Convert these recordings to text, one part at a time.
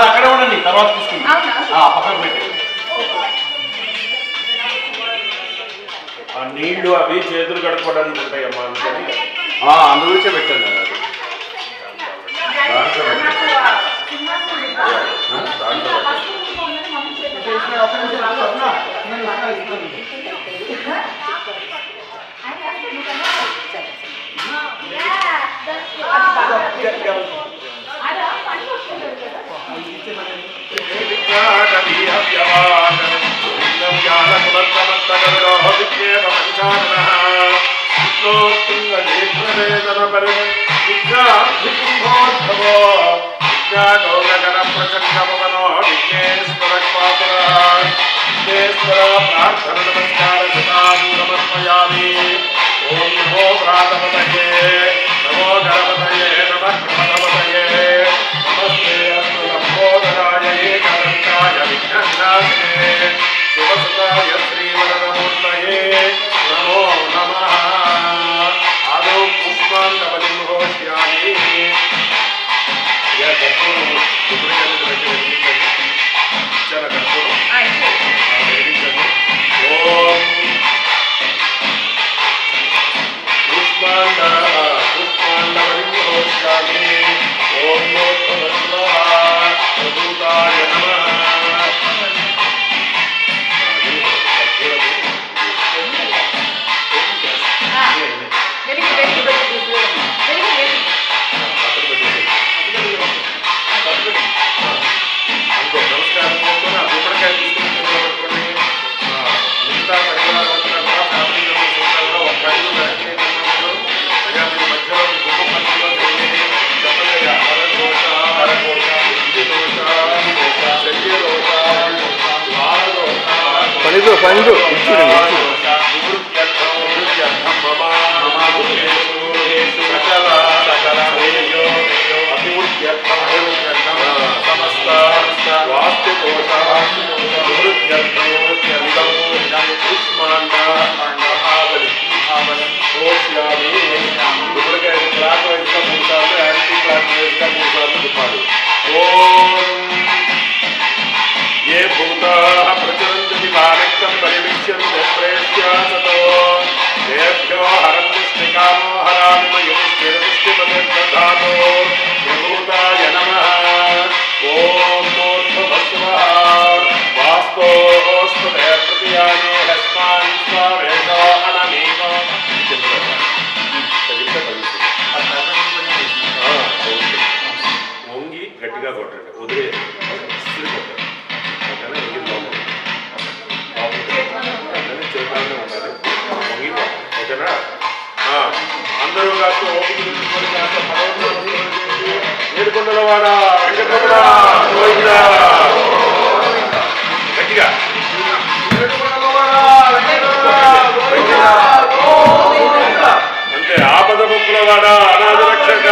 అక్కడే ఉండండి, తర్వాత తీసుకుంటాం. పక్కకు పెట్టి ఆ నీళ్లు అవి చేతులు కడుక్కోవడానికి ఉంటాయమ్మా, అందుకని అందులోచే పెట్టండి. దాంట్లో ప్రార్థన నమస్కార సమర్పయామి. ఓం నమో ప్రాతపతయే, నమో గణపతయే, నమః గణపతయే, నమస్తే అస్తు లంబోదరాయ ఏకదంతాయ విఘ్నవినాశినే శివసుతాయ శ్రీవరదమూర్తయే నమో నమః. ఆదౌ పుష్పాంగబలిం హోష్యామి. పండు ये भूताः प्रचरन्ति वानिक्तं परिविश्यन्ते प्रेष्यासतो तेभ्यो हरन्निष्टिकामो हरामिमयुष्टिर्विष्टिमतिर्दधातो प्रभूताय नमः. ॐ नोर्ध्वभस्वः वास्तोऽस्तु ते प्रतियाने हस्मान् स्वावेशो अनमीको వంగి గట్టిగా కొట్టండి, వదిలే ఓకేనా. అందరూ కాస్త ఏడుకొండలవాడ వెంకటరమణ గట్టిగా అంటే ఆపద ముక్కులవాడ అనాథ రక్షక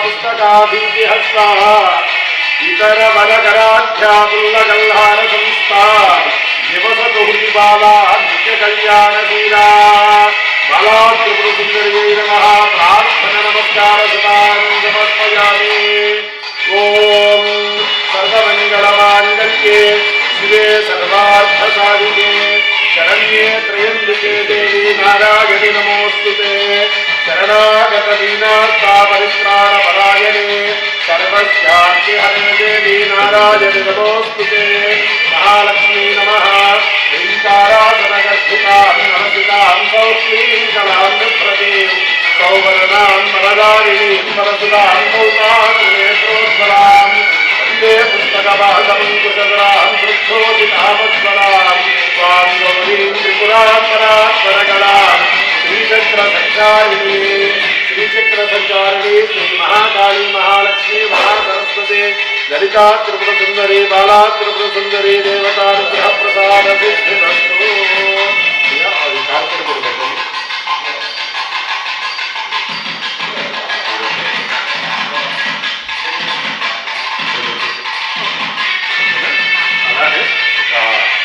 पुस्तका ఇతర వరకరాధ్యాపుల్లగల్హార సంస్థా నివసతు బాలా నిత్య కళ్యాణశీలా బాలా త్రిపుర సుందరీ నమః ప్రార్థన నమస్కార సదాం సమర్పయామి. ఓం సర్వమంగళమాంగళ్యే శివే సర్వార్థసాధికే శరణ్యే త్రయంబికే దేవి నారాయణి నమోస్తుతే. శరణాగత దీనార్తా పరిత్రాణ పరాయణే సర్వస్యార్తి హరే దేవి నారాయణి నమోస్తుతే. మహాలక్ష్మీ నమః. ఓంకారాసన గర్భితాం నమసితాం సౌక్లీం కళాం ప్రదీం సౌవర్ణాం వరదారిణీం వరసుదాం కౌతాం నేత్రోజ్వలాం వందే పుస్తకవాసమం కుశధరాం వృద్ధోదితామజ్వలాం స్వాం గౌరీం త్రిపురాం పరాత్పరకళాం శ్రీచక్ర సంచారిణీ శ్రీ మహాకాళీ మహాలక్ష్మీ మహాసరస్వతి లలితా త్రిపుర సుందరి బాలా త్రిపుర సుందరి దేవతానుగ్రహ ప్రసాద సిద్ధిరస్తు. అది కార్యక్రమం అలానే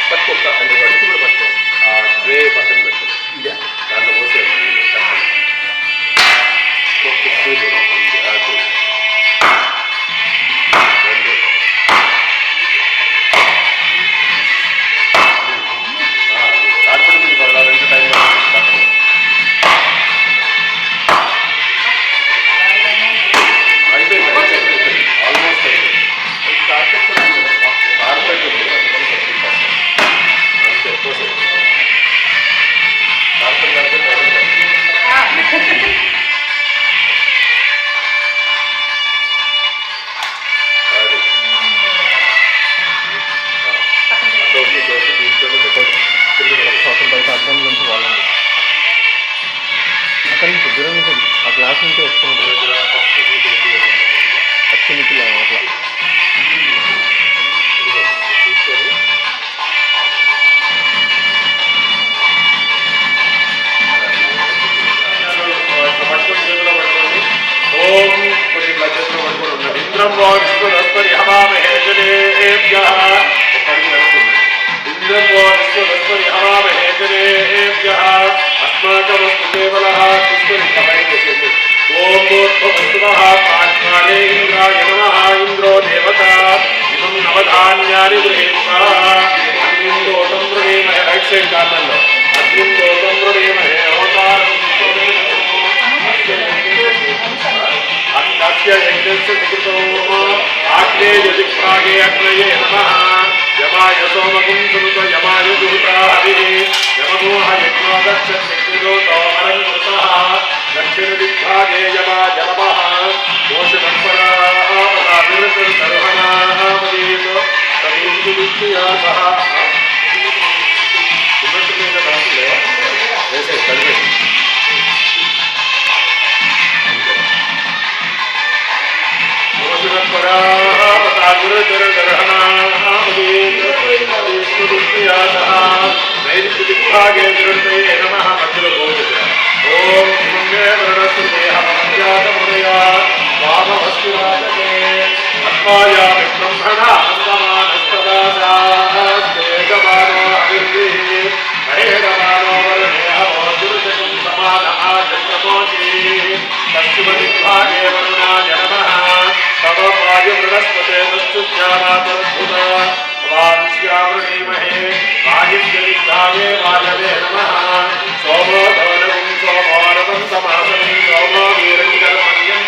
పట్టుకుంటా అంటే కూడా పట్టుకో ట్రే పక్కన పెట్టు దాంట్లో పోసే అక్కడి నుంచి దూరం నుంచి ఆ గ్లాస్ నుంచి వస్తుంది అక్షనికులు అట్లా పట్టుకొని చేతిలో పట్టుకోండి. ఓం కొన్ని ఇట్లా చేతిలో పట్టుకొని ఉన్నది. ఇంద్రం వాస్తు హవామహేజనేభ్యః ఇంద్రం వాస్తు హవామహేజనేభ్యః अस्माकमस्तु केवलः पुष्परिष्ठवैकस्यते. ओम भूर्भुवस्सुवः आत्माने इंद्राय नमः. इंद्रो देवता इमं नवधान्यानि गृहीत्वा अग्निन्दोतं वृणीमहे. రైట్ సైడ్ కార్నర్లో అగ్నిन्दोतं वृणीमहे. అవతారం అన్నస్య యజ్ఞస్య సుకృతో ఆగ్నేయ దిక్భాగే అగ్నయే నమః. యమాయ సోమకుం సునుత యమాయ దుహితా హవిః యమమోహ యజ్ఞో గచ్చత్యగ్నిదోతో అరంకృతః. దక్షిణ దిగ్భాగే యమాయ నమః. మోషణపరాపదాభిర్సర్వనామదీతో సమీందు విష్ణుయాసః. ఉన్నట్టు మీద రాసులే వేసే కలిపే నైరుతిదిగ్భాగే నిరుత్తయే నమః. మధ్యలో భోజన. ఓం ఇమే వరుణసుదేహమజాతముదయా వామవస్తిరాజనే అస్మాయామి బ్రహ్మణ అందమానస్తదాసాస్తేజమానో అవిర్భిః మహేడమానో వరుణేహమోజురుచకం సమానః చంద్రమోచీ. పశ్చిమదిగ్భాగే వరుణాయ నమః. తవ వాయుమృణస్పతే వస్తుజ్ఞానాదద్భుత వాంస్యావృణీమహే. వాయుర్దిగ్భాగే వాయవే నమః. సోమో ధవనం సోమోరవం సమాసం సోమో వీరం కర్మణ్యం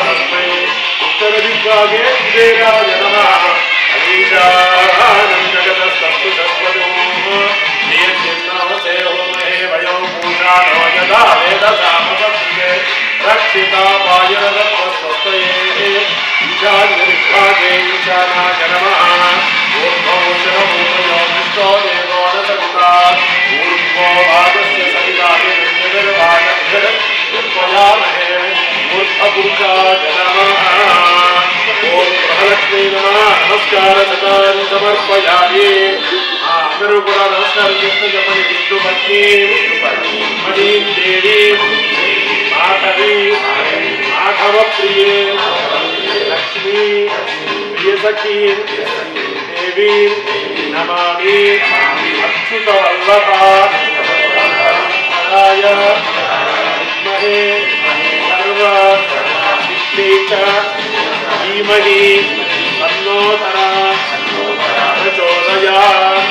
తస్మై. ఉత్తర దిగ్భాగే కుబేరాయ నమః. అవీశానం జగతస్తు సస్వదో నియజ్ఞావసే హోమహే వయో పూషానో యదా వేదసామసత్తే రక్షితా వాయురదస్వస్తయే. ఈశాన్యదిగ్భాగే ఈశానాయ నమః. ఊర్ధ్వోషణమూర్ధయో నిష్టో దేవో న సవితా. ఊర్ధ్వో భాగస్య సవితాని నిర్మయామహే. ఊర్ధ్వపురుషాయ నమః. ఓం గృహలక్ష్మీ నమః. నమస్కార శతాన్ని సమర్పయామి. అందరూ కూడా నమస్కారం చేస్తూ చెప్పండి. విష్ణుపత్ని మణీం దేవీ మాధవి మాధవ ప్రియ सखीं देवीं नमामि अच्युतवल्लभा पराय विद्महे सर्वसिद्धे च धीमहि तन्नो प्रचोदयात्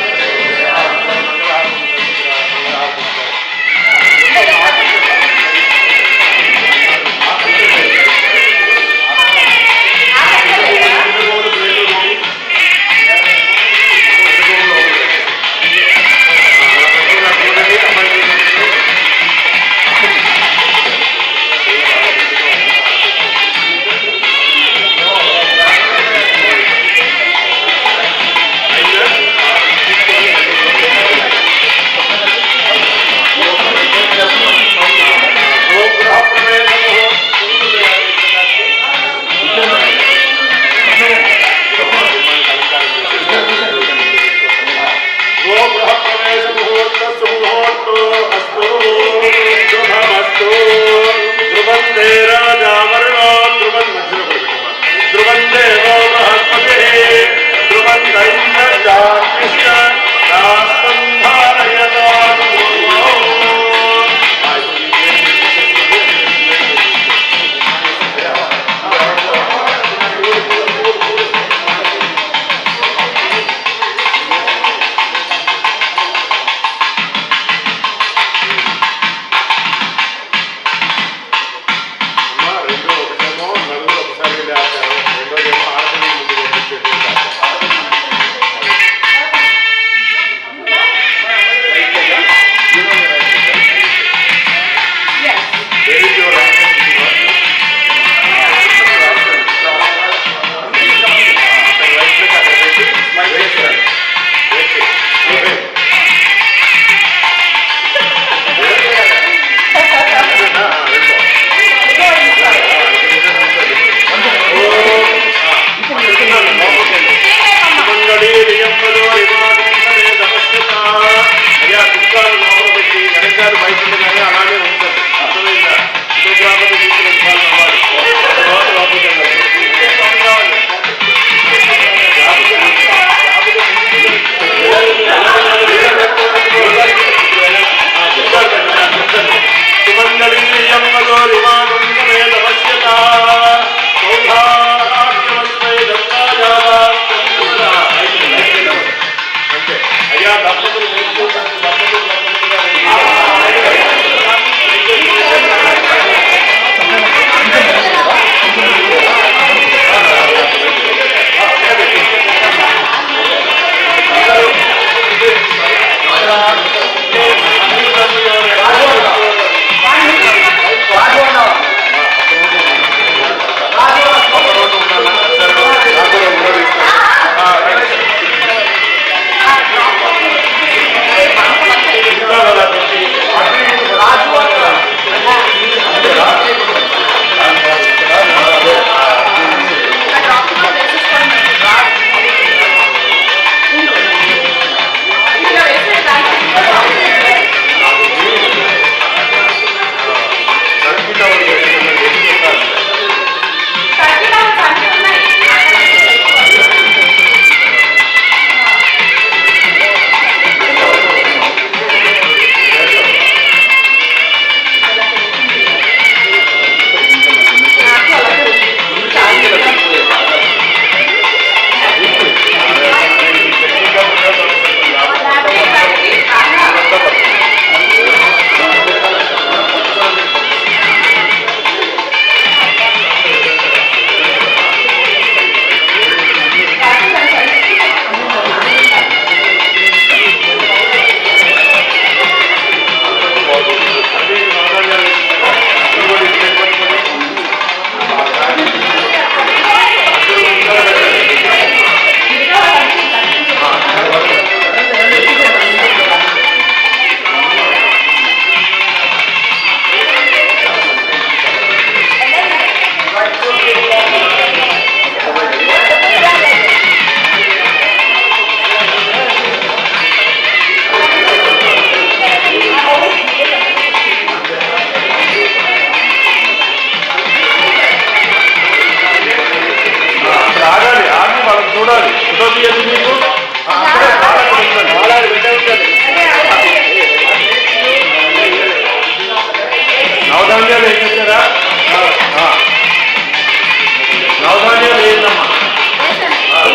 నవధాన్యాలు వేయండమ్మా.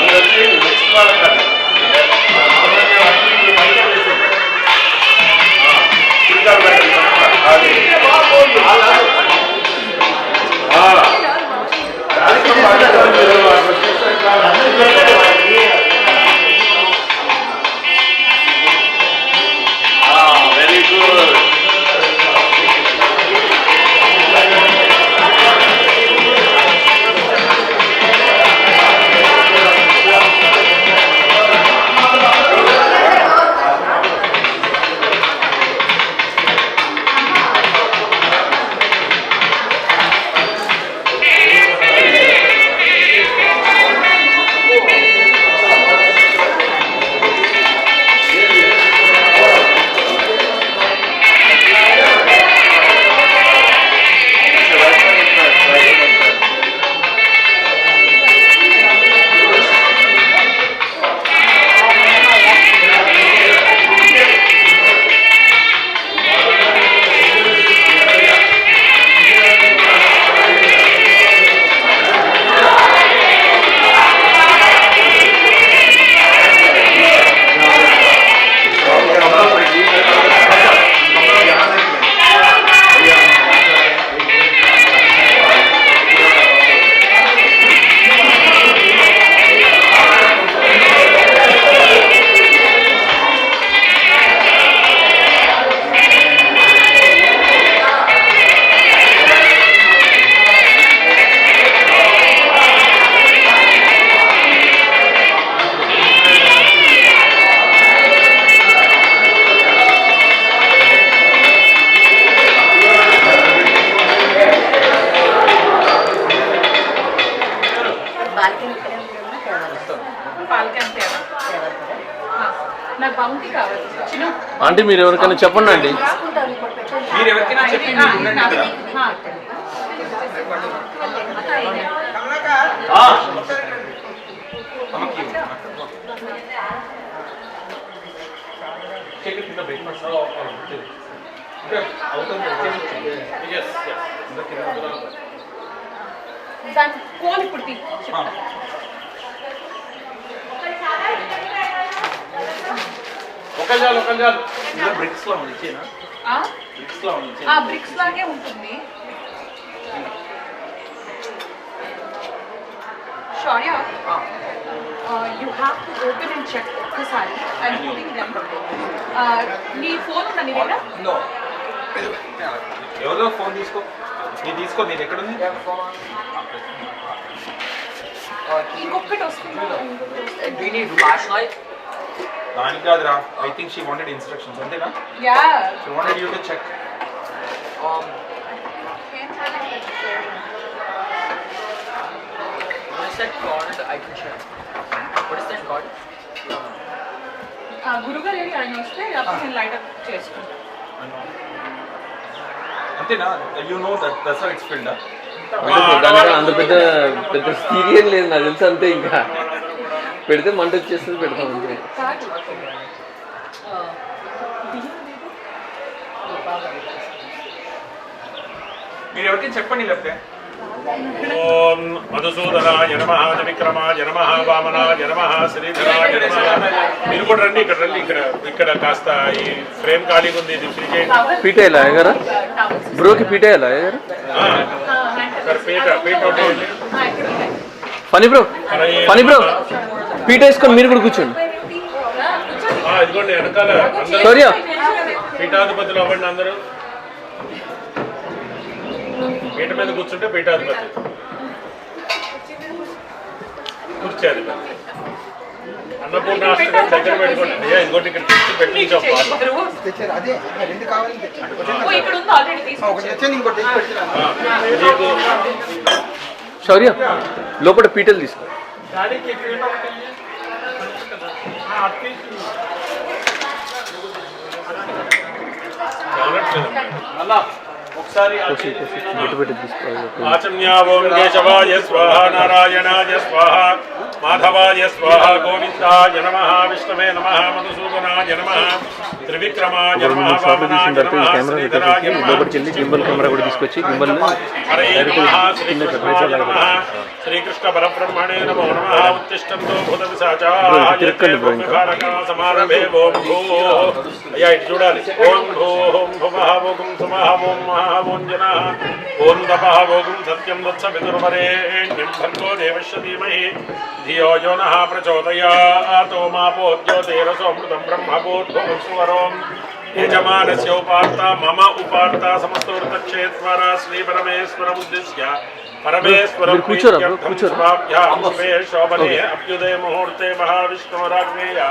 మీరు వచ్చి నెక్స్ట్ వాళ్ళకి నవధాన్యాలు అన్ని బయట వేసేయండి. చిరుకాలు పెట్టండి. అది వెరీ గుడ్. ఆంటీ మీరు ఎవరికైనా చెప్పండి అండి. మీరు ఎవరికైనా చెప్పండి. కోల్ ఇప్పుడు బ్రిక్స్ లో ఉంది ఇచ్చేనా? బ్రిక్స్ లో ఉంది. బ్రిక్స్ లాగే ఉంటుంది. Shaurya, you have to open and check ఒక్కసారి. I'm putting them. నీ ఫోన్ ఉందా నీ దగ్గర? No. ఎవరో ఫోన్ తీసుకో. తీసుకో. నీది ఎక్కడ ఉంది? ఇంకొకటి వస్తుంది. Do you need flashlight? దానికి కాదురా. I think she wanted instructions. అంతేనా? Yeah. She wanted you to check. What is that called? I can check. What is that called? గురుగారు ఆయన వస్తే అప్పుడు నేను లైట్ అప్ చేసుకుంటాను. అంతేనా? You know that's how it's filled up. దానికన్నా అంత పెద్ద పెద్ద సీరియల్ లేదు నాకు తెలుసు. అంతే ఇంకా పెడితే మంట వచ్చేస్తుంది, పెడతాం అంతే. మీరు ఎవరికైనా చెప్పండి లేకపోతే. ఓం మధుసూదనాయ నమః, విక్రమాయ నమః, వామనాయ నమః, శ్రీధరాయ నమః. మీరు కూడా రండి. ఇక్కడ రండి. ఇక్కడ కాస్త ఈ ఫ్రేమ్ ఖాళీగా ఉంది. ఇది ఫ్రీ చేయండి. పీటేయాలా అయ్యగారా? బ్రోకి పీటేయాలా అయ్యగారు? పీట ఒకటి. పని బ్రో పీట వేసుకొని మీరు కూడా కూర్చోండి. ఇదిగోండి వెనకాల సౌర్య పీఠాధిపతులు అవ్వండి అందరూ. పీట మీద కూర్చుంటే పీఠాధిపతి, కుర్చీ అధిపతి. అన్నపూర్ణాష్టకం దగ్గర పెట్టుకోండి. అయ్యా ఇంకోటి ఇక్కడ తెచ్చి పెట్టించాం. శౌర్య లోపల పీటలు తీసుకో. ఆచమ్యావోం కేశవాయ స్వాహ, నారాయణాయ స్వాహ, మాధవాయ స్వాహ గోవిందాయ నమః విష్ణవే నమః మధుసూదనాయ నమః త్రివిక్రమాయ నమః వామనాయ నమః శ్రీధరాయ నమః గింబల్ కెమెరా కూడా తీసుకొచ్చి గింబల్ హరే నమః శ్రీకృష్ణాయ నమః శ్రీకృష్ణ పరబ్రహ్మణే నమో నమః ఉత్తిష్టంతో భూతవిశాచాయ సమారంభే ఓం భూ అయ్యా ఇటు చూడాలి ఓం భూ ఓం భువః ఓం సుమః ఓం మహః ఓం జనః ఓం తపః ఓం సత్యం వత్స పితుర్వరేణ్యం భర్గో దేవస్య ధీమహి ధియో యో నః ప్రచోదయాత్ ఓమాపో జ్యోతిరసోమృతం బ్రహ్మభూద్భువస్సువరోం యజమానస్య ఉపార్త మమ ఉపార్త సమస్తోర్తక్షేత్వర శ్రీ పరమేశ్వరముద్దిశ్య పరమేశ్వరం ప్రీత్యర్థం శుభాభ్యాం శుభే శోభనే అభ్యుదయ ముహూర్తే మహావిష్ణోరాజ్ఞేయ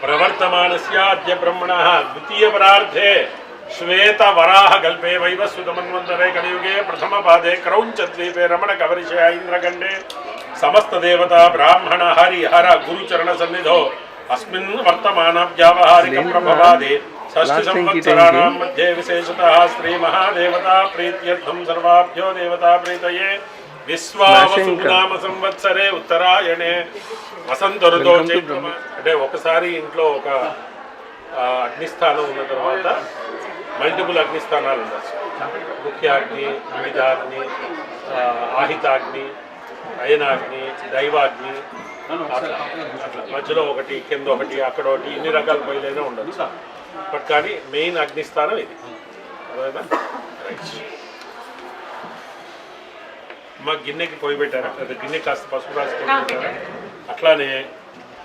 ప్రవర్తమానస్య అద్య బ్రహ్మణః ద్వితీయ పరార్థే శ్వేత వరాహ కల్పే వైవస్వతమన్వంతరే కలియుగే ప్రథమ పాదే క్రౌంచ ద్వీపే రమణ కవరిషయ ఇంద్రగండే సమస్త దేవతా బ్రాహ్మణ హరి హర గురుచరణ సన్నిధో అస్మిన్ వర్తమాన వ్యావహారిక ప్రభవాదే షష్ఠి సంవత్సరాణాం మధ్యే విశేషతః శ్రీ మహాదేవతా ప్రీత్యర్థం సర్వాభ్యో దేవతా ప్రీతయే విశ్వావసు నామ సంవత్సరే ఉత్తరాయణే వసంత ఋతో చైత్రమ అంటే ఒకసారి ఇంట్లో ఒక అగ్నిస్థానం ఉన్న తర్వాత మల్టిపుల్ అగ్నిస్థానాలు ఉండొచ్చు. ముఖ్యాగ్ని, వివిధాగ్ని, ఆహితాగ్ని, అయనాగ్ని, దైవాగ్ని, అట్లా మధ్యలో ఒకటి, కింద ఒకటి, అక్కడ ఒకటి, ఇన్ని రకాల పొయ్యిలైనా ఉండొచ్చు. బట్ కానీ మెయిన్ అగ్నిస్థానం ఇది. అదేనా? మా గిన్నెకి పొయ్యి పెట్టారా? లేదా గిన్నె కాస్త పసుపు రాసి పెట్టారా? అట్లానే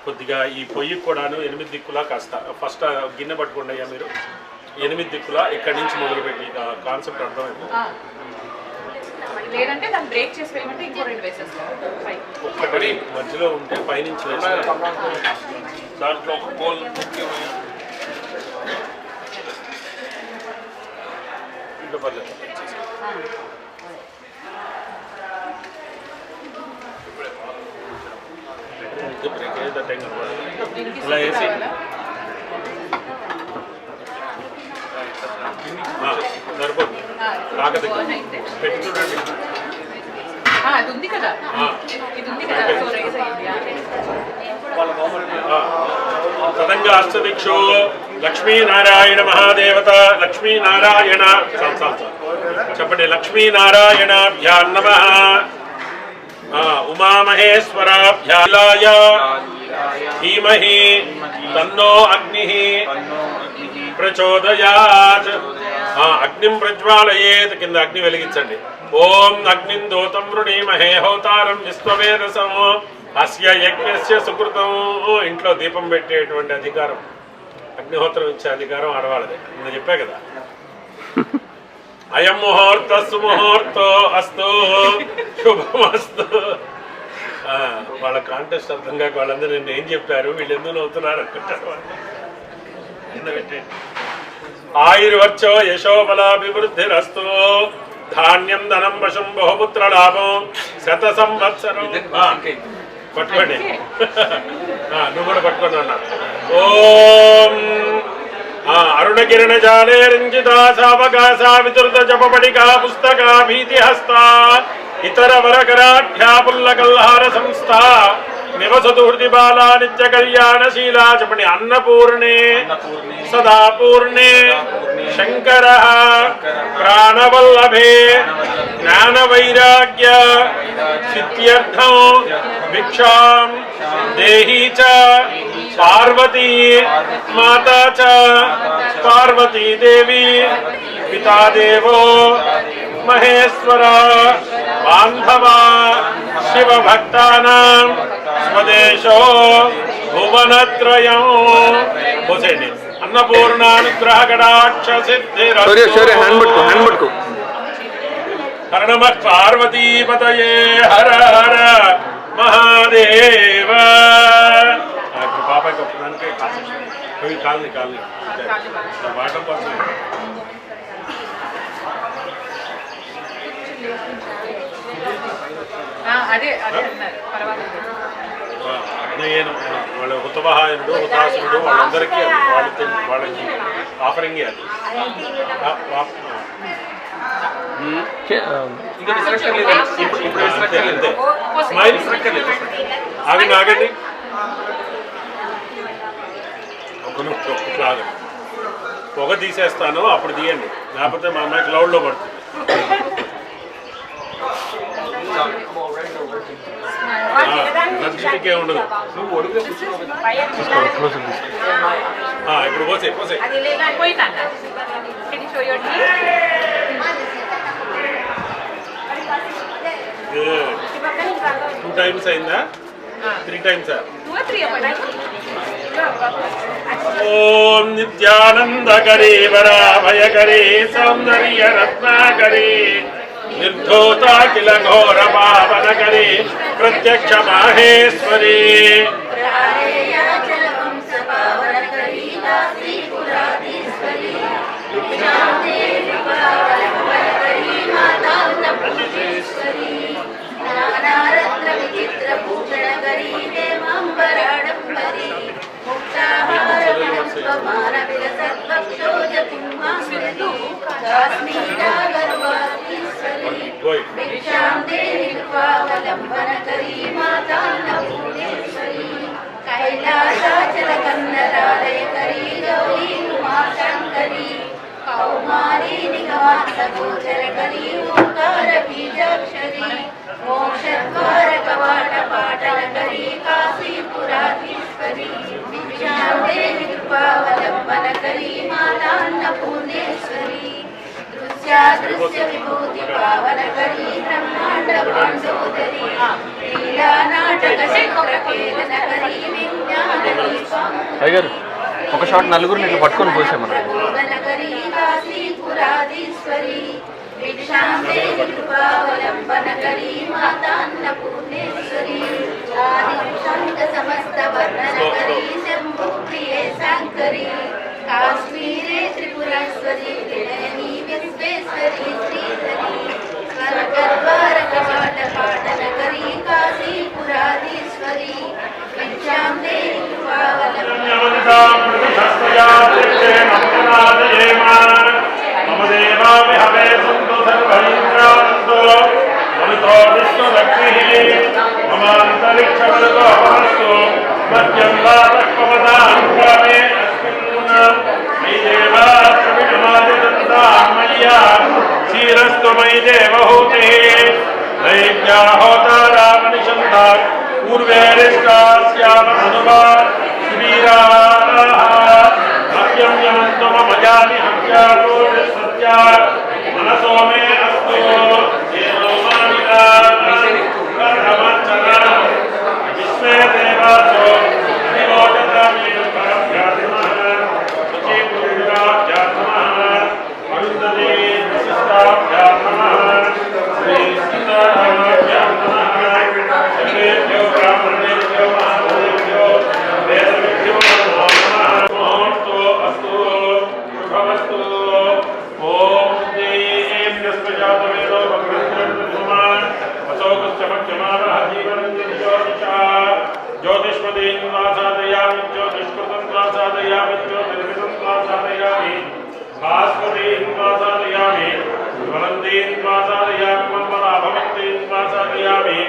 కొద్దిగా ఈ పొయ్యి కూడాను 8 దిక్కులా కాస్త ఫస్ట్ గిన్నె పట్టుకోండి అయ్యా మీరు. 8 దిక్కులా ఇక్కడి నుంచి మొదలుపెట్టి కాన్సెప్ట్ అర్థమైంది. లేదంటే దాన్ని బ్రేక్ చేసి వేయమంటే ఇంకో 2 వేసేస్తాం. ఒక్కటి మధ్యలో ఉంటే పైనుంచి వేస్తారు. దాంట్లో ఒక పోల్ ఇంట్లో పర్లేదు. బ్రేక్ అయితే టైం ఇలా వేసి సరిపోతుంది. కాకది పెట్టి చూడండి. అది ఉంది కదా, ఇది ఉంది కదా. సో రైస్ అయ్యింది. తదంగా అష్టదిక్షు లక్ష్మీనారాయణ మహాదేవత లక్ష్మీనారాయణ చెప్పండి. లక్ష్మీనారాయణాభ్యాం నమః. ఉమామహేశ్వరాభ్యాయ ధీమహి తన్నో అగ్నిః ప్రచోదయాత్. అగ్నిం ప్రజ్వాలయేత్. కింద అగ్ని వెలిగించండి. ఓం అగ్నిం దూతం వృణీమహే హోతారం విశ్వవేదసం అస్య యజ్ఞస్య సుకృతం. ఇంట్లో దీపం పెట్టేటువంటి అధికారం, అగ్నిహోత్రం ఇచ్చే అధికారం ఆడవాళ్ళదే. నేను చెప్పా కదా. అయం ముహూర్త సుముహూర్తో అస్తు శుభమస్తు. వాళ్ళ కాంటెస్ట్ అర్థం కాక వాళ్ళందరూ నేను ఏం చెప్పారు, వీళ్ళు ఎందుకు నవ్వుతున్నారు అనుకుంటారు. ఆయుర్వర్చో యశోబలాభివృద్ధిరస్తు. ధాన్యం ధనం వశం బహుపుత్ర లాభం శత సంవత్సరం. పట్టుకోండి. నువ్వు కూడా పట్టుకోండి అన్నా. ఓం అరుణకిరణ జాలే రంజితా సావకాశా వితృత జపపడికా పుస్తకా భీతిహస్తా ఇతర వరకరాఢ్యాపుల్లకల్హార సంస్థా నివసతు హృది బాలా నిత్య కళ్యాణశీలా. చెప్పండి. అన్నపూర్ణే సదాపూర్ణే శంకర ప్రాణవల్లభే జ్ఞానవైరాగ్య సిద్ధ్యర్థం భిక్షాం దేహి చ పార్వతీ మాతా చ పార్వతీ దేవి పితా దేవో మహేశ్వర బాంధవా శివభక్తానాం స్వదేశో భువనత్రయం. పోసేయండి. అన్నపూర్ణానుగ్రహ కటాక్ష సిద్ధిరస్తు. హర నమః పార్వతీపతయే హర హర మహాదేవ. పాపాయి కొట్టడానికి కాలనీ వాటం పడుతుంది. అదే అన్నారు. పర్వాలేదు. అగ్నయేన వాళ్ళ హుతవహాయనుడు హుతాసురుడు వాళ్ళందరికీ వాళ్ళకి ఆఫరింగ్ అది. ఇంకా విసరక్కర్లేదు. ఇప్పుడు విసరక్కర్లేదు. స్మైల్ ఆగండి ఆగండి ఇట్లా ఆగండి. పొగ తీసేస్తాను అప్పుడు తీయండి, లేకపోతే మా అమ్మాయి క్లౌడ్లో పడుతుంది. నందికే ఉండదు. ఇప్పుడు పోసే పోసే టూ టైమ్స్ అయిందా, 3 టైమ్స్? ఓం నిత్యానందకరీ వరాభయకరీ సౌందర్య రత్నాకరీ నిర్ధూతాఖిల ఘోర పావనకరీ ప్రత్యక్ష మాహేశ్వరీ कैलासाचल कन्नरालय करी गौरी उमाशंकरी कौमारी निगमांत गोचर करी ओंकार बीजाक्षरी मोक्षद्वार कवाट पाटन करी काशीपुराधीश्वरी विद्यां देवी कृपावलंबन करी माता अन्नपूर्णेश्वरी दृश्य विभूति पावन करी ब्रह्मांड पांडोदरी लीला नाटक चक्रकेलन करी विज्ञान అయ్యారు ఒక షాట్ నలుగురిని ఇట్లా పట్టుకొని పోసామన్నా. करी काशीपुराधीश्वरी भिक्षां देहि कृपावलंबन करी माता अन्नपूर्णेश्वरी आदिशंक समस्त वर्णन करी शंभु प्रिये शंकरी काश्मीरे त्रिपुरेश्वरी विनयनी विश्वेश्वरी श्रीधरी स्वर्गद्वार कवाट पाटन करी काशीपुराधीश्वरी भिक्षां देहि कृपावलंबन मम देवा विहवे सन्तु सर्वैन्द्रानन्दो मरुतो विष्णुलक्ष्मीः ममान्तरिक्षमरुतो वनस्तु मह्यं वातक्वमदाङ्गामे अस्मिन् मयि देवा प्रविणमादिदन्तां मय्या क्षीरस्तु मयि देवहूतिः दैव्या होतारामनिषन्धा पूर्वेरिष्टास्यामनुवा वीराः मह्यं यमन्तु मम जानि हत्यातो सत्या मनसो मे अस्तु येनो मानिता कर्मचना विश्वे देवासो निवोचतामि परभ्यात्मः शुचिपुरुषाभ्यात्मः अरुन्धते विशिष्टाभ्यात्मः श्री सीतारामाभ्यात्मः सर्वेभ्यो ब्राह्मणेभ्यो महादेभ्यो वेदविभ्यो नमो नमः मोहतो अस्तु शुभमस्तु ओम देव्यस्मजातवेदो भगवन्तं अशोकश्चमक्षमानः जीवनं ज्योतिषा ज्योतिष्मदीं वासादयामि ज्योतिष्कृतं वासादयामि ज्योतिर्विदं वासादयामि भास्वतीं वासादयामि ज्वलन्तीं वासादयामि मन्मनाभवन्तीं वासादयामि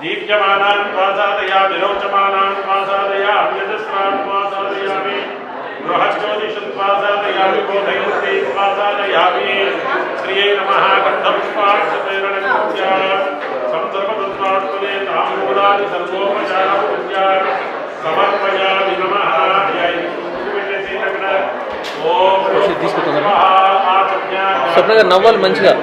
दीप्यमानान् वासादयामि रोचमानान् वासादयामि यजस्रान् वासादयामि बृहज्योतिषं वासादयामि बोधयन्तीं वासादयामि श्रिये नमः गन्धपुष्पाक्षतेरणस्य संसर्वतत्त्वात्मने ताम्बूलानि सर्वोपचारपूज्या समर्पयामि नमः ఓం స్వప్న గారు నవ్వాలి మంచిగా.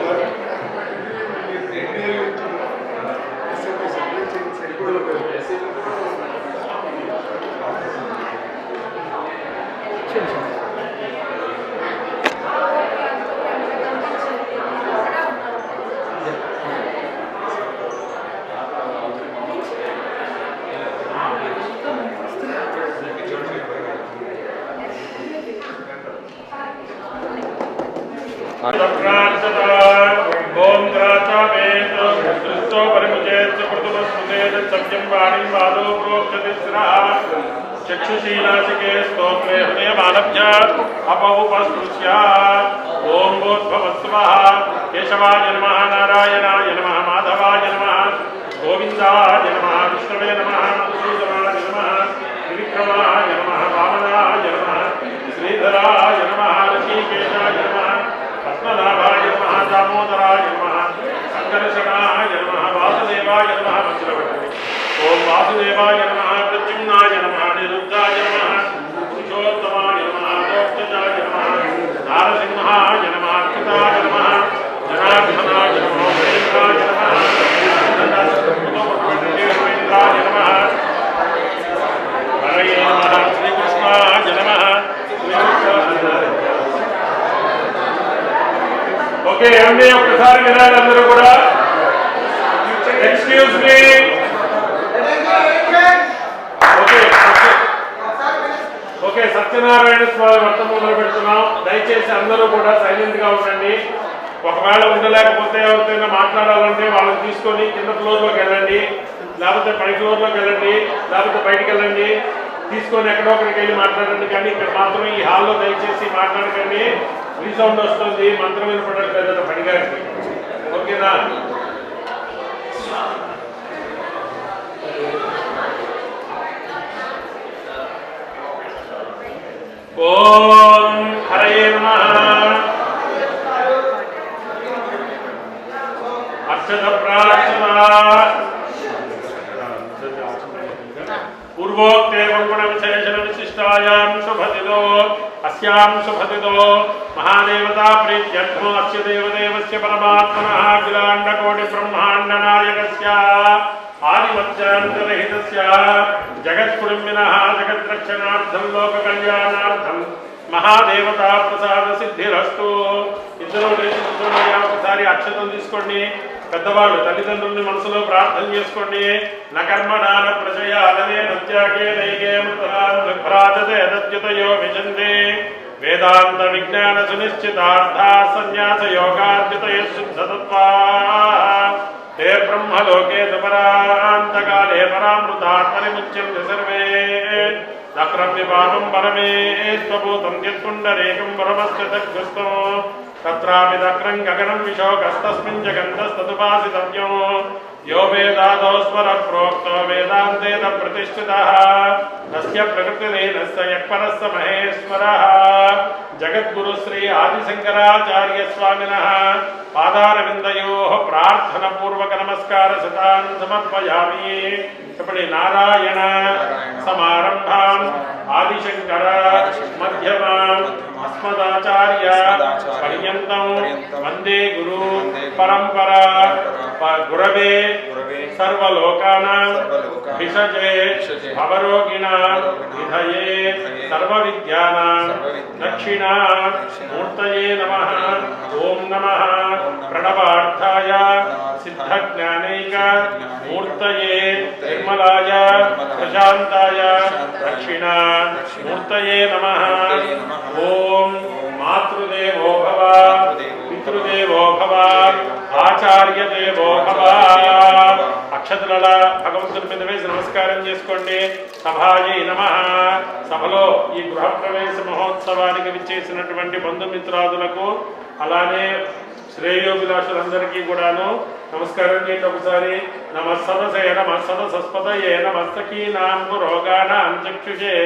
ओम ग्राचा वेद दृष्टो परिमुचेत प्रथमस्मृतेत सत्यं वाणीं वादो प्रोक्षतिस्रः चक्षुशीलासिके स्तोत्रे हृदयमालभ्य अपौपस्पृश्य ओम भूर्भुवस्सुवः కేశవాయ నమః నారాయణాయ నమః మాధవాయ నమః గోవిందాయ నమః విష్ణవే నమః మధుసూదనాయ నమః త్రివిక్రమాయ నమః వామనాయ నమః శ్రీధరాయ నమః ఋషికేశాయ నమః పద్మనాభాయ నమః దామోదరాయ నమః సంకర్షణాయ నమః వాసుదేవాయ నమః మంత్రపఠండి. ఓం వాసుదేవాయ నమః ప్రద్యుమ్నాయ నమః నిరుద్ధాయ నమః పురుషోత్తమాయ నమః దోక్షజాయ నమః నారసింహాయ నమః అచ్యుతాయ నమః జనార్దనాయ నమః మహేంద్రాయ నమః రవీంద్రాయ నమః హరయే నమః శ్రీకృష్ణాయ నమః. ఓకే ఏమండి ఒక్కసారి వినాలి అందరూ కూడా. Excuse me. ఓకే సత్యనారాయణ స్వామి వ్రతం మొదలు పెడుతున్నాం. దయచేసి అందరూ కూడా సైలెంట్ గా ఉండండి. ఒకవేళ ఉండలేకపోతే ఎవరికైనా మాట్లాడాలంటే వాళ్ళని తీసుకొని కింద ఫ్లోర్లోకి వెళ్ళండి, లేకపోతే పై ఫ్లోర్లోకి వెళ్ళండి, లేకపోతే బయటికి వెళ్ళండి. తీసుకొని ఎక్కడో ఒకరికి వెళ్ళి మాట్లాడండి. కానీ ఇక్కడ మాత్రం ఈ హాల్లో దయచేసి మాట్లాడకండి. రీసౌండ్ వస్తుంది, మంత్రం వినపడట్లేదు పడిగారికి. ఓకేనా? ఓం హరయే నమః. అక్షత ప్రార్థన పూర్వోక్తే గుణ విశేషణ విశిష్టాయాం శుభతిదో అస్యాం శుభతిదో మహాదేవతా ప్రీత్యర్థం అస్య దేవదేవస్య పరమాత్మనః అఖిలాండకోటి బ్రహ్మాండ నాయకస్య ఆదిమధ్యాంతరహితస్య జగత్కుటుంబినః జగద్రక్షణార్థం లోక కళ్యాణార్థం మహాదేవతా ప్రసాద సిద్ధిరస్తు. ఇద్దరు లేచి కూర్చోండి. ఒకసారి అక్షతం తీసుకోండి. పెద్దవాళ్ళు తల్లిదండ్రుల్ని మనసులో ప్రార్థన చేసుకోండి. న కర్మణాన ప్రజయాదనే నత్యాగే నైకే మృతరాజతే దత్యుతయో విజంతే వేదాంత విజ్ఞాన సునిశ్చితార్థా సన్యాస యోగార్జితయ శుద్ధతత్వా ते ब्रह्मलोके परान्तकाले परामृतात्मनिमुच्यन्ते सर्वे दक्रम्यपापं परमेश्वभूतं यत्पुण्डरीकं परमस्य तद्गुस्तो तत्रापि दक्रं गगनं विशोकस्तस्मिन् जगन्तस्तदुपासितव्यो यो वेदादौ स्वरः प्रोक्तो वेदान्तेन प्रतिष्ठितः तस्य प्रकृतिरेनस्य यक्परस्य महेश्वरः जगद्गुरु श्री आदिशंकराचार्य स्वामिनः पादारविन्दयोः प्रार्थनापूर्वक नमस्कार शतान् समर्पयामि. इपडि नारायण समारंभां आदिशंकर मध्यमां अस्मदाचार्य पर्यन्तं वन्दे गुरु परंपरा गुरवे सर्वलोकानां भिषजे भवरोगिणां विधये सर्वविद्यानां दक्षिणा मूर्तये नमः. ओम नमः प्रणवार्थाय सिद्धज्ञानैक मूर्तये निर्मलाय प्रशान्ताय दक्षिणा मूर्तये नमः. ओम मातृदेवो भव पितृदेवो भव ఆచార్య దేవో భవ. అక్షతల భగవంతుని మీద వేసి నమస్కారం చేసుకోండి. సభాయై నమః. సభలో ఈ గృహప్రవేశ మహోత్సవానికి విచ్చేసినటువంటి బంధుమిత్రాదులకు అలానే శ్రేయోభిలాషులందరికీ కూడాను నమస్కారం చేయండి. ఒకసారి నమస్సదసే నమస్సదసస్పదయే నమస్తకీనాం పురోగాణాం చక్షుషే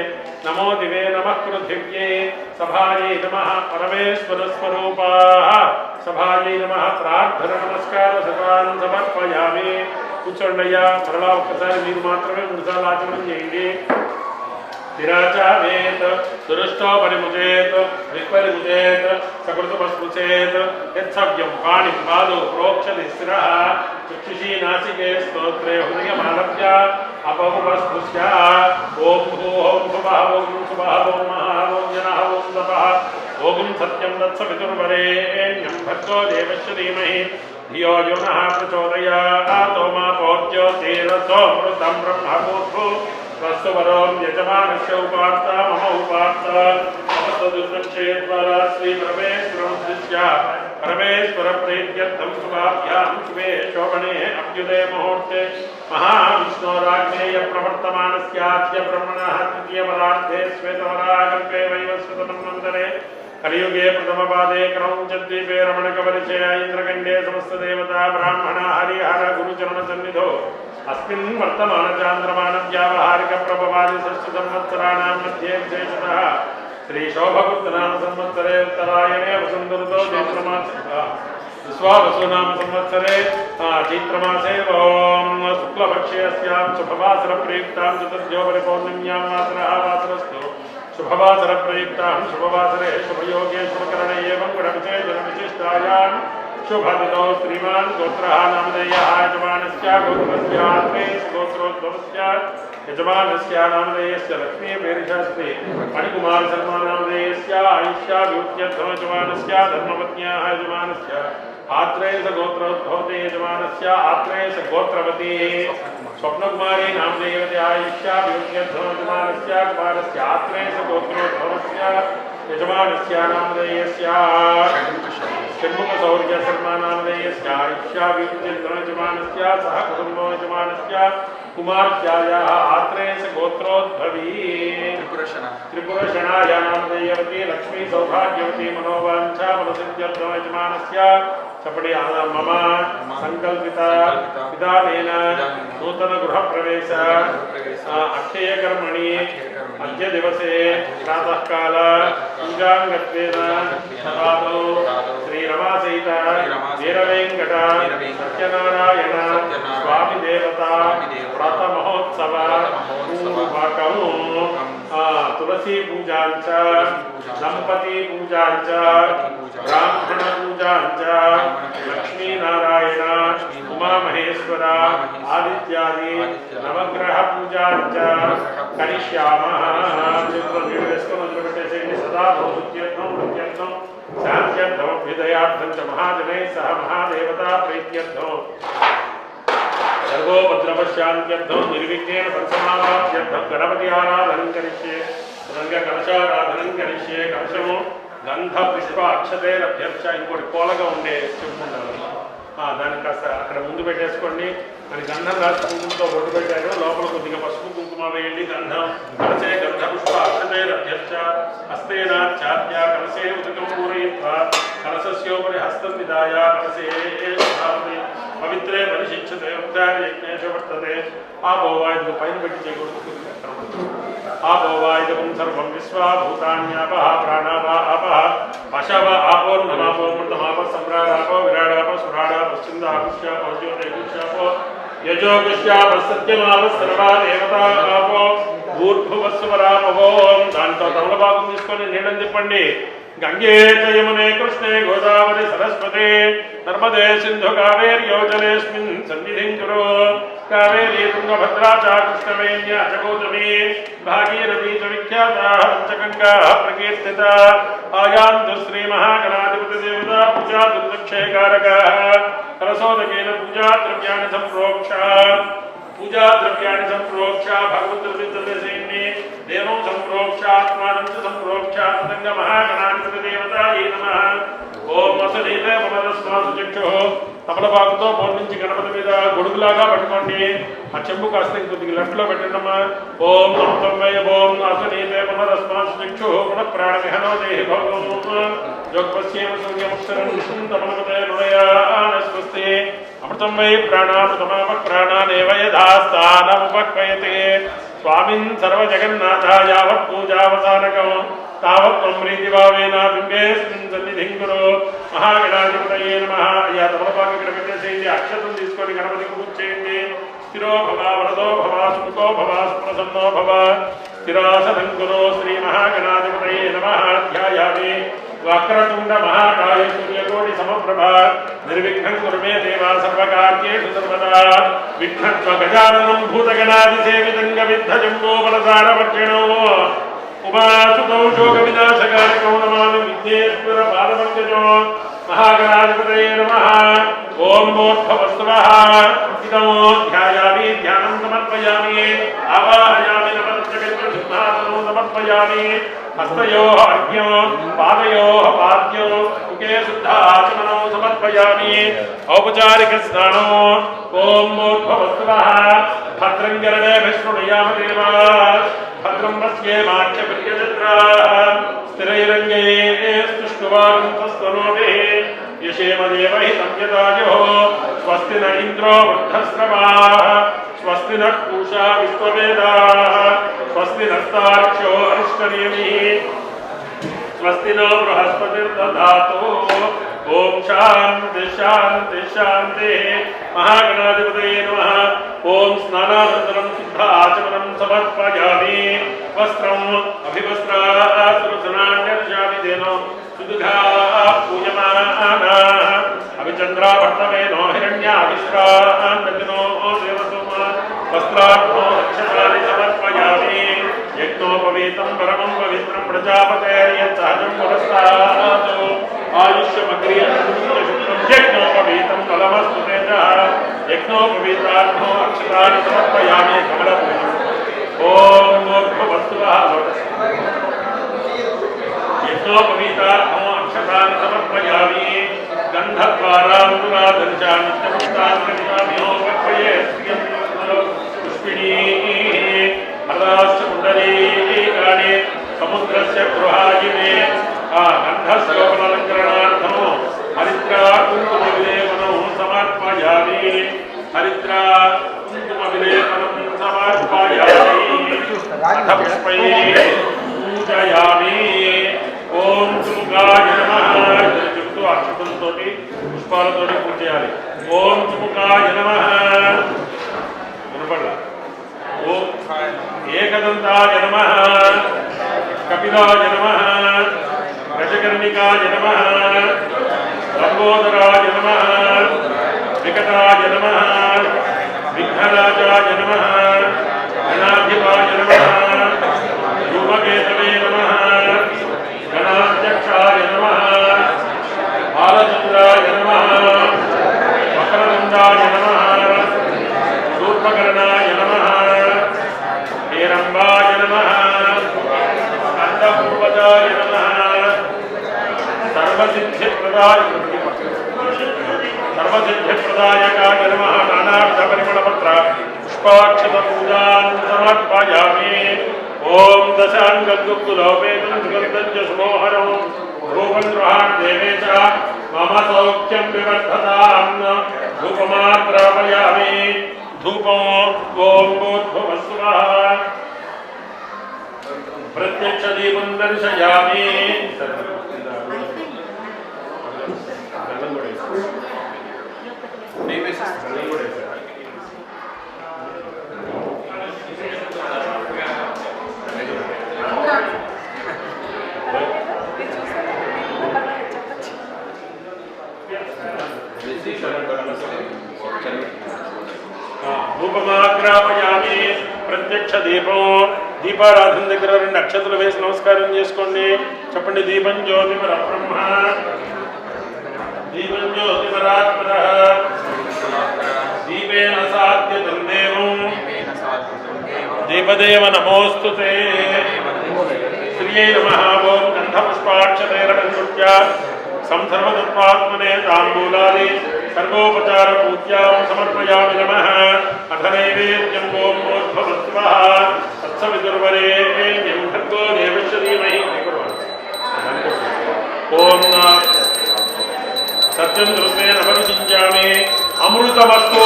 నమో దివే నమః పృథివ్యే. సభాయై నమః పరమేశ్వర స్వరూపాః సభాయై నమః. ప్రార్థన నమస్కార శతాన్ సమర్పయామి. కూర్చోండయ్యా. మరలా ఒక్కసారి మీరు మాత్రమే 3 సార్లు ఆచమనం చేయండి. तिराचावेत दुरुष्टो परिमुचेत विपरिमुचेत सकृतमस्पृचेत यत्सव्यं पाणिं पादौ प्रोक्षति स्थिरः चक्षुषी नासिके स्तोत्रे हृदयमालभ्य अपमुपस्पृश्य ओं भूः भुवः ओं सुवः ओं महः ओं जनः ओं तपः ओं सत्यं तत्सवितुर्वरेण्यं भर्गो देवस्य धीमहि धियो यो नः प्रचोदयात् ओमापो ज्योतिरसोऽमृतं ब्रह्मभूत्भू वस्तुवरों यजमानस्य उपार्ता मम उपार्ता अपस्तुदुर्दक्षेद्वारा श्री परमेश्वरं दृश्य परमेश्वर प्रीत्यर्थं शुभाभ्यां शुभे शोभने अभ्युदय मुहूर्ते महाविष्णोराज्ञेय प्रवर्तमानस्याद्य ब्रह्मणः तृतीयपरार्धे श्वेतवराकल्पे वैवस्वतमन्वन्तरे कलियुगे प्रथमपादे क्रौञ्चद्वीपे रमणकवलिशे इन्द्रकण्डे समस्तदेवता ब्राह्मण हरिहर गुरुचरणसन्निधौ अस्मिन् वर्तमानचान्द्रमानव्यावहारिकप्रभवादिषष्ठसंवत्सराणां मध्ये विशेषतः श्रीशोभकृतनाम संवत्सरे उत्तरायणे वसन्तऋतौ चैत्रमासे विश्वावसुनाम संवत्सरे चैत्रमासे शुक्लपक्षे अस्यां शुभवासरप्रयुक्तां चतुर्थ्योपरिपौर्णम्यां वासरस्तु शुभवासरप्रयुक्तां शुभवासरे शुभयोगे शुभकरणे एवं गुणविशेषणविशिष्टायां शुभदिनौ श्रीमान् गोत्रः नामधेयः यजमानस्य गोत्रस्य गोत्रोद्भवस्य यजमानस्य नामधेयस्य लक्ष्मीपेरिशास्त्री मणिकुमार शर्मा नामधेयस्य आयुष्याभिवृद्ध्यर्थं यजमानस्य धर्मपत्न्याः यजमानस्य आत्रेयस गोत्रोद्भवते यजमानस्य आत्रेयस गोत्रवती स्वप्नकुमारी नामधेयवती आयुष्याभिवृद्ध्यर्थं यजमानस्य कुमारस्य आत्रेयस गोत्रोद्भवस्य यजमानस्य नामधेयस्य षण्मुखशौर्य शर्मा नामधेयस्य आयुष्याभिवृद्ध्यर्थं यजमानस्य सह कुटुम्बो यजमानस्य कुमार्यायाः आत्रेयस गोत्रोद्भवी त्रिपुरशनाया नामधेयवती लक्ष्मी सौभाग्यवती मनोवाञ्छा मनसिद्ध्यर्थं यजमानस्य सपडि मम संकल्पिता विधानेन नूतन गृहप्रवेश अक्षयकर्मणि अद्य दिवसे प्रातःकाल पूजाङ्गत्वेन तदादौ श्रीरमासहित वीरवेङ्कट सत्यनारायण स्वामी देवता व्रतमहोत्सव पूर्वकं तुलसी पूजाञ्च दंपती पूजाञ्च ब्राह्मण पूजाञ्च लक्ष्मीनारायण उमामहेश्वर आदित्यादि नवग्रह पूजाञ्च करिष्यामः सदा भवत्यर्थं शान्त्यर्थं विदयार्थं च महाजनैः सह महादेवता प्रीत्यर्थं सर्वोपद्रवशान्त्यर्थं निर्विघ्नेन परिसमाप्त्यर्थं गणपति आराधनं करिष्ये कलशाराधनं करिष्ये कलशము గంధ పుష్ప అక్షతేరభ్యర్చ ఇంకోటి కోలగా ఉండే చెప్పు ఉండాలి దాన్ని కాస్త అక్కడ ముందు పెట్టేసుకోండి అని గంధం రాసి కుంకుమతో బొట్టు పెట్టారు లోపల కొద్దిగా పసుపు కుంకుమ వేయండి గంధం కలసే గంధ పుష్ప అక్షతేరభ్యర్చ హస్తేన చాత్య కలసే ఉదకం పూరయిత్వా కలశస్యోపరి హస్తం విదాయ కలసే పవిత్రే పరిశిక్షతే ఉద్ధారయజ్ఞేషు వర్తతే ఆపోవాయుధం పైన పెట్టి చేయకూడదు आपोवायुधं सर्वं विश्वाभूतान्यापः प्राणावापः पशव आपोर्नमापोमृतमापः सम्राडापो विराडापो सुराडापश्चिन्दापुष्यापो ज्योतिषापो यजोगुष्यापः सत्यमापः सर्वा देवता आपो भूर्भुवस्वरापवो దాంతో తమలపాకం తీసుకొని నీళ్ళని తిప్పండి गंगे च यमुने कृष्णे गोदावरी सरस्वती नर्मदे सिंधु कावेरी योजनेस्मिन् सन्निधिं कुरु कावेरी तुंगभद्रा च कृष्णवेण्या च गौतमी भागीरथी च विख्याता पंचगंगा प्रकीर्तिता आयान्तु श्री महागणाधिपति देवता पूजा दुर्दक्षेकारकः कलशोदकेन पूजा द्रव्याणि संप्रोक्ष भगवद्गीतादेशेन्ने देवं संप्रोक्ष आत्मानं च संप्रोक्ष तदंग महागणाधिपति देवतायै नमः ओम वसुदेवे ममदस्मासु चक्षुः తమలపాకుతో బోన్ నుంచి గణపతి మీద గొడుగులాగా పట్టుకోండి ఆ చెంబు కాస్త కొద్దిగా లెఫ్ట్లో పెట్టండమ్మా ఓం నమః ఓం అసనీతే మమదస్మాసు చక్షుః పునః ప్రాణమిహనో దేహి భోగం యోగపశ్యేమ సూర్యముక్షరం తమలపతే హృదయాన స్వస్తి అమృతం వై ప్రాణామృతమాప ప్రాణానేవ యథాస్థానముపక్వయతే స్వామిన్ సర్వజగన్నాథ యావత్ పూజావసానకం तावत्त्वं प्रीतिभावेन बिम्बेऽस्मिन् सन्निधिं कुरु महागणाधिपतये नमः या तमलपाक ఇక్కడ పెట్టేసేయండి అక్షతం తీసుకొని గణపతికి పూజ చేయండి స్థిరో భవ వరదో భవ సుఖో భవ సుప్రసన్నో భవ స్థిరాసనం కురు శ్రీ మహాగణాధిపతये నమః ధ్యాయామి వక్రతుండ మహాకాయ సూర్యకోటి సమప్రభ నిర్విఘ్నం కురు మే దేవా సర్వకార్యేషు సర్వదా విఘ్నత్వ గజాననం భూతగణాదిసేవితం గవిద్ధజంబో బలసారవర్షిణో उमासुतौ शोकविनाशकारिकौ नमामि विघ्नेश्वर पादपङ्कजो महागणाधिपतये नमः ओम मोक्षवस्त्रः इदं ध्यायामि ध्यानं समर्पयामि आवाहयामि नमस्कृत्य समर्पयामि हस्तयोः अर्घ्यं पादयोः पाद्यं मुखे शुद्धाचमनौ समर्पयामि औपचारिकस्नानो ओम मोक्षवस्त्रः भद्रं कर्णे विष्णुयाम देवा भद्रं पश्ये माच्य प्रियजत्राः स्थिरैरङ्गैस्तुष्टुवागन्तस्तनोभिः यशेम देवहितं यदायुः स्वस्ति न इन्द्रो वृद्धश्रवाः स्वस्ति नः पूषा विश्ववेदाः स्वस्ति नस्तार्क्ष्यो अरिष्टनेमिः स्वस्ति नो बृहस्पतिर्दधातु ओम शांति शांति शांति महागणाधिपतये नमः ओम स्नानानन्तरं शुद्ध आचमनं समर्पयामि वस्त्रम् अभिवस्त्रासुरसनान्यर्षामि तेनो सुदुघा पूयमाना अभिचन्द्राभट्टमेनो हिरण्याभिस्रान्नग्नो देवसोमा वस्त्रार्थो रक्षसानि समर्पयामि यज्ञोपवीतं परमं पवित्रं प्रजापतेर्यत्सहजं पुरस्तात् आयुष्यमग्रियं यज्ञोपवीतं फलमस्तु तेजः यज्ञोपवीतार्थो अक्षतानि समर्पयामि कमलपुष्पम् ॐ भूर्भुवस्सुवः यज्ञोपवीतार्थो अक्षतानि समर्पयामि गन्धद्वारान्दुरादर्शा नित्यमुक्तान् करिष्यामि होमर्पये श्रियं पुष्पिणी हरदाश्च कुण्डलीकानि समुद्रस्य गृहायिने गन्धस्योपलङ्करणार्थं हरिद्रा कुङ्कुमविलेपनं समर्पयामि हरिद्रा कुङ्कुमविलेपनं समर्पयामि अथ पुष्पैः पूजयामि ॐ चुमुकाय नमः చుట్టూ అక్షతంతో పుష్పాలతో పూజ చేయాలి ఓం చముకాయ నమః వినపడలా ఓం ఏకదంతాయ నమః కపిలాయ నమః గజకర్ణికాయ నమః లంబోదరాయ నమః వికటాయ నమః విఘ్నరాజాయ నమః గణాధిపాయ నమః ధూమకేతవే నమః గణాధ్యక్షాయ నమః బాలచంద్రాయ నమః వక్రతుండాయ నమః శూర్పకర్ణాయ నమః హేరంబాయ నమః స్కందపూర్వజాయ నమః సర్వసిద్ధిప్రదాయకాయ నమః నానావిధపరిమళపత్ర పుష్పాక్షతపూజాన్ సమర్పయామి ఓం దశాంగద్దుక్కులోపేతం సుగంధం చ సుమోహరం రూపం గృహాన్ దేవేశ మమ సౌఖ్యం వివర్ధతాం ధూపమాత్రాపయామి ధూపం ఓం భూర్భువస్సువః ప్రత్యక్ష దీపం దర్శయామి ధూపమాగ్రాపయామి ప్రత్యక్ష దీపం దీపారాధన దగ్గర 2 అక్షతలు వేసి నమస్కారం చేసుకోండి చెప్పండి దీపం జ్యోతిమర బ్రహ్మ దీపం జ్యోతిమరాత్మర దీపేన సాధ్యతం దేవం దీపదేవ నమోస్తుతే శ్రీయై నమః ఓం గంధపుష్పాక్షతైరకంకృత్య సంసర్వతత్వాత్మనే తాంబూలాది సర్వోపచార పూజ్యాం సమర్పయామి నమః అథ నైవేద్యం ఓం భూర్భువస్సువః తత్సవితుర్వరేణ్యం భర్గో దేవస్య ధీమహి ఓం సత్యం దృశ్యేన పరిశించామి అమృతమస్తు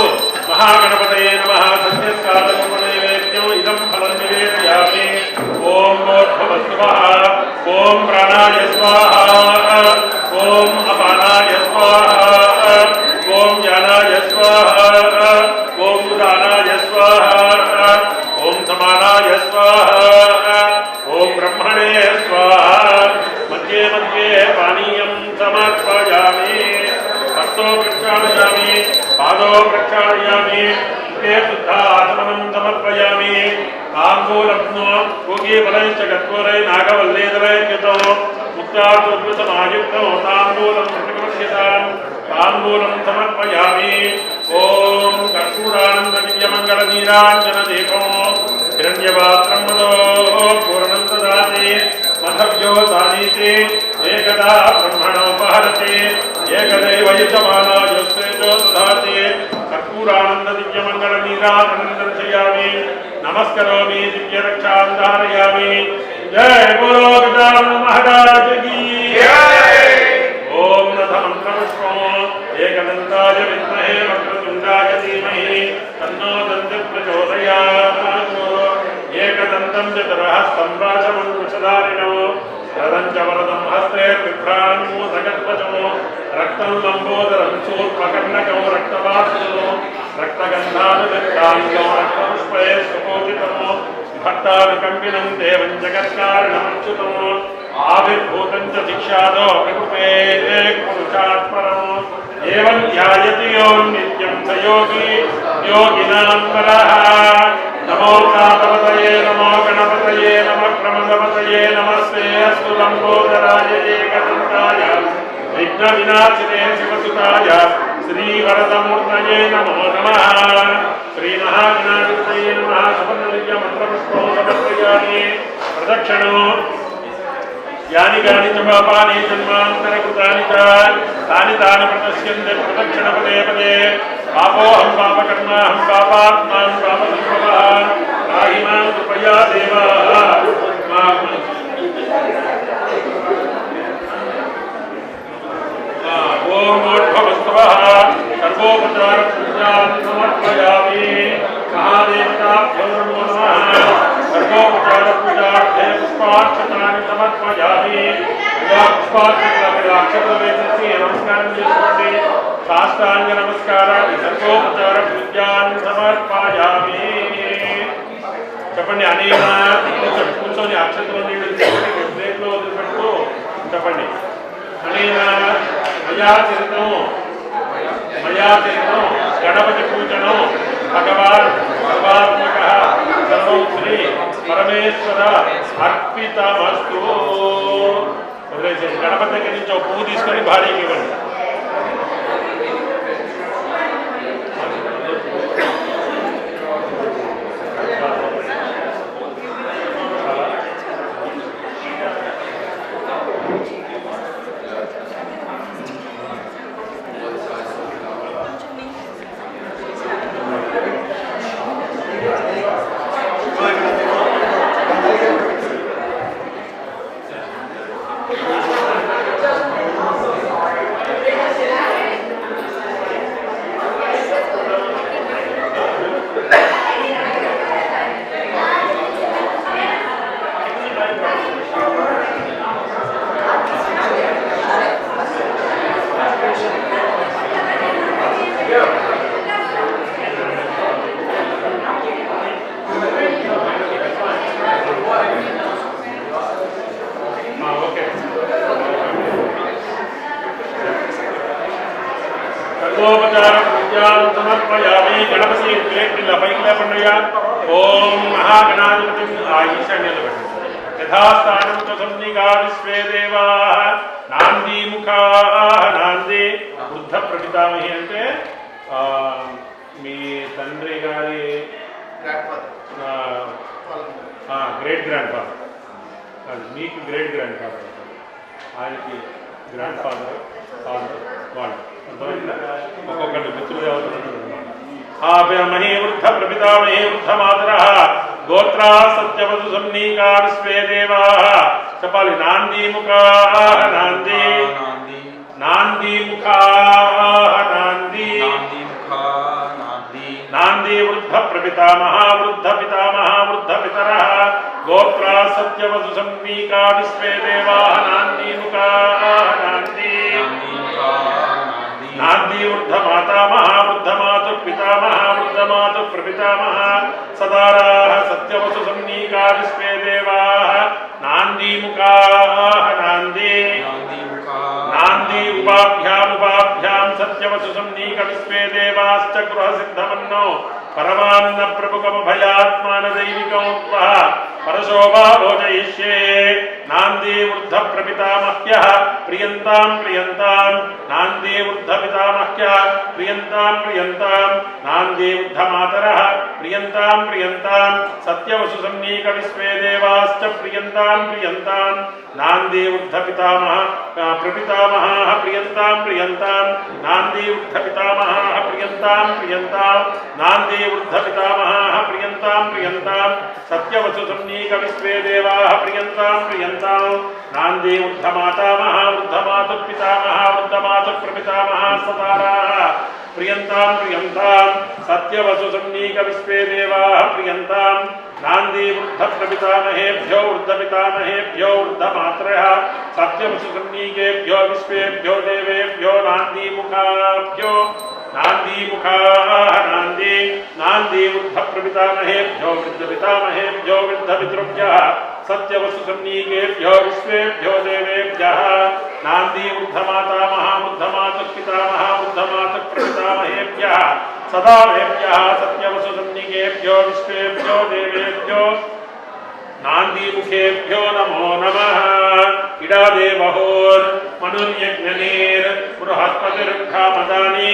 మహాగణపతయే నమః సత్యస్కారనైవేద్యం ఇదం ఫలం నివేదయామి ఓం భూర్భువస్సువః ఓం ప్రాణాయ స్వాహా ఓం అపానాయ స్వాహా ఓం జ్ఞానాయ స్వాహా ఓం ఉదానాయ స్వాహా ఓం సమానాయ స్వాహా ఓం బ్రహ్మణే స్వాహా మధ్యే మధ్యే పానీయం సమర్పయామి హస్తో ప్రక్షాళయామి పాదో ప్రక్షాళయామి శుద్ధ ఆచమనం సమర్పయామి తాంబూలప్నో పూగీఫలైశ్చ కర్పూరై నాగవల్లేదరైర్యుతో ముక్తాద్భుతమాయుక్తం తాంబూలం ప్రతిపక్షితాం తాంబూలం సమర్పయామి ఓం కర్పూరానందనిత్యమంగళ నీరాంజన దీపం హిరణ్యపాత్రం మదో పూర్ణం దదాతి మధవ్యో సానీతి ఏకదా బ్రహ్మణోపహరతి ఏకదైవ యజమానాయోస్తేజో దదాతి కర్పూరానంద దివ్యమంగళ నీరాజనం దర్శయామి నమస్కరోమి దివ్యరక్షాం ధారయామి जय बोलो गजानन महाराज की जय। ओम नमः मंत्रपुष्पम् एकदन्ताय विद्महे वक्रतुण्डाय धीमहि तन्नो दन्ति प्रचोदयात्। एकदन्तं चतुर्हस्तं राजमङ्कुशधारिणो रदं च वरदं हस्ते बिभ्रान्मूसगद्वचो रक्तं लम्बोदरं शूर्पकर्णकं रक्तवासुदो रक्तगन्धानुदत्ताङ्गं रक्तपुष्पे सुपूजितमो भक्तानुकम्पिनं देवं जगत्कारणमच्युतमो आविर्भूतं च शिक्षादो प्रकृते पुरुषात् परमो एवं ध्यायति यो नित्यं स योगी योगिनां वरः। नमो गणपतये नमो गणपतये नमः प्रमदपतये नमस्ते अस्तु लम्बोदराय एकदन्ताय विघ्नविनाशिने शिवसुताय श्रीवरदमूर्तये नमो नमः। श्रीमहागणाधिपतये नमः। सुवर्णदिव्यमन्त्रपुष्पं समर्पयामि। प्रदक्षिणो यानि कानि च पापानि जन्मान्तरकृतानि च तानि तानि प्रदस्यन्ते प्रदक्षिणपदे पदे। पापोऽहं पापकर्माहं पापात्मां पापसम्भवः पाहि मां कृपया देवाः। ओम मोक्षवस्तवः सर्वोपचारपूजान् समर्पयामि। महादेवताभ्यो नमो नमः। सर्वोपचारपूजार्थे पुष्पाक्षतानि समर्पयामि। पुष्पाक्षतवेदस्य नमस्कारं చేసుకోండి। సాష్టాంగ నమస్కారాన్ని सर्वोपचारपूजान् సమర్పయామి। చెప్పండి అనేన కూర్చొని అక్షతలు నీళ్ళు తీసుకొని ప్లేట్లో వదిలిపెడుతూ చెప్పండి అనేన మయా చరితం గణపతి పూజనం భగవాన్ సర్వాత్మక సర్వం శ్రీ పరమేశ్వర అర్పితమస్తు। వదిలేసేయండి। గణపతి దగ్గర నుంచి ఒక పువ్వు తీసుకొని భార్యకి ఇవ్వండి। సమర్పయామి। గణపతి ప్లేట్ ఇలా పైకి లేపండియా। ఓం మహాగణాధిపతి ఈశాన్యంలో పెట్టండి। యథాస్థానం చ సన్నిగా విశ్వే దేవాః నాంది ముఖాః నాంది వృద్ధ ప్రపితామహి అంటే మీ తండ్రి గారి గ్రేట్ గ్రాండ్ ఫాదర్, అది మీకు గ్రేట్ గ్రాండ్ ఫాదర్, ఆయనకి గ్రాండ్ ఫాదర్ వాళ్ళు ఒక్కొక్కటి మిత్రులు అవుతున్నారు। మహీ వృద్ధ ప్రపితామహీ వృద్ధ మాతరః గోత్రా సత్యవసు సన్నికా విశ్వే దేవాః। చెప్పాలి నాంది ముఖాః నాంది నాంది ముఖాః నాంది నాంది వృద్ధ ప్రపితామహ వృద్ధ పితామహ వృద్ధ పితరః గోత్రా సత్యవసు సన్నికా విశ్వే దేవాః నాంది ముఖాః నాంది నాంది వృద్ధ మాతామహ వృద్ధ మాతు పితామహ వృద్ధ మాతు ప్రపితామహ సదారాః సత్యవసు సన్నికా విశ్వే దేవాః నాంది ముఖాః నాంది నాంది ఉపాభ్యాం సత్యవసు సన్నిక విశ్వే దేవాశ్చ గృహ సిద్ధమన్నో పరమాన్న ప్రభుకమ భయాత్మాన దైవికం పరశోభా భోజయిష్యే। नांदी वृद्ध प्रपितामह्यः प्रियन्तां प्रियन्तां नांदी वृद्ध पितामह्यः प्रियन्तां प्रियन्तां नांदी वृद्ध मातरः प्रियन्तां प्रियन्तां सत्यवसु सन्नीक विश्वे देवाश्च प्रियन्तां प्रियन्तां नांदी वृद्ध पितामह प्रपितामहः प्रियन्तां प्रियन्तां नांदी वृद्ध पितामहः प्रियन्तां प्रियन्तां नांदी वृद्ध पितामहः प्रियन्तां प्रियन्तां सत्यवसु सन्नीक विश्वे देवाः प्रियन्तां प्रियन्तां नांदी वृद्ध मातामहः वृद्ध मातुः पितामहः वृद्ध मातुः प्रपितामहः सताराः प्रियन्तां प्रियन्तां सत्यवसु सन्नीक विश्वे देवाः प्रियन्तां नांदी वृद्ध प्रपितामहेभ्यो वृद्ध पितामहेभ्यो वृद्ध मातरः सत्यवसु सन्नीकेभ्यो विश्वेभ्यो देवेभ्यो नांदी मुखाभ्यो नांदी मुखाः नांदी नांदी वृद्ध प्रपितामहेभ्यो वृद्ध पितामहेभ्यो वृद्ध पितृभ्यः सत्यवसु सन्नीकेभ्यो विश्वेभ्यो देवेभ्यः नांदी वृद्ध मातामहः वृद्ध मातुः पितामहः वृद्ध मातुः प्रपितामहेभ्यः सदावेभ्यः सत्यवसु सन्नीकेभ्यो विश्वेभ्यो देवेभ्यो नांदी मुखेभ्यो नमो नमः इडादेवहोर् मनुर्यज्ञनेर् बृहस्पतिर्घामदानि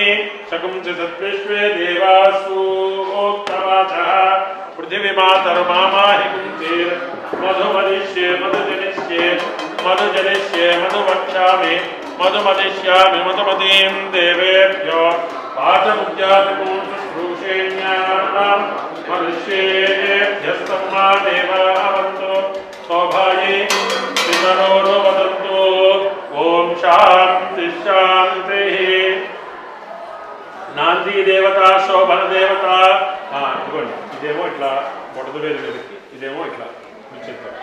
शकुं च सद्विश्वे देवासूक्तवाचः पृथिवीमातर्मामाहि कुन्तीर् मधुमदिष्ये मधुजनिष्ये मधुजनिष्ये मधुवक्ष्यामि मधुमदिष्यामि मधुमतीं देवेभ्यो पादमुद्यातकं शुश्रूषेण्यां मनुष्येभ्यस्तम्मा देवावन्तु सौभाये पितरो वदन्तु ओम शांति शांति नांदी देवता शोभन देवता ఇదిగోండి ఇదేమో ఇట్లా మొదటి వేలు వేలకి ఇదేమో ఇట్లా చెప్తాం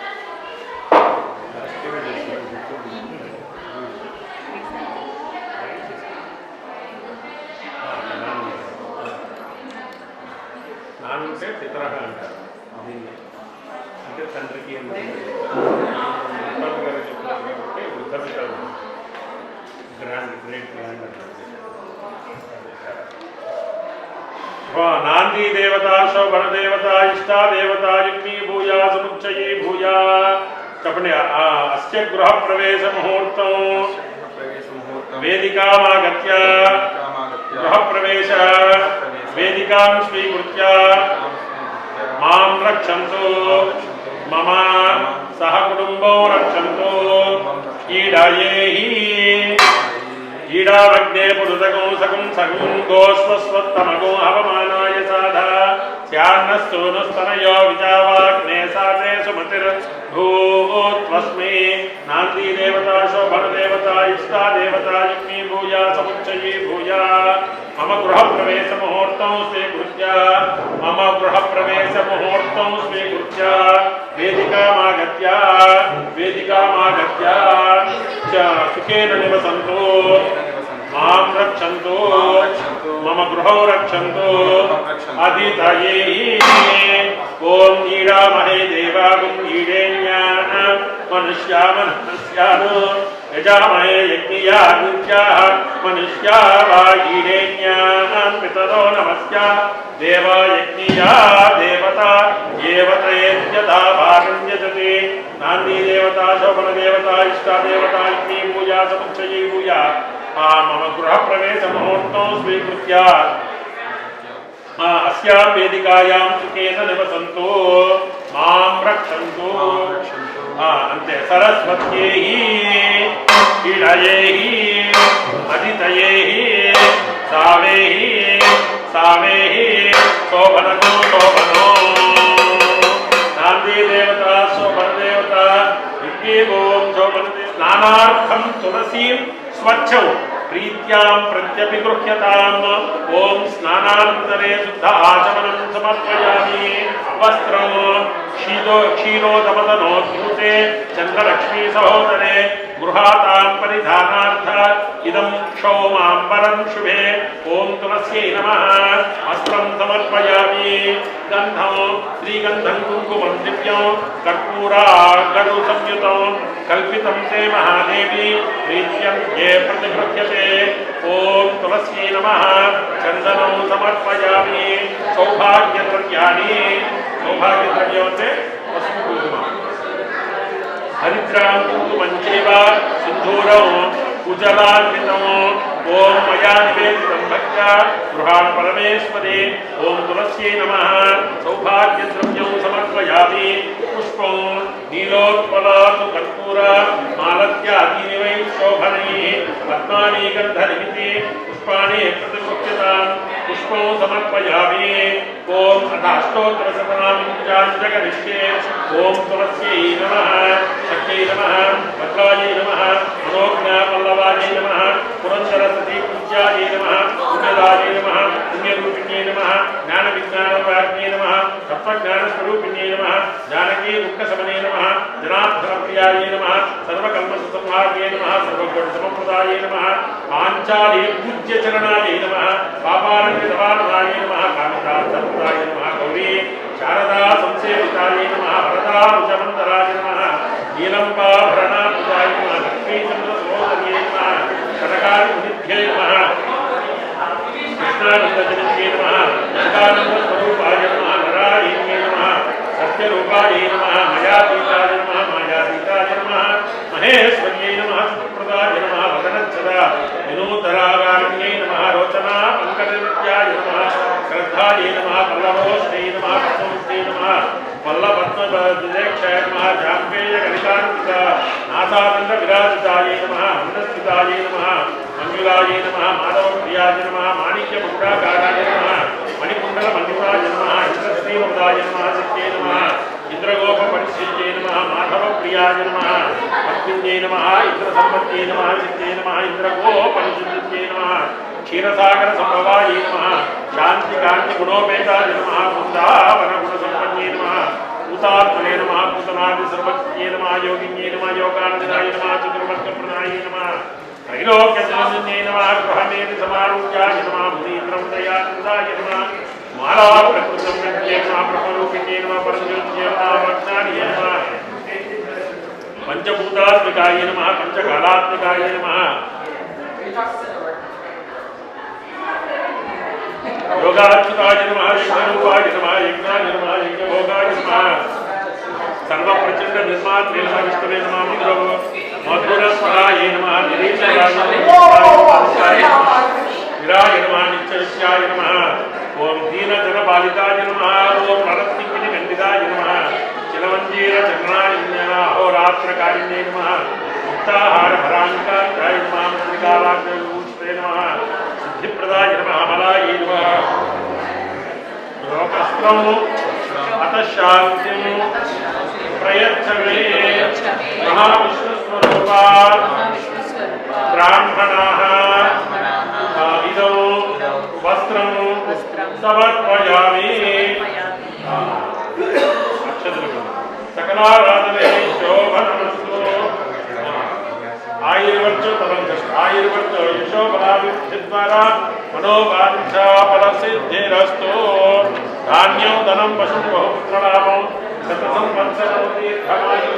నాన్నంటే పితరహ అంటారు దీన్ని అంటే తండ్రికి గారు చెప్తున్నారు కాబట్టి వృద్ధ పితరు గ్రాండ్ గ్రేట్ గ్రాండ్ అంటారు नांदी देवता शोभन देवता इष्टा देवता युक्ति भूया समुच्चयी भूया कपने अस्य गृह प्रवेश मुहूर्तं वेदिकामागत्य गृह प्रवेश वेदिकां स्वीकृत्य मां रक्षन्तु मम सह कुटुम्बो रक्षन्तु ईडायेहि ईडावग्ने पुरुषगो सकं सकं गोस्वस्वत्तमगो हवमानाय साधा स्यान्नस्तूनुस्तनयो विजावाग्ने साते सुमतिर्भूत्वस्मै नांदी देवता शोभन देवता इष्टा देवता युक्ति भूया समुच्चयी भूया मम गृह प्रवेश मुहूर्तं स्वीकृत्य मम गृह प्रवेश मुहूर्तं स्वीकृत्य वेदिकामागत्य सुखेन निवसन्तु मां रक्षन्तु मम गृहौ रक्षन्तु अदितये ओम ईडामहे देवागुं ईडेन्याः मनुष्या मनुष्यान् यजामहे यज्ञयाग्नित्याः मनुष्या वा ईडेन्याः पितरो नमस्या देवा यज्ञया देवता येवतयेत्यथा भागं यजते नांदी देवता शोभन देवता इष्टा देवता यज्ञी भूया समुच्चयी भूया मम गृह प्रवेश मुहूर्तं स्वीकृत्य अस्यां वेदिकायां सुखेन निवसन्तु मां रक्षन्तु अन्ते सरस्वत्यै ईडयै अदितयै सावेः शोभनो शोभनो नांदी देवता शोभन देवता विद्ये ओम शोभन स्नानार्थं तुलसीं स्वच्छौ प्रीत्यां प्रत्यपि गृह्यताम् ओम स्नानानन्तरे शुद्ध आचमनं समर्पयामि वस्त्रं क्षीरोदमदनोद्भूते चन्द्रलक्ष्मी सहोदरे गृहातां परिधानार्थ इदं क्षौमाम्बरं शुभे ओम तुलस्यै नमः वस्त्रं समर्पयामि गन्धं श्रीगन्धं कुङ्कुमं दिव्यं कर्पूरागरु संयुतं कल्पितं ते महादेवी प्रीत्यं ये प्रतिगृह्यते ओम तुलस्यै नमः चन्दनं समर्पयामि सौभाग्यद्रव्याणि सौभाग्यद्रव्यं ते पशुकुङ्कुमं హరిద్రాం కుంకుమంచైవ సింధూరం కుజలాన్వితం ఓం మయా నివేదితం భక్త్యా గృహాణ పరమేశ్వరే ఓం తులస్యై నమః సౌభాగ్యద్రవ్యం సమర్పయామి పుష్పం నీలోత్పలాతు కర్పూర మాలత్యాదీని వై శోభనైః పద్మాని గంధనిమితి పుష్పాణి ప్రతిముఖ్యతాం పుష్పం సమర్పయామి ఓం అష్టాష్టోత్తరశతనామంజాంజగరిష్యే ఓం తులస్యై నమః శక్త్యై నమః భద్రాయై నమః మనోజ్ఞాపల్లవాయై నమః పురందరసతీ పూజ్యాయై నమః పుణ్యదాయై నమః పుణ్యరూపిణ్యై నమః జ్ఞానవిజ్ఞానవాగ్యై నమః తత్వజ్ఞానస్వరూపిణ్యై నమః జానకీ దుఃఖశమనే నమః జనార్దనప్రియాయై నమః సర్వకల్మషసంహార్యై నమః సర్వగుణసమప్రదాయై నమః పాంచాలి పూజ్యచరణాయై నమః పాపారణ్యవారణాయై నమః కామితార్థప్రదాయై నమః గౌరీ శారదా సంసేవితాయై నమః వరదాభుజమందరాయ నమః నీలంబాభరణాభుజాయ నమః లక్ష్మీచంద్రసోదర్యై నమః కనకాదినిధ్యై నమః కృష్ణానందజనిత్యై నమః సదానందస్వరూపాయ నమః నరాయణ్యై నమః సత్యరూపాయై నమః మయాతీతాయ నమః మాయాతీతాయ నమః మహేశ్వర్యై నమః సుప్రదాయ నమః వదనచ్చదా వినూతరాగాణ్యై నమః రోచనా పంకజనిత్యాయ నమః శ్రద్ధాయై నమః పల్లవోష్ణై నమః పద్మవృష్ణై నమః పల్లపద్మదిదేక్షాయ నమః జాంబేయ గణితాన్విత నాసానంద విరాజితాయై నమః మందస్థితాయై నమః మంజులాయై నమః మాధవప్రియాయ నమః మాణిక్యముద్రాకారాయ నమః మణికుండల మండితాయ నమః ఇంద్రశ్రీవదాయ నమః శక్త్యై నమః ఇంద్రగోప పరిశీల్యై నమః మాధవప్రియాయ నమః పద్మిన్యై నమః ఇంద్రసంపత్యై నమః శక్త్యై నమః ఇంద్రగోప పరిశీల్యై నమః క్షీరసాగర సంభవాయై నమః శాంతి కాంతి గుణోపేతాయ నమః బృందావన గుణసంపన్యై నమః భూతాత్మనే నమః భూతనాది సర్వజ్ఞై నమః యోగిన్యై నమః యోగానందాయ నమః చతుర్వర్గప్రదాయై నమః త్రైలోక్యజనన్యై నమః గృహమేది సమారూఢ్యాయ నమః మునీంద్రముదయానందాయ నమః మాలాప్రకృతం విద్యై నమః బ్రహ్మరూపిణ్యై నమః పరమజ్యోత్యై నమః వజ్ఞాన్యై నమః పంచభూతాత్మికాయ నమః పంచకాలాత్మికాయ నమః యోగాచ్యుతాయ నమః యోగరూపాయ నమః యజ్ఞాయ నమః యజ్ఞభోగాయ నమః సర్వప్రచండ నిర్మాత్రే నమః విష్ణవే నమః మధురస్వరాయ నమః నిరీశ్వరాయ నమః విరాయ నమః నిత్యవిద్యాయ నమః ఓం దీనజనపాలితాయ నమః ఓం నరసింహిని ఖండితాయ నమః చిలవంజీర చరణాయ అహోరాత్రకారిణ్యై నమః ముక్తాహార భరాంకాయ నమః ముద్రికాలాగ్రూష్ణే నమః సిద్ధిప్రదాయ నమః మలాయై నమః లోకస్త్రం అత శాంతిం ప్రయచ్చమే మహావిష్ణుస్వరూపా బ్రాహ్మణాః ఇదం వస్త్రం సమర్పయామి అక్షతలు సకలారాధనే శోభనమస్తు ఆయుర్వర్చో ఆయుర్వర్చో యశోబలాభివృద్ధిద్వారా మనోవాంఛాఫలసిద్ధిరస్తు ధాన్యం ధనం పశు బహుపుత్రలాభం శతసంవత్సరం దీర్ఘమాయుః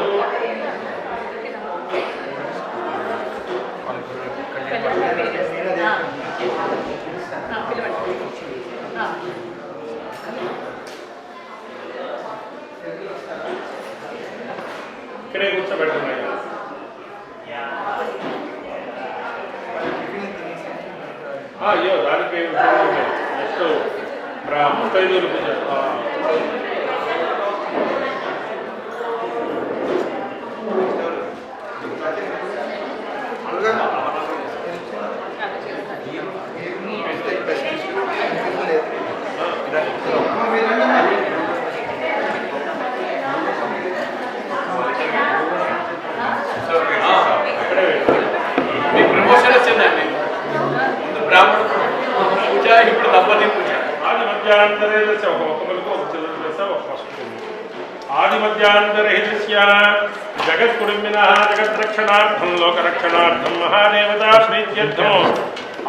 ఇక్కడే కూర్చోబెట్టండి అయ్యో దానికి నెక్స్ట్ ముత్తైదువులు పూజ ప్రమోషన్ వచ్చిందండి ముందు బ్రాహ్మణ పూజ ఇప్పుడు దంపతి పూజ ఆది మధ్యాంతరే ఒక్కొక్కరికి ఒక చిన్న ఒక ఫస్ట్ ఆది మధ్యాంతరహితస్య జగత్కుటుంబినః జగద్రక్షణార్థం లోకరక్షణార్థం మహాదేవతా ప్రీత్యర్థం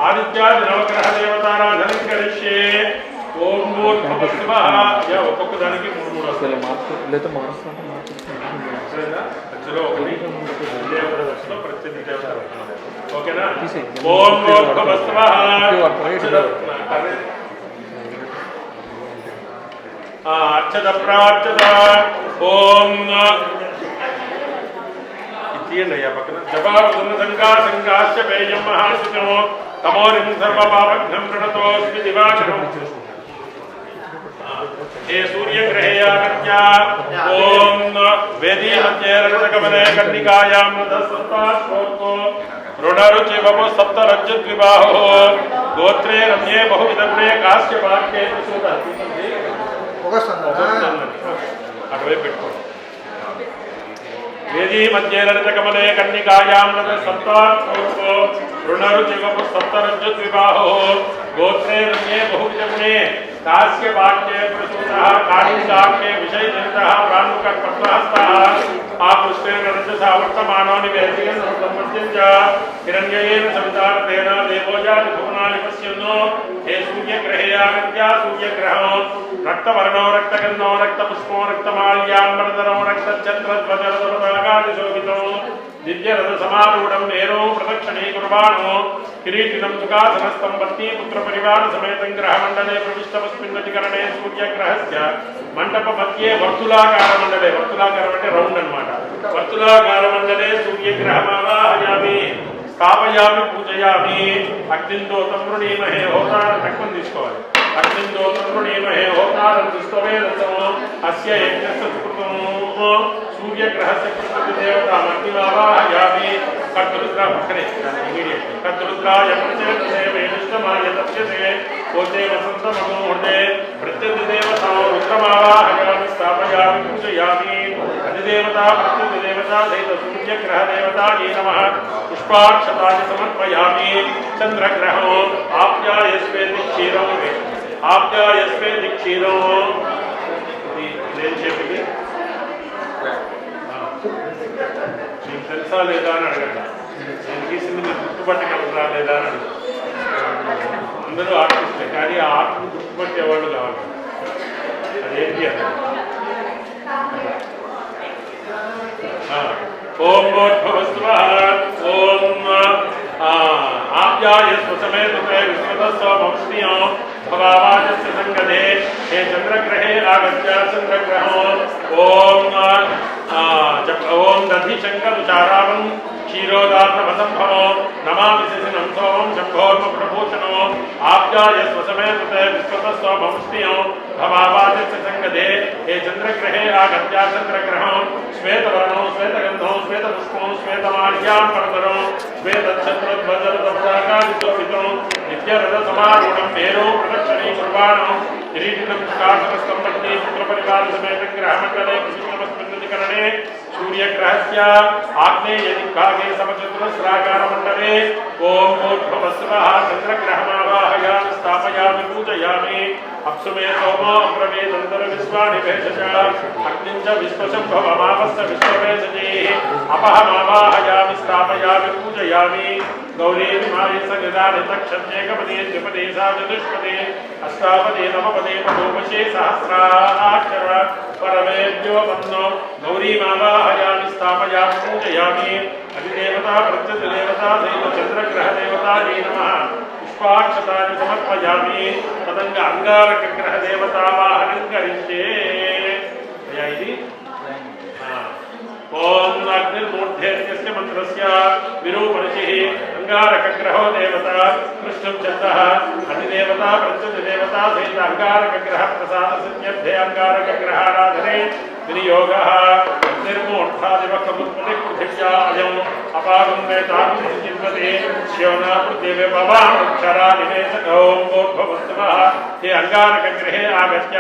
ఆదిత్యాది నవగ్రహ దేవతారాధనం కరిష్యే ఓం భూర్భువస్సువః ఒక్కొక్క దానికి మూడు అసలు మార్పు మారుస్తుంటే మధ్యలో ఒకటి దేవతలో ప్రత్యేక దేవత ఓకేనా ఓం భూర్భువస్సువః అర్చత ప్రార్చత ఓం తీయండి అయ్యా పక్కన జపాంగాశ పేయం మహాశితం తమోరిం సర్వపాపఘ్నం ప్రణతోస్మి దివాకరం हे सूर्यग्रहेयागत्या ओम वेदी मध्ये रक्तकमले कन्निकायां रथसत्तास्वको रुणरुचि वपु सप्तरज्जुद्विबाहो गोत्रे रम्ये बहुविधग्ने काश्यपाक्ये अटवे पेट्टो वेदी मध्ये रक्तकमले कन्निकायां रथसत्तास्वको रुणरुचि वपु सप्तरज्जुद्विबाहो गोत्रे रम्ये बहुविधग्ने कास्य वाक्ये प्रसूतः कालिकाक्ये विषयजनितः प्राणुकः पत्रहस्तः आकृष्टेन रजसा वर्तमानो निवेदितं सम्मत्यं च हिरण्येन सवितार्तेन देवोजाति भुवनानि पश्यन्नो हे सूर्यग्रहे आगत्या सूर्यग्रहो रक्तवर्णो रक्तगन्धो रक्तपुष्पो रक्तमाल्याम्बरधरो रक्तच्छत्रध्वजरथपताकादिशोभितो दिव्यरथसमारूढं मेरो प्रदक्षिणे कुर्वाणो किरीटिनं सुखासनस्थं पत्नी पुत्रपरिवारसमेतं ग्रहमण्डले प्रविष्टमस्मिन्नधिकरणे सूर्यग्रहस्य मण्डपमध्ये वर्तुलाकारमण्डले वर्तुलाकारमण्डले रौण्ड् अन्नमाट वर्तुलाकारमण्डले सूर्यग्रहमावाहयामि स्थापयामि पूजयामि अग्निन्दोतं वृणीमहे होतारं तक्कं తీసుకోవాలి अग्निन्दोतं वृणीमहे होतारं दुष्टवेदसो अस्य यज्ञस्य सुकृतं सूर्यग्रहस्य कृतदेवतामग्निमावाहयामि कर्तृद्रा पक्कने इमीडिएटली कर्तृद्राय प्रचेतसे वेदिष्टमाय तप्यसे कोते वसन्तमनोहृदे प्रत्यधिदेवतां रुद्रमावाहयामि स्थापयामि पूजयामि अधिदेवता प्रत्यधिदेवता सहित सूर्यग्रहदेवतायै नमः पुष्पाक्षतानि समर्पयामि चन्द्रग्रहो आप्यायस्वेति क्षीरं आप्यायस्वेति क्षीरं ఇదేం చెప్పింది మీకు తెలుసా లేదా అని అడగండి నేను గీసింది మీరు గుర్తుపట్టగలరా లేదా అని అడుగుతాను అందరూ ఆర్టిస్టే కానీ ఆ ఆర్ట్ని గుర్తుపట్టేవాళ్ళు కావాలి అదేంటి అది ఓం భోద్భవస్వః ఓం आप्यायस्व समेतते विश्वतस्वमप्स्नियो भवावाजस्य संगदे हे चन्द्रग्रहे आगत्य चन्द्रग्रहो ओम दधिशङ्करुचारावं क्षीरोदात्मसम्भवो नमामि शिशिनं सोमं शम्भोर्मप्रभूषणो आप्यायस्व समेतते विश्वतस्वमप्स्नियो भवावाजस्य संगदे हे चन्द्रग्रहे आगत्य चन्द्रग्रहो श्वेतवर्णो श्वेतगन्धो श्वेतपुष्पो श्वेतमाल्याम्बरधरो श्वेतच्छत्रध्वजरथपताकादिशोभितो नित्यरथसमारूढं मेरो प्रदक्षिणे कुर्वाणो किरीटिनं सुखासनस्थं पत्नी पुत्रपरिवारसमेतं ग्रहमण्डले प्रविष्टमस्मिन्नधिकरणे सूर्यग्रहस्य आग्नेयदिग्भागे समचतुरस्राकारमण्डले ओम भूर्भुवस्वः चन्द्रग्रहमावाहयामि स्थापयामि पूजयामि अप्सुमे सोमो अब्रवीदन्तरविश्वानि भेषज अग्निं च विश्वशम्भवमापश्च विश्ववेशजेः अपहमावाहयामि स्थापयामि पूजयामि गौरीमाय सगदानि तक्षत्येकपदे द्विपदे साचतुष्पदे अष्टापदे नवपदे पदोपशे सहस्राक्षर परमेभ्यो वन्दो गौरीमावाहयामि स्थापयामि पूजयामि अधिदेवता प्रत्यधिदेवता सहित चन्द्रग्रहदेवतायै नमः पुष्पाक्षतानि समर्पयामि तदङ्ग अंगारकग्रहदेवतावाहनं करिष्ये ఇది ओम अग्निर्मूर्धेत्यस्य मंत्रस्य विरूपणिः अंगारकग्रहो देवता कृष्णं चन्दः अधिदेवता प्रत्यधिदेवता सहित अंगारकग्रह प्रसाद सिद्ध्यर्थे अंगारकग्रहाराधने विनियोगः निर्मूर्धादिवक्मुत्पत्ति पृथिव्या अयम् अपागं वेदान्तिचिन्वते श्योना पृथिवे भवामक्षरा निवेशको भूर्भुवस्वः हे अंगारकग्रहे आगत्य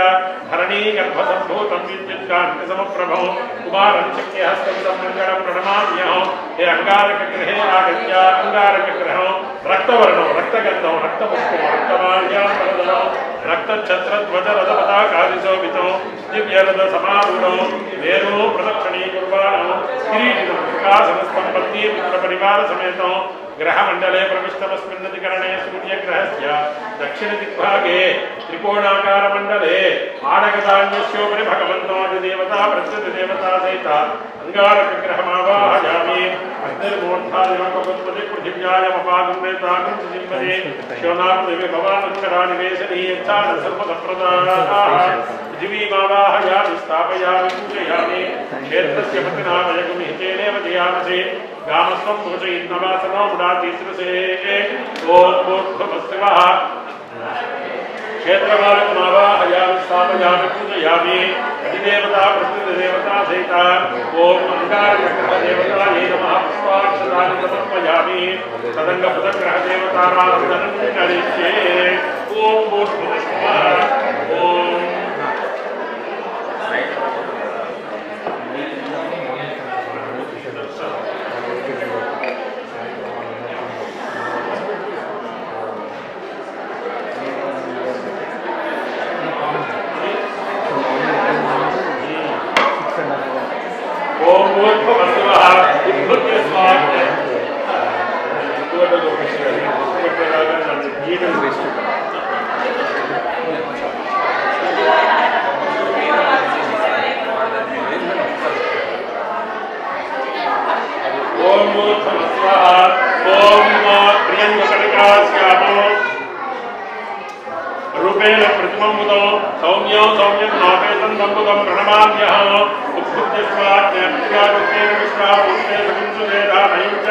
धरणी गर्भसम्भूतं विद्युत्कान्तिसमप्रभो कुमारं शक्यहस्तं सम्मङ्गलं प्रणमाम्यहं हे अंगारकग्रहे आगत्य अंगारकग्रहो रक्तवर्णो रक्तगन्धो रक्तपुष्पो रक्तमाल्याम्बरधरो रक्तच्छत्रध्वजरथपताकादिशोभितो दिव्यरथसमारूढो मेरो प्रदक्षिणे कुर्वाणो किरीटिनं सुखासनस्थं पत्नी पुत्रपरिवारसमेतो ग्रहमण्डले प्रविष्टमस्मिन्नधिकरणे सूर्यग्रहस्य दक्षिणदिग्भागे त्रिकोणाकारमण्डले आडगदान्यस्योपरि भगवन्तो अधिदेवता प्रत्यधिदेवता सहित अंगारकग्रहमावाहयामि అగ్నిర్మోక్షాదివపపత్పదే పృథివ్యాయమపాగమ్యేతాగం జింపదే శివనామదేవి భవానక్షరానివేశనీ యచ్ఛాన సర్వదప్రదాః పృథివీమావాహయామి స్థాపయామి పూజయామి క్షేత్రస్య పతినామయగుమిహితేనేవ జయామసే గామస్వం పూజయిన్నవాసనో ముడాతీశ్రసే ఓం భూర్భువస్సువః क्षेत्रमालकमावाहयामि स्थापयामि पूजयामि अधिदेवता प्रकृतिदेवता सहिता ओम अंगारग्रहदेवतायै नमः पुष्पाक्षतानि समर्पयामि तदङ्गपदग्रहदेवताराधनं करिष्ये ओम भूर्भुवस्सुवः ओम ओम भूर्भुवस्सुवः उद्भुत्य स्वाहा ओम भूर्भुवस्सुवः ओम प्रियंकटकास्यामो रूपेण प्रतिममुदो सौम्यो सौम्यं नापेतं दम्बुदं प्रणमाम्यहं उत्पत्य स्वाज्ञाप्त्यारुतेन विश्वापुष्टे सकुंसुदेधानयं च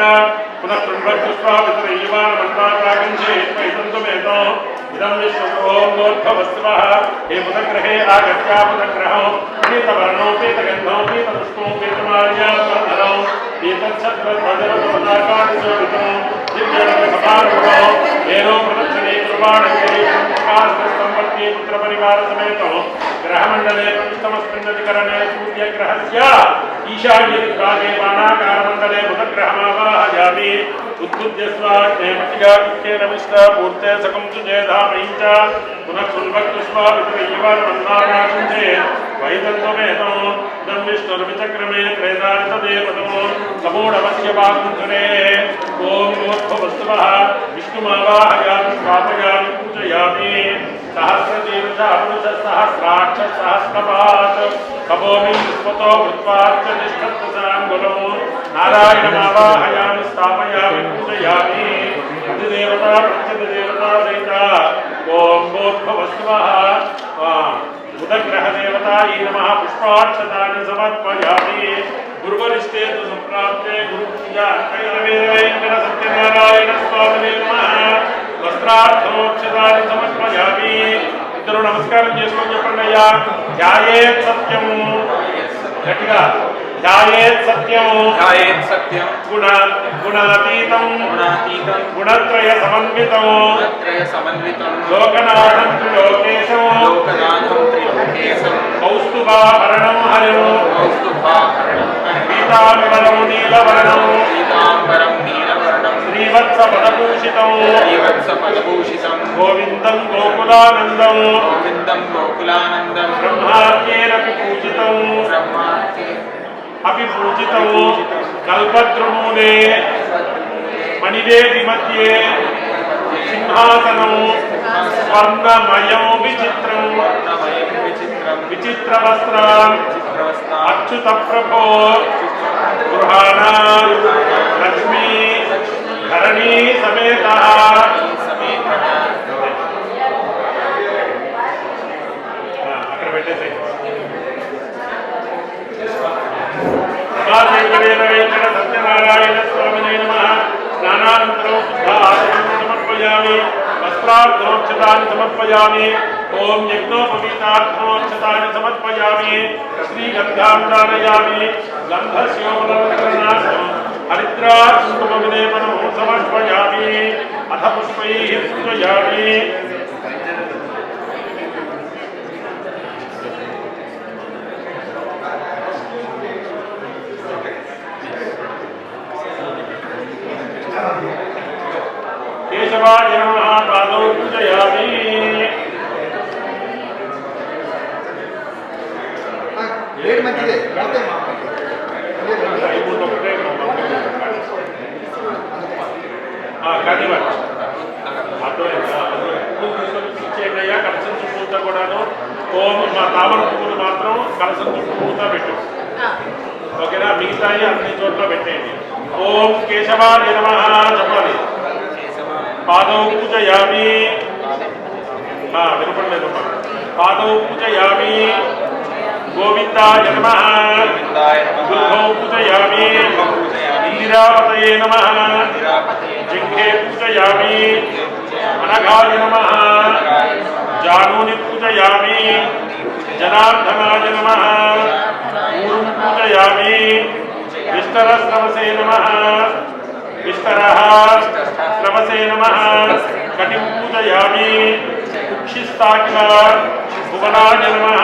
पुनः शृण्वत्युष्वा पितरय्यमानमन्वात्रागञ्चे त्वयितन्तुमेतो इदं विश्वोर्भवस्वः हे पुनग्रहे आगत्या पुनग्रहं पीतवर्णो पीतगन्धो पीतपुष्पो पीतमाल्याधरौ पीतच्छत्रध्वजरपताकादिशोभितो दिव्यरथसभारूढो येनो प्रदक्षिणे कुर्वाणगिरि संपत्ति पुत्र परिवार समेत ग्रहमंडले पंचमस्मिन्नधिकरणे सूर्यग्रहस्य ईशान्ये दिग्भागे बाणाकारमण्डले बुधग्रहमावाहयामि उद्बुद्ध्य स्वाग्नेमतिगाख्येन विष्टापूर्ते सकं सुजेधामयं च पुनः सुल्भक्तुष्वा पितरय्यवानमन्नानाकुञ्जे वैदन्तमेतो इदं विष्णुर्विचक्रमे त्रेधारितदेवतो समूढवस्य वाग्मुखरे ॐ भूर्भुवस्सुवः विष्णुमावाहयामि स्थापयामि पूजयामि सहस्राक्षसहस्रपात् कपोमि विस्मतो भूत्वाच्च तिष्ठत्साङ्गुलो नारायणमावाहयामि स्थापयामि पूजयामि अधिदेवता प्रत्यधिदेवता सहिता ॐ भूर्भुवस्सुवः बुधग्रहदेवतायै नमः पुष्पाक्षतानि समर्पयामि गुरुवरिष्ठे तु सम्प्राप्ते गुरुपूजा कैरवेन्द्र सत्यनारायण स्वामिने नमः वस्त्रार्थमोक्षदानि समर्पयामि इద్దరు నమస్కారం చేసుకొని చెప్పండి అయ్యా ధ్యాయేత్ సత్యం గట్టిగా ధ్యాయేత్ సత్యం గుణాతీతం గుణత్రయ సమన్వితం లోకనాథం త్రిలోకేశం కౌస్తుభాభరణం హరిం పీతాంబరం నీలవర్ణం శ్రీవత్సపదభూషితం గోవిందం గోకులానందం బ్రహ్మార్యేరపి పూజితం అపి పూజితం కల్పద్రుమూలే మణివేది మధ్యే సింహాసనం స్వర్ణమయం విచిత్రం విచిత్రవస్త్రం అచ్యుత ప్రభో గృహాణా లక్ష్మీ ధరణీ సమేత అక్కడ పెట్టేసాయి వెంకట సత్యనారాయణ స్వామినే నమః స్నానానంతరం శుద్ధాచమనం సమర్పయామి వస్త్రార్థమోక్షతాని సమర్పయామి ఓం యజ్ఞోపవీతార్థమోక్షతాని సమర్పయామి శ్రీగంధాం ధారయామి గంధస్యోపలకరణార్థం హరిద్రాకుంకుమవిలేపనం సమర్పయామి అథ పుష్పైః పూజయామి కేశవాయ నమః పాదౌ పూజయామి రేట్ మంచిదే కానివ్వండి ఇచ్చేయ్యా కలసం చుట్టూ కూడాను ఓం మా తామర పువ్వులు మాత్రం కలసం చుట్టూ పెట్టు ఓకేనా మిగతాయి అన్ని చోట్ల పెట్టేయండి ఓం కేశవాయ నమః చెప్పాలి. పాదౌ పూజయామి. వినపడలేదమ్మా. పాదౌ పూజయామి. గోవిందాయ నమః. గురుభౌ పూజయామి. ఇందిరాపతయే నమః. జింఘే పూజయామి. అనఘాయ నమః. జానూని పూజయామి. జనార్దనాయ నమః. ఊరుం పూజయామి. విస్తరస్రవసే నమః. విస్తరః స్రవసే నమః. కటిం పూజయామి. కుక్షిస్తాకిల భువనాయ నమః.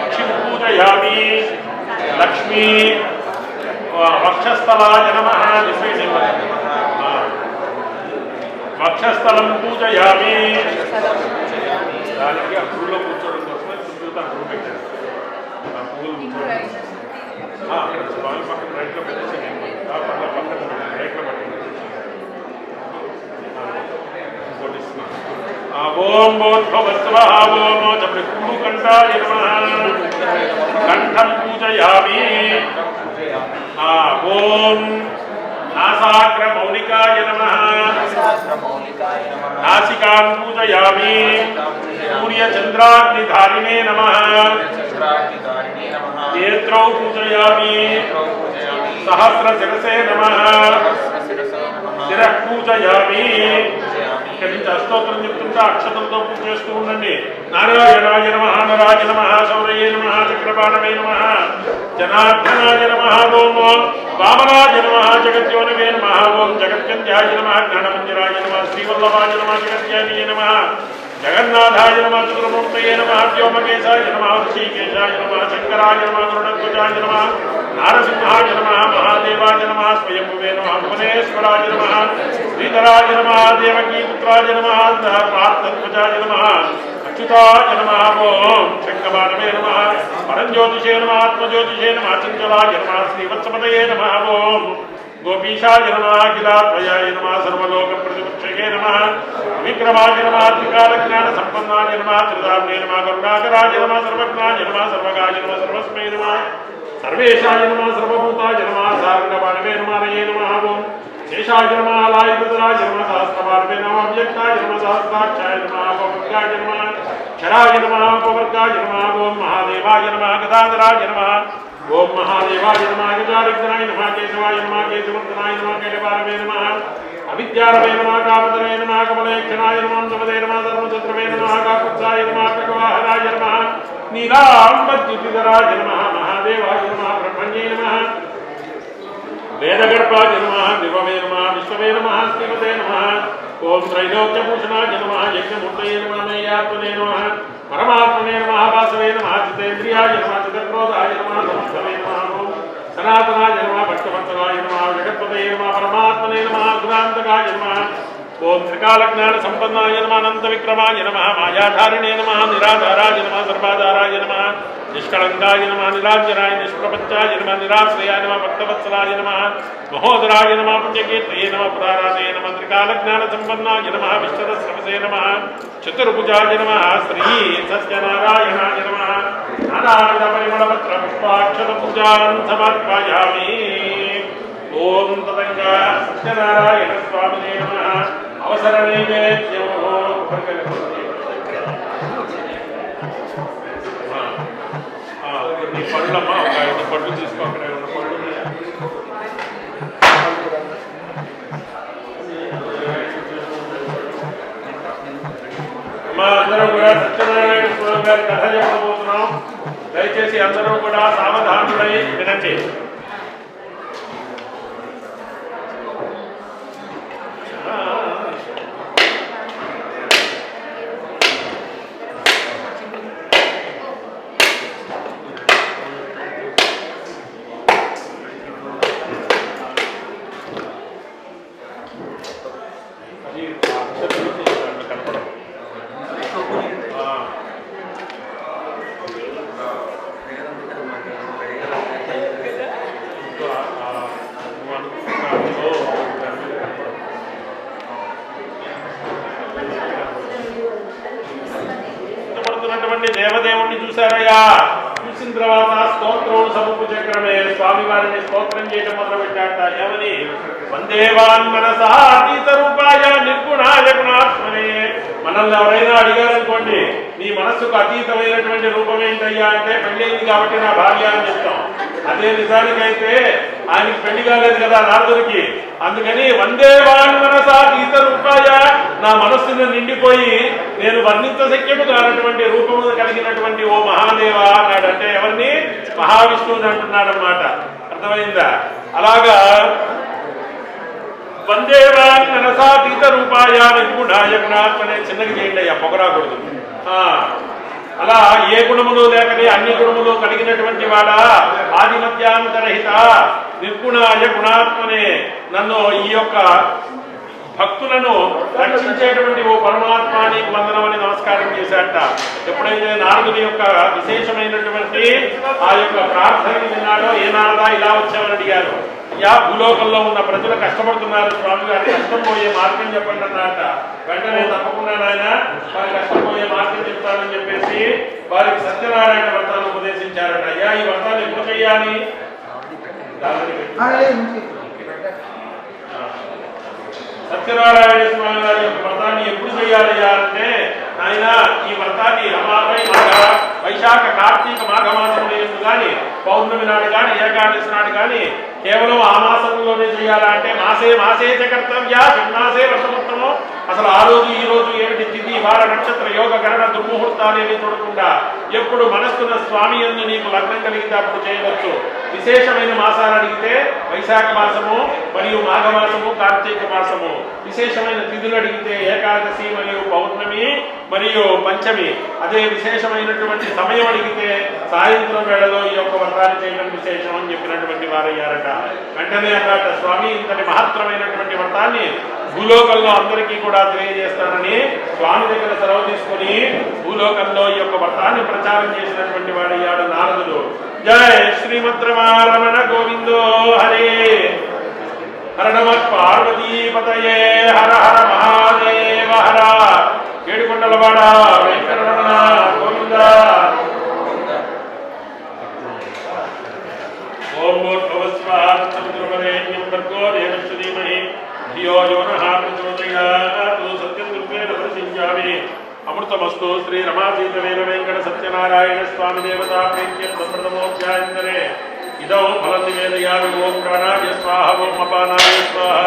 కుక్షిం పూజయామి. లక్ష్మీ వక్షస్థలాయ నమః. వక్షస్థలం పూజయామి. దానికి ఆ పూల్లో కూర్చోవడం కోసమే చుట్టూ పూలు పెట్టారు. ఆ పూలు అక్కడ స్వామి పక్కన రైట్లో పెట్టేసి పక్కన రైట్లో పట్టింది. ఓం భోద్భవస్వః. ఓం కుంభకంఠాయ నమః. కంఠం పూజయామి. ఓం నాసాగ్రమౌలికాయ నమః. నాసికాం పూజయామి. సూర్యచంద్రాగ్నిధారిణే నమః. నేత్రౌ పూజయామి. సహస్రశిరసే నమః. శిరః పూజయామి. ఇక్కడి నుంచి అష్టోత్తరం చెప్తుంటే అక్షతంతో పూజ చేస్తూ ఉండండి. నారాయణాయ నమః. నరాయ నమః. శౌరయే నమః. చక్రపాణవే నమః. జనార్దనాయ నమః. ఓం వామనాయ నమః. జగద్యోనవే నమః. ఓం జగత్యంత్యాయ నమః. జ్ఞానమంజరాయ నమః. శ్రీవల్లభాయ నమః. జగత్యానీయ నమః. జగన్నాథాయ నమః. చతుర్మూర్తయే నమః. వ్యోమకేశాయ నమః. ఋషికేశాయ నమః. శంకరాయ నమః. గరుడధ్వజాయ నమః. నారసింహాయ నమః. మహాదేవాయ నమః. స్వయంభువే నమః. భువనేశ్వరాయ నమః. శ్రీధరాయ నమః. దేవకీపుత్రాయ నమః. పార్థధ్వజాయ నమః. అచ్యుతాయ నమః. ఓం శంకమానవే నమః. పరంజ్యోతిషే నమః. ఆత్మజ్యోతిషే నమః. చించలాయ నమః. శ్రీవత్సపతయే నమః. ఓం గోపీశాయ నమః. అఖిలాత్మయాయ నమః. సర్వలోక ప్రతిపక్షే నమః. విక్రమాయ నమః. త్రికాల జ్ఞాన సంపన్నాయ నమః. త్రిదామ్నే నమః. కరుణాకరాయ నమః. సర్వజ్ఞాయ నమః. సర్వగాయ నమః. సర్వస్మై నమః. సర్వేశాయ నమః. సర్వభూతాయ నమః. సారంగపాణవే నమః. రయే నమః. ఓం శేషాయ నమః. లాయపుత్రాయ నమః. సహస్రపాణవే నమః. అవ్యక్తాయ నమః. సహస్రాక్షాయ నమః. పవర్గాయ నమః. క్షరాయ నమః. పవర్గాయ నమః. ఓం మహాదేవాయ నమః. గదాధరాయ నమః. ఓం మహాదేవాయ నమః. గజారిగ్ధనాయ నమః. కేశవాయ నమః. కేశవర్ధనాయ నమః. కైలపారవే నమః. అవిద్యారవే నమః. కామధరే నమః. కమలేక్షణాయ నమః. నమదే నమః. ధర్మచంద్రవే నమః. కాకుత్సాయ నమః. కగవాహనాయ నమః. నీలాంబద్యుతిధరాయ నమః. మహాదేవాయ నమః. బ్రహ్మణ్యే నమః. వేదగర్భాయ నమః. దివమే నమః. విశ్వమే నమః. శ్రీమతే నమః. ఓం త్రైలోక్యభూషణాయ నమః. యజ్ఞమూర్తయే నమః. మేయాత్మనే నమః. పరమాత్మనే నమః. వాసవే నమః. చితేంద్రియాయ నమః. చితక్రోధాయ నమః. సమస్తమే నమః. ఓం సనాతనాయ నమః. భక్తవత్సలాయ నమః. జగత్పతయే నమః. పరమాత్మనే నమః. సురాంతకాయ నమః. ఓం త్రికాల జ్ఞాన సంపన్నాయ నమః. అనంత విక్రమాయ నమః. మాయాధారిణే నమః. నిరాధారాయ నమః. సర్వాధారాయ నమః. నిష్కళంకాయ నమః. నిరాంజనాయ నిష్ప్రపంచాయ నమః. నిరాశ్రయాయ నమః. భక్తవత్సలాయ నమః. మహోదరాయ నమః. పుణ్యకీర్తయే నమః. పురారాధే నమః. త్రికాల జ్ఞాన సంపన్నాయ నమః. విశ్వదస్రవసే నమః. చతుర్భుజాయ నమః. శ్రీ సత్యనారాయణాయ నమః. నానావిధ పరిమళపత్ర పుష్పాక్షత పూజాన్ సమర్పయామి. ఓం తదంగా సత్యనారాయణ స్వామినే నమః. అవసర నైవేద్యం. నీ పళ్ళమ్మా ఒక 5 పళ్ళు తీసుకో. అక్కడ ఉన్న పళ్ళు మా అందరం కూడా సత్యనారాయణ స్వామి గారి కథ చెప్పబోతున్నాం. దయచేసి అందరూ కూడా సావధానులై వినండి. దేవదేవుణ్ణి చూసారయ్యా. చూసిన తర్వాత స్తోత్రం సముపు చక్రమే స్వామి వారిని స్తోత్రం చేయడం మొదలు పెట్టాట. ఏమని? వందేవాన్ మనసా అతీత రూపాయ నిర్గుణాయ గుణాత్మనే. మనల్ని ఎవరైనా అడిగారనుకోండి, నీ మనస్సుకు అతీతమైనటువంటి రూపం ఏంటయ్యా అంటే, పెళ్ళైంది కాబట్టి నా భార్య అని చెప్తాం. అదే నిజానికైతే ఆయనకి పెళ్లి కాలేదు కదా నారదుడికి. అందుకని వందేవాన్ మనసా అతీత రూపాయ, నా మనస్సును నిండిపోయి నేను వర్ణించశక్యము కానటువంటి రూపము కలిగినటువంటి ఓ మహాదేవ అన్నాడు. అంటే ఎవరిని? మహావిష్ణువుని అంటున్నాడు అన్నమాట. అర్థమైందా? అలాగా వందేవాన్ మనసాతీత రూపాయ నిర్గుణాయ గుణాత్మనే. చిన్నగా చేయండి అయ్యా, పొగరాకూడదు. అలా ఏ గుణములు లేకనే అన్ని గుణములు కలిగినటువంటి వాడా, ఆదిమత్యాంతరహిత నిర్గుణాయ గుణాత్మనే. నన్ను ఈ యొక్క భక్తులను రక్షించేటువంటి ఓ పరమాత్మ నీకు వందనమని నమస్కారం చేశాట. ఎప్పుడైతే నారదుడి యొక్క విశేషమైనటువంటి ఆ యొక్క ప్రార్థనని విన్నాడో, ఏ నారదా ఇలా వచ్చామని అడిగారు. యా భూలోకంలో ఉన్న ప్రజలు కష్టపడుతున్నారు స్వామి గారు, కష్టం పోయే మార్గం చెప్పండి అన్నట. వెంటనే తప్పకుండా నాయన వారి కష్టం పోయే మార్గం చెప్తానని చెప్పేసి వారికి సత్యనారాయణ వ్రతాన్ని ఉపదేశించారట. అయ్యా ఈ వ్రతాన్ని ఎప్పుడు చేయాలి? సత్యనారాయణ స్వామి వారి యొక్క వ్రతాన్ని ఎప్పుడు చేయాలయ్యా అంటే, ఆయన ఈ వ్రతాన్ని రమాపై వైశాఖ కార్తీక మాఘమాసంలో కానీ, పౌర్ణమి నాడు కానీ, ఏకాదశి నాడు కానీ కేవలం ఆ మాసంలోనే చేయాలా అంటే, మాసే కర్తవ్య షణ్మాసే వ్రతముత్తమం. అసలు ఆ రోజు ఈ రోజు ఏమిటి తిథి వార నక్షత్ర యోగ గణన దుర్ముహూర్తాలు ఏమీ చూడకుండా ఎప్పుడు మనస్సున్న స్వామి యందు నీకు లగ్నం కలిగితే అప్పుడు చేయవచ్చు. విశేషమైన మాసాలు అడిగితే వైశాఖ మాసము మరియు మాఘమాసము, కార్తీక మాసము. విశేషమైన తిథులు అడిగితే ఏకాదశి మరియు పౌర్ణమి మరియు పంచమి. అదే విశేషమైనటువంటి సమయం అడిగితే సాయంత్రం వేళలో ఈ యొక్క వ్రతాన్ని చేయడం విశేషం అని చెప్పినటువంటి వారయ్యారట. వెంటనే అన్నట, స్వామి ఇంతటి మహత్తరమైనటువంటి వ్రతాన్ని భూలోకంలో అందరికీ కూడా తెలియజేస్తానని స్వామి దగ్గర సెలవు తీసుకుని భూలోకంలో ఈ యొక్క వ్రతాన్ని ప్రచారం చేసినటువంటి వాడయ్యాడు నారదుడు. జయ శ్రీమద్రమారమణ గోవిందో హరే. హర నమ పార్వతీపతయే. హర హర మహాదేవ హర. ఏడుకొండలవాడ వెంకటరమణ గోవింద. ఓం భూర్భువస్వాహారేణ్యం భర్గో దేవస్య ధీమహి ధియో యో నః ప్రచోదయాత్. సత్యం రూపేణ ప్రతిష్ఠామి. అమృతమస్తు. శ్రీ రమాసీతవేద వెంకట సత్యనారాయణ స్వామి దేవతా ప్రీత్యం సంప్రదమోధ్యాయంతరే ఇదం ఫలం నివేదయామి. ఓం ప్రాణాయ స్వాహ, ఓం అపానాయ స్వాహ,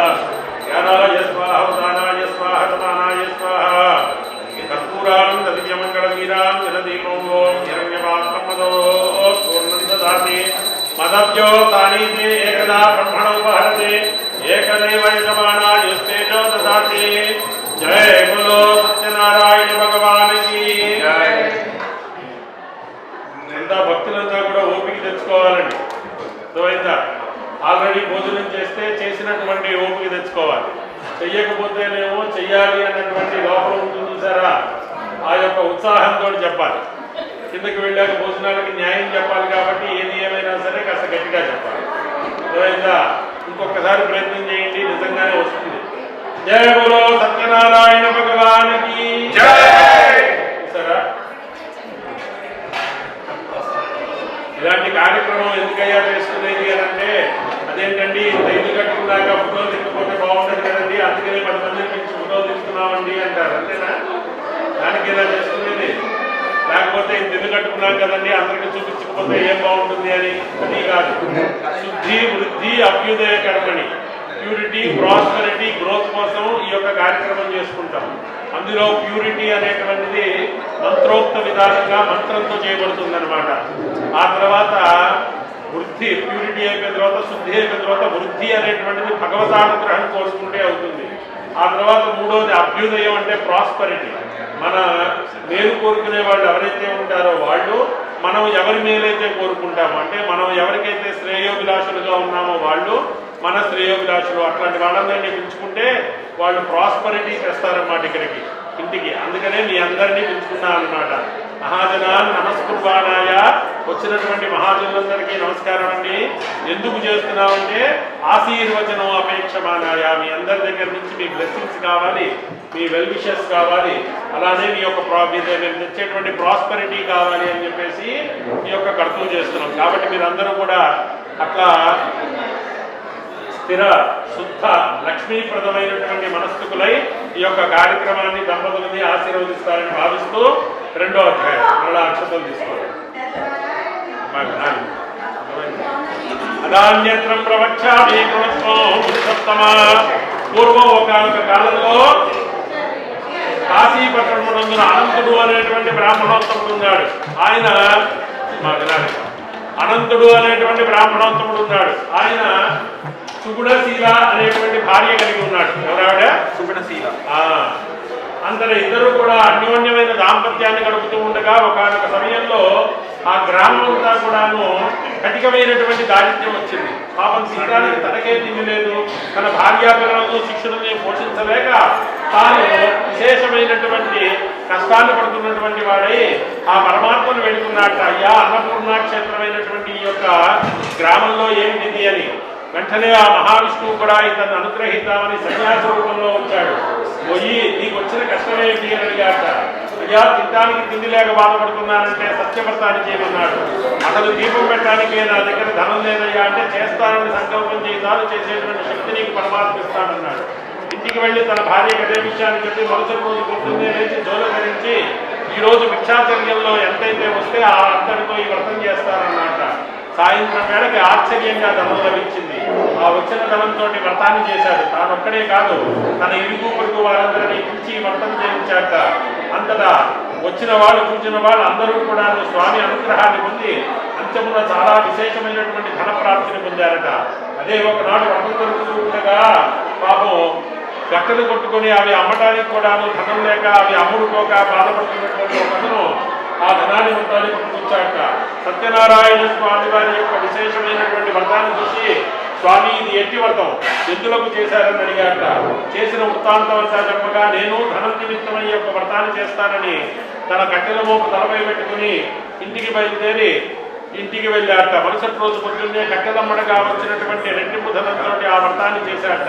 జ్ఞానాయ స్వాహ, ఉదానాయ స్వాహ, సమానాయ స్వాహ. కర్పూరాం దదివ్యమంగళ వీరాం జనదీపం. ఓం హిరణ్యపాత్రమదో పూర్ణం దదాతి. మదవ్యో సానీతే ఏకదా బ్రహ్మణోపహరతే. ఏకదైవ యజమానాయుస్తేజో దదాతి. జయ బోలో సత్యనారాయణ భగవానికి. ఎంత భక్తులంతా కూడా ఓపిక తెచ్చుకోవాలండి. అర్థమైందా? ఆల్రెడీ భోజనం చేస్తే చేసినటువంటి ఓపిక తెచ్చుకోవాలి. చెయ్యకపోతేనేమో చెయ్యాలి అన్నటువంటి లోపల ఉంటుంది చూసారా, ఆ యొక్క ఉత్సాహంతో చెప్పాలి. కిందకి వెళ్ళాక భోజనాలకి న్యాయం చెప్పాలి కాబట్టి ఏది ఏమైనా సరే కాస్త గట్టిగా చెప్పాలి. అర్థమైందా? ఇంకొకసారి ప్రయత్నం చేయండి, నిజంగానే వస్తుంది. జయ బోలో సత్యనారాయణ భగవానికి సరే. ఇలాంటి కార్యక్రమం ఎందుకయ్యా చేసుకునేది అని అంటే, అదేంటండి రైతు కట్టుకున్నాక ఫోటోలు తిప్పకపోతే బాగుంటుంది కదండి, అందుకనే 10 మందిని పెంచి ఫోటోలు తీసుకున్నామండి అంటారు. అంతేనా? దానికి ఇలా చేసుకునేది. లేకపోతే ఇల్లు కట్టుకున్నాం కదండి అందరికి చూపించకపోతే ఏం బాగుంటుంది అని. అది కాదు. శుద్ధి, వృద్ధి, అభ్యుదయ కర్మని, ప్యూరిటీ, ప్రాస్పరిటీ, గ్రోత్ కోసం ఈ యొక్క కార్యక్రమం చేసుకుంటాం. అందులో ప్యూరిటీ అనేటువంటిది మంత్రోక్త విధానంగా మంత్రంతో చేయబడుతుంది అనమాట. ఆ తర్వాత వృద్ధి, ప్యూరిటీ అయిపోయిన తర్వాత శుద్ధి అయిపోయిన తర్వాత వృద్ధి అనేటువంటిది భగవతానుగ్రహం కోరుకుంటే అవుతుంది. ఆ తర్వాత మూడోది అభ్యుదయం అంటే ప్రాస్పరిటీ. మన మేలు కోరుకునే వాళ్ళు ఎవరైతే ఉంటారో వాళ్ళు మనం ఎవరి మేలైతే కోరుకుంటామో, అంటే మనం ఎవరికైతే శ్రేయోభిలాషులుగా ఉన్నామో వాళ్ళు మన శ్రేయోభిలాషులు. అట్లాంటి వాళ్ళందరినీ పిలుచుకుంటే వాళ్ళు ప్రాస్పరిటీ తెస్తారన్నమాట ఇక్కడికి, ఇంటికి. అందుకనే మీ అందరినీ పిలుచుకున్నాను అనమాట. మహాజనాన్ నమస్కుర్వాణాయ వచ్చినటువంటి మహాజనులందరికీ నమస్కారం అండి. ఎందుకు చేస్తున్నామంటే ఆశీర్వచనం అపేక్షమానాయ, మీ అందరి దగ్గర నుంచి మీ బ్లెస్సింగ్స్ కావాలి, మీ వెల్ విషెస్ కావాలి, అలానే మీ యొక్క మేము తెచ్చేటువంటి ప్రాస్పరిటీ కావాలి అని చెప్పేసి ఈ యొక్క కర్తవ్యం చేస్తున్నాం. కాబట్టి మీరందరూ కూడా అట్లా స్థిర శుద్ధ లక్ష్మీప్రదమైనటువంటి మనస్సుకులై ఈ యొక్క కార్యక్రమాన్ని దంపతులని ఆశీర్వదిస్తారని భావిస్తూ 2వ అధ్యాయం మళ్ళా అక్షతలు తీసుకోవాలి. అదాన్యత్రం ప్రవక్ష్యామి పూర్వం ఒకనొక కాలంలో కాశీపట్టణమునందున అనంతుడు అనేటువంటి బ్రాహ్మణోత్తముడు ఉన్నాడు. ఆయన అనంతుడు అనేటువంటి బ్రాహ్మణోత్తముడు ఉన్నాడు. ఆయన సుగుణశీల అనేటువంటి భార్య కలిగి ఉన్నాడు. ఎవరావిడ? సుగుణశీల. అందరూ ఇద్దరు కూడా అన్యోన్యమైన దాంపత్యాన్ని గడుపుతూ ఉండగా ఒకనొక సమయంలో ఆ గ్రామం అంతా కూడాను కటికమైనటువంటి దారిద్ర్యం వచ్చింది. పాపం తినడానికి తనకే తిండి లేదు. తన భార్యాపిల్లలను శిక్షులని పోషించలేక తాను విశేషమైనటువంటి కష్టాలు పడుతున్నటువంటి వాడై ఆ పరమాత్మను వేడుకున్నట్ట. అయ్యా, అన్నపూర్ణ క్షేత్రమైనటువంటి ఈ యొక్క గ్రామంలో ఏమిటిది అని. వెంటనే ఆ మహావిష్ణువు కూడా ఇతన్ని అనుగ్రహిద్దామని సన్యాస రూపంలో వచ్చాడు. పోయి నీకు వచ్చిన కష్టమేమిటి అని అడిగాట. అయ్యా, తినడానికి తిండి లేక బాధపడుతున్నానంటే సత్యవ్రతాన్ని చేయమన్నాడు. అసలు దీపం పెట్టడానికి నా దగ్గర ధనం లేదయ్యా అంటే చేస్తానని సంకల్పం చేశారు, చేసేటువంటి శక్తి నీకు పరమాత్మ ఇస్తానన్నాడు. ఇంటికి వెళ్ళి తన భార్యకి అదే విషయాన్ని చెప్పి మరుసటి రోజు పొద్దున్నే లేచి జోలు ధరించి ఈ రోజు భిక్షాచర్యంలో ఎంతైతే వస్తే ఆ అంతటితో ఈ వ్రతం చేస్తారన్నమాట. సాయంత్రం వేళకి ఆశ్చర్యంగా ధనం లభించింది. ఆ వచ్చిన ధనంతో వ్రతాన్ని చేశాడు. తానొక్కడే కాదు, తన ఇరుగు పొరుగు వారందరినీ పిలిచి వ్రతం చేయించాక అంతటా వచ్చిన వాళ్ళు చూసిన వాళ్ళు అందరూ కూడా స్వామి అనుగ్రహాన్ని పొంది అంత్యమున చాలా విశేషమైనటువంటి ధన ప్రాప్తిని పొందారట. అదే ఒకనాడు వ్రతం జరుగుతూ ఉండగా పాపం గట్టలు కొట్టుకొని అవి అమ్మటానికి కూడాను ధనం లేక అవి అమ్ముడుకోక బాధపడుతున్నటువంటి ఒకను ఆ ధనాన్ని మొత్తాన్ని పట్టుకొచ్చాక సత్యనారాయణ స్వామి వారి యొక్క విశేషమైనటువంటి వ్రతాన్ని చూసి, స్వామి ఇది ఎట్టి వ్రతం, ఎందులకు చేశారని అడిగాక చేసిన వృత్తాంతం అంతా చెప్పగా నేను ధనం నిమిత్తమై యొక్క వ్రతాన్ని చేస్తానని తన కట్టెల మోపు తలపై పెట్టుకుని ఇంటికి బయలుదేరి ఇంటికి వెళ్ళాట. మరుసటి రోజు పొద్దున్నే కట్టెలమ్మడగా వచ్చినటువంటి రెట్టింపు ధనంతో ఆ వ్రతాన్ని చేశాట.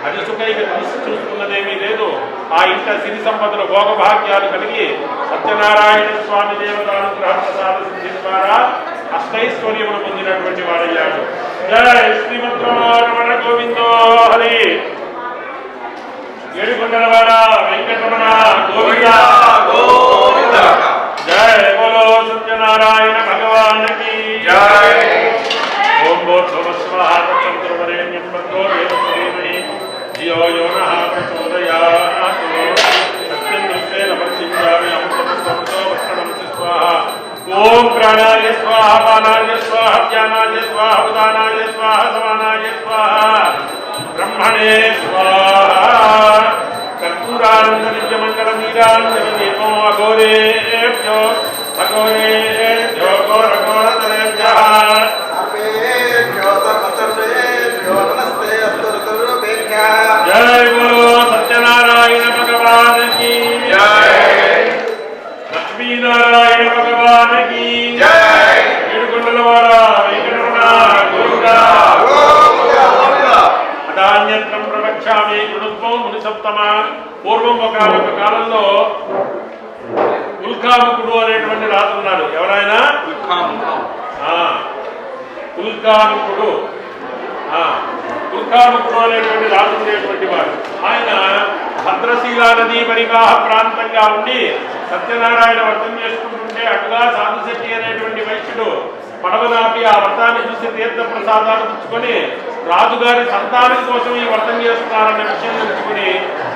అది సుఖైకి తెలిసి చూసుకున్నదేమీ లేదు. ఆ ఇంట సిరి సంపదలు భోగభాగ్యాలు కలిగి సత్యనారాయణ స్వామి దేవతానుగ్రహ ప్రసాద సిద్ధి ద్వారా అష్టైశ్వర్యములు పొందినటువంటి వాడయ్యాడు. జయ శ్రీమద్రమణ గోవిందో హరి. ఏడుకొండలవాడ వెంకటరమణ గోవింద గోవింద. జయ బోలో సత్యనారాయణ భగవాన్ కి జయ. ఓం భూర్భువస్వః ధియో యో నః ప్రచోదయాత్. సత్యం దృష్టేన పరిచించామి అమృతమస్తమృతో వస్త్రమసి స్వాహా. ఓం ప్రాణాయ స్వాహ, పానాయ స్వాహ, ధ్యానాయ స్వాహ, ఉదానాయ స్వాహ, సమానాయ స్వాహ, బ్రహ్మణే స్వాహ. కర్పూరానంద నిత్యమంగళ నీరాంజనదీపో అఘోరేభ్యో అఘోరేభ్యో ఘోరఘోరతరేభ్యః జై బోలో సత్యనారాయణ భగవాన్ కి జై. లక్ష్మీనారాయణ భగవాన్ కి జై. ఏడుకొండలవాడ వెంకటరమణ గోవింద. అదాన్యత్రం ప్రవక్ష్యామి కృణుత్వం మునిసప్తమ. పూర్వం ఒకనొక కాలంలో ఉల్కాముకుడు అనేటువంటి రాజు ఉన్నాడు. ఎవరైనా ఉల్కాముకుడు ఉల్కాముకుడు అనేటువంటి రాజు ఉండేటువంటి వాడు. ఆయన భద్రశీలా నదీ పరివాహ ప్రాంతంగా ఉండి సత్యనారాయణ వ్రతం చేసుకుంటుంటే అటుగా సాధుశెట్టి అనేటువంటి వైశ్యుడు పడవనాపి ఆ వ్రతాన్ని చూసి తీర్థ ప్రసాదాలు పుచ్చుకొని రాజుగారి సంతానం కోసం ఈ వ్రతం చేస్తున్నారన్న విషయం తెలుసుకుని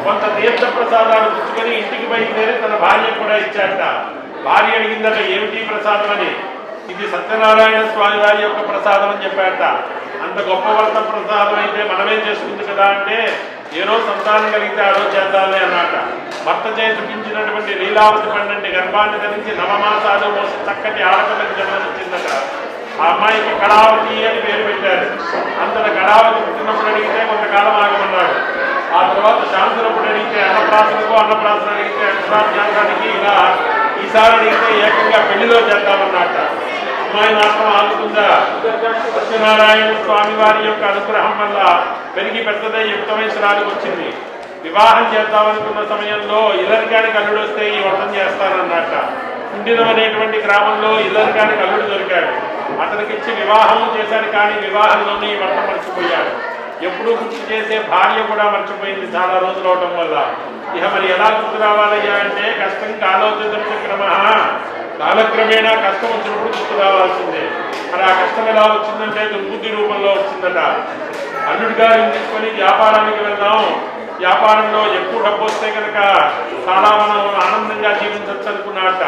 కొంత తీర్థ ప్రసాదాలు పుచ్చుకొని ఇంటికి బయలుదేరి తన భార్య కూడా ఇచ్చాట. భార్య అడిగిందట, ఏమిటి ప్రసాదం అని. ఇది సత్యనారాయణ స్వామి వారి యొక్క ప్రసాదం అని చెప్పాట. అంత గొప్ప వ్రత ప్రసాదం అయితే మనమే చేసుకుంది కదా అంటే, ఏ రోజు సంతానం కలిగితే ఆ రోజు చేద్దామే అన్నమాట. భర్త చేసి చూపించినటువంటి లీలావతి పండంటి గర్భాన్ని ధరించి 9 మాసాలు మోసి చక్కటి ఆడపిల్లకి జన్మనిచ్చిందట. ఆ అమ్మాయికి కళావతి అని పేరు పెట్టారు. అంతట కళావతి పుట్టినప్పుడు అడిగితే కొంతకాలం ఆగమన్నాడు. ఆ తర్వాత శాంతులప్పుడు అడిగితే అన్నప్రాసనకు, అన్నప్రాసన అడిగితే అక్షరాభ్యాసానికి, ఇలా ఈసారి అడిగితే ఏకంగా పెళ్లిలో చేద్దామన్నమాట. అమ్మాయి మాత్రం ఆగుతుందా? సత్యనారాయణ స్వామి వారి యొక్క అనుగ్రహం వల్ల పెరిగి పెద్దదై యుక్త వయసురాలకు వచ్చింది. వివాహం చేద్దామనుకున్న సమయంలో ఇల్లరికానికి అల్లుడు వస్తే ఈ వ్రతం చేస్తానన్నట్ట. కుండినం అనేటువంటి గ్రామంలో ఇల్లరికానికి అల్లుడు దొరికాడు. అతనికిచ్చి వివాహం చేశాడు, కానీ వివాహంలోనే ఈ వ్రతం మర్చిపోయాడు. ఎప్పుడూ గుర్తు చేసే భార్య కూడా మర్చిపోయింది చాలా రోజులు అవటం వల్ల. ఇక మరి ఎలా గుర్తు రావాలయ్యా అంటే కష్టం కాలోచిత క్రమ, కాలక్రమేణా కష్టం వచ్చినప్పుడు గుర్తు రావాల్సిందే. మరి ఆ కష్టం ఎలా వచ్చిందంటే దుర్బుద్ధి రూపంలో వచ్చిందట. అల్లుడి గారిని తీసుకొని వ్యాపారానికి వెళ్దాం, వ్యాపారంలో ఎక్కువ డబ్బు వస్తే కనుక చాలా మనం ఆనందంగా జీవించవచ్చు అనుకున్నట్ట.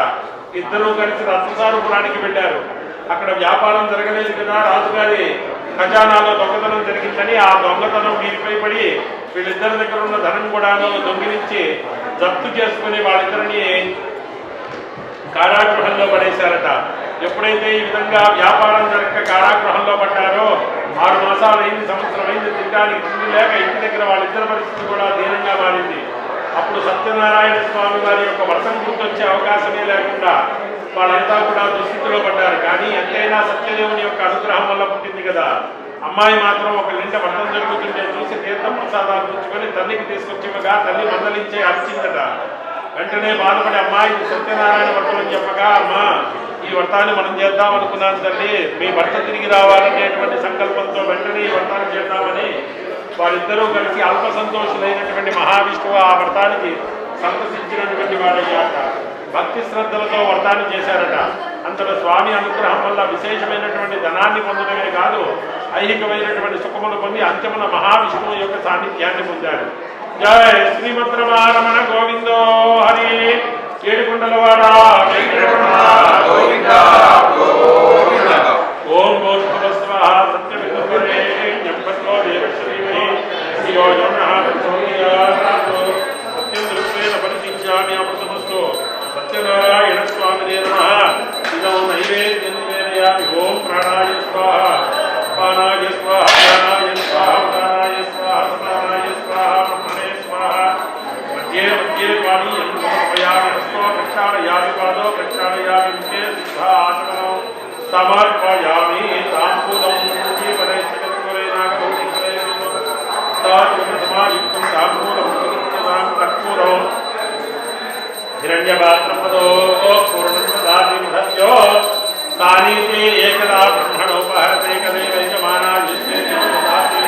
ఇద్దరూ కలిసి రత్నసారుపురానికి వెళ్ళారు. అక్కడ వ్యాపారం జరగలేదు కదా, రాజుగారి ఖజానాలో దొంగతనం జరిగిందని ఆ దొంగతనం వీరిపై పడి వీళ్ళిద్దరి దగ్గర ఉన్న ధనం కూడా దొంగిలించి జప్తు చేసుకుని వాళ్ళిద్దరిని కారాగృహంలో పడేశారట. ఎప్పుడైతే ఈ విధంగా వ్యాపారం జరగక కారాగృహంలో పడ్డారో 6 మాసాలు అయింది, సంవత్సరం అయింది, తినడానికి తిండి లేక ఇంటి దగ్గర వాళ్ళిద్దరి పరిస్థితి కూడా దీనంగా మారింది. అప్పుడు సత్యనారాయణ స్వామి వారి యొక్క వ్రతం గుర్తొచ్చే అవకాశమే లేకుండా వాళ్ళంతా కూడా దుస్థితిలో పడ్డారు. కానీ ఎంతైనా సత్యదేవుని యొక్క అనుగ్రహం వల్ల పుట్టింది కదా. అమ్మాయి మాత్రం ఒక నింట వ్రతం జరుగుతుంటే చూసి తీర్థ ప్రసాదాలు పుచ్చుకొని తల్లికి తీసుకొచ్చివగా తల్లి మందలించే అరిచిందట. వెంటనే బాధపడి అమ్మాయి సత్యనారాయణ వ్రతం అని చెప్పగా, అమ్మా ఈ వ్రతాన్ని మనం చేద్దాం అనుకున్నాను తల్లి, మీ భర్త తిరిగి రావాలనేటువంటి సంకల్పంతో వెంటనే ఈ వ్రతాన్ని చేద్దామని వారిద్దరూ కలిసి అల్ప సంతోషులైనటువంటి మహావిష్ణువు ఆ వ్రతానికి సంతసించినటువంటి వాడయ్యాక భక్తి శ్రద్ధలతో వ్రతాన్ని చేశారట. అంతలో స్వామి అనుగ్రహం వల్ల విశేషమైనటువంటి ధనాన్ని పొందడమే కాదు, ఐహికమైనటువంటి సుఖములు పొంది అంత్యమున మహావిష్ణువు యొక్క సాన్నిధ్యాన్ని పొందారు. జయ శ్రీమద్రమారమణ గోవిందో హరి. ఏడుకొండలవాడా ఓం భూర్భువస్వః సత్యవితుర్వరేణ్యం భర్గో దేవస్య ధీమహి ధియో యో నః ప్రచోదయాత్. సత్యం దృష్ట్వేన పరిశిష్యామి అమృతమస్తు. సత్యనారాయణ స్వామినే నమః. ఇదం నైవేద్యం నివేదయామి. ఓం ప్రాణాయ స్వాహ, పానాయ స్వాహ, జ్ఞానాయ స్వాహ, ఉదానాయ స్వాహ, సదానాయ స్వాహ, బ్రహ్మణే స్వాహ. మధ్యే మధ్యే పానీయం సమర్పయామి. హస్తో ప్రక్షాళయామి, పాదో ప్రక్షాళయామి, ముఖే శుద్ధ ఆచమనం సమర్పయామి. తాంబూలం సమాయుక్తం తాంబూలం కర్పూరం హిరణ్యపాత్రం పదో పూర్ణం దాతి మహత్యో తానీతే ఏకదా బ్రహ్మణోపహరతే కదేవైజమానా దాతి.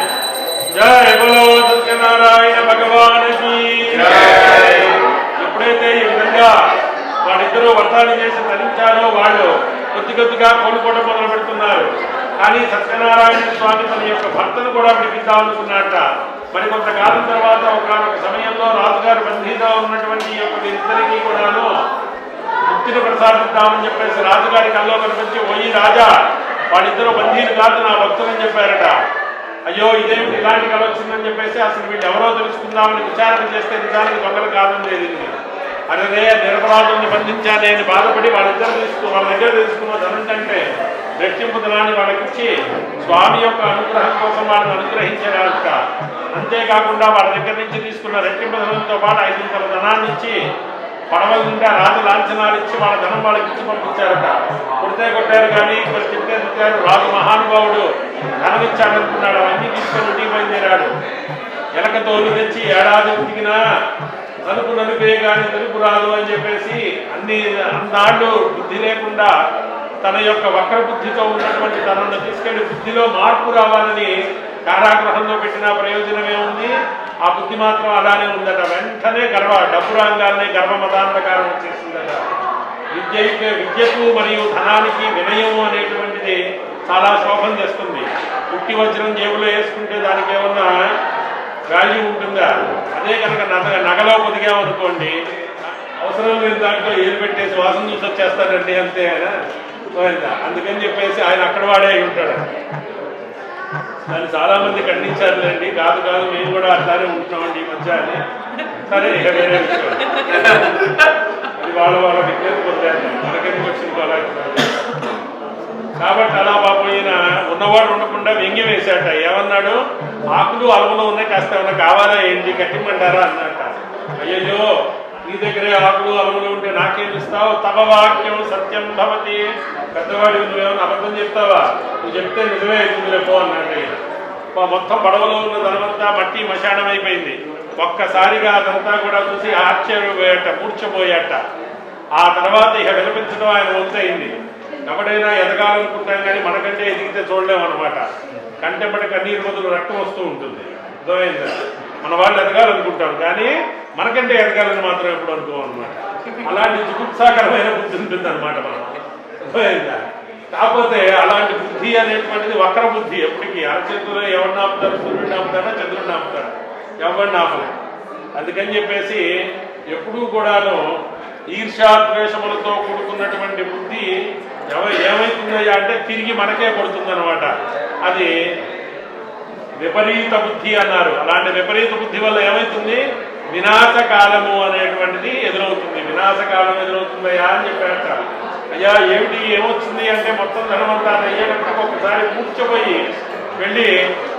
జయ బలో సత్యనారాయణ భగవానికి. ఎప్పుడైతే ఈ విధంగా వాళ్ళిద్దరూ వ్రతాన్ని చేసి తరించారో వాళ్ళు కొద్ది కొద్దిగా కోలుకోవడం మొదలు పెడుతున్నారు. కానీ సత్యనారాయణ స్వామి తన యొక్క భర్తను కూడా విడిపిద్దామనుకున్నట్ట. మరి కొంతకాలం తర్వాత ఒకనొక సమయంలో రాజుగారు బందీగా ఉన్నటువంటి ఈ యొక్క వీరిద్దరికీ కూడాను ముక్తిని ప్రసాదిద్దామని చెప్పేసి రాజుగారి కల్లో కనిపించి, ఓయి రాజా, వాళ్ళిద్దరూ బందీలు కాదు నా భక్తులని చెప్పారట. అయ్యో ఇదేమిటి ఇలాంటి కళ వచ్చిందని చెప్పేసి అసలు వీళ్ళు ఎవరో తెలుసుకుందామని విచారణ చేస్తే నిజానికి దొంగలు కాదుండేది. అదే నిరపరాధుల్ని బంధించాలి అని బాధపడి వాళ్ళ దగ్గర తీసుకున్న ధనం కంటే రెట్టింపు ధనాన్ని వాళ్ళకిచ్చి స్వామి యొక్క అనుగ్రహం కోసం వాళ్ళని అనుగ్రహించారట. అంతేకాకుండా వాళ్ళ దగ్గర నుంచి తీసుకున్న రెట్టింపు ధనంతో పాటు 500 ధనాన్ని ఇచ్చి పడవల నుండి రాజు లాంఛనాలు ఇచ్చి వాళ్ళ ధనం వాళ్ళకి ఇచ్చి పంపించారట. కొడితే కొట్టారు కానీ మరి తిట్టే తిట్టారు. రాజు మహానుభావుడు ధనం ఇచ్చాడనుకున్నాడు, అవన్నీ తీసుకొని ఇంటికి బయలుదేరాడు. ఎలక తోలు తెచ్చి ఏడాది ఉతికినా నలుపు నలుపే కానీ తెలుపు రాదు అని చెప్పేసి అన్నాళ్ళు బుద్ధి లేకుండా తన యొక్క వక్ర బుద్ధితో ఉన్నటువంటి తనను తీసుకెళ్లి బుద్ధిలో మార్పు రావాలని కారాగృహంలో పెట్టిన ప్రయోజనమే ఉంది. ఆ బుద్ధి మాత్రం అలానే ఉందట. వెంటనే డబ్బు రంగాల్ని గర్భమతాంధకారం వచ్చేసిందట. విద్యకు మరియు ధనానికి వినయం అనేటువంటిది చాలా శోభం చేస్తుంది. పుట్టి వజ్రం జేబులో వేసుకుంటే దానికి ఏమన్నా వాల్యూ ఉంటుందా? అదే కనుక నగలో పొదిగామనుకోండి, అవసరం లేని దాంట్లో ఏలు పెట్టేసి వాసన చూసి వచ్చేస్తాడండి అంతే. అందుకని చెప్పేసి ఆయన అక్కడ వాడే అయి ఉంటాడు. దాన్ని చాలా మంది ఖండించారులేండి. కాదు మేము కూడా అట్లానే ఉంటున్నామండి ఈ మధ్య అని. సరే ఇక వేరే విషయం, అది వాళ్ళ విజ్ఞత పొందారు. మనకెందుకు వచ్చింది అలా. కాబట్టి అలా పాపోయిన ఉన్నవాడు ఉండకుండా వ్యంగ్యం వేశాట. ఏమన్నాడు, ఆకులు అలములు ఉన్నాయి, కాస్త ఏమన్నా కావాలా ఏంటి కట్టిమంటారా అన్నట్ట. అయ్యయ్యో నీ దగ్గరే ఆకులు అలములు ఉంటే నాకేం ఇస్తావు? తవ వాక్యం సత్యం భవతి. పెద్దవాడి నువ్వేమన్నా అబద్ధం చెప్తావా? నువ్వు చెప్తే నిజమే అవుతుంది పో అన్నాడు ఆయన. మొత్తం పడవలో ఉన్న ధనమంతా మట్టి మశానం అయిపోయింది. ఒక్కసారిగా అదంతా కూడా చూసి ఆశ్చర్యపోయాట, మూర్చపోయాట. ఆ తర్వాత ఇక వినిపించడం ఆయన వంతయింది. ఎవడైనా ఎదగాలనుకుంటాం కానీ మనకంటే ఎదిగితే చూడలేమన్నమాట. కంటెంబడి కన్నీరు బదులు రక్తం వస్తూ ఉంటుంది. అర్థమైందా? మన వాళ్ళు ఎదగాలనుకుంటాం కానీ మనకంటే ఎదగాలని మాత్రం ఎప్పుడు అనుకోం అనమాట. అలాంటి చికిత్సాకరమైన బుద్ధి ఉంటుంది అనమాట మనం. అర్థమైందా? కాకపోతే అలాంటి బుద్ధి అనేటువంటిది వక్ర బుద్ధి. ఎప్పటికీ అరచేతుల్లో ఎవరిని ఆపుతారు? సూర్యుడిని ఆపుతారా, చంద్రుడిని ఆపుతారా? ఎవరిని ఆపలేదు. అందుకని చెప్పేసి ఎప్పుడూ కూడాను ఈర్ష్యాద్వేషములతో కూడుకున్నటువంటి బుద్ధి ఏమైతుందయ్యా అంటే తిరిగి మనకే పడుతుందన్నమాట. అది విపరీత బుద్ధి అన్నారు. అలాంటి విపరీత బుద్ధి వల్ల ఏమైతుంది? వినాశకాలము అనేటువంటిది ఎదురవుతుంది. వినాశకాలం ఎదురవుతుందయ్యా అని చెప్పారట. అయ్యా ఏమిటి ఏమొచ్చింది అంటే మొత్తం ధనమంతా అయ్యేటప్పటికి ఒకసారి మూర్చపోయి వెళ్ళి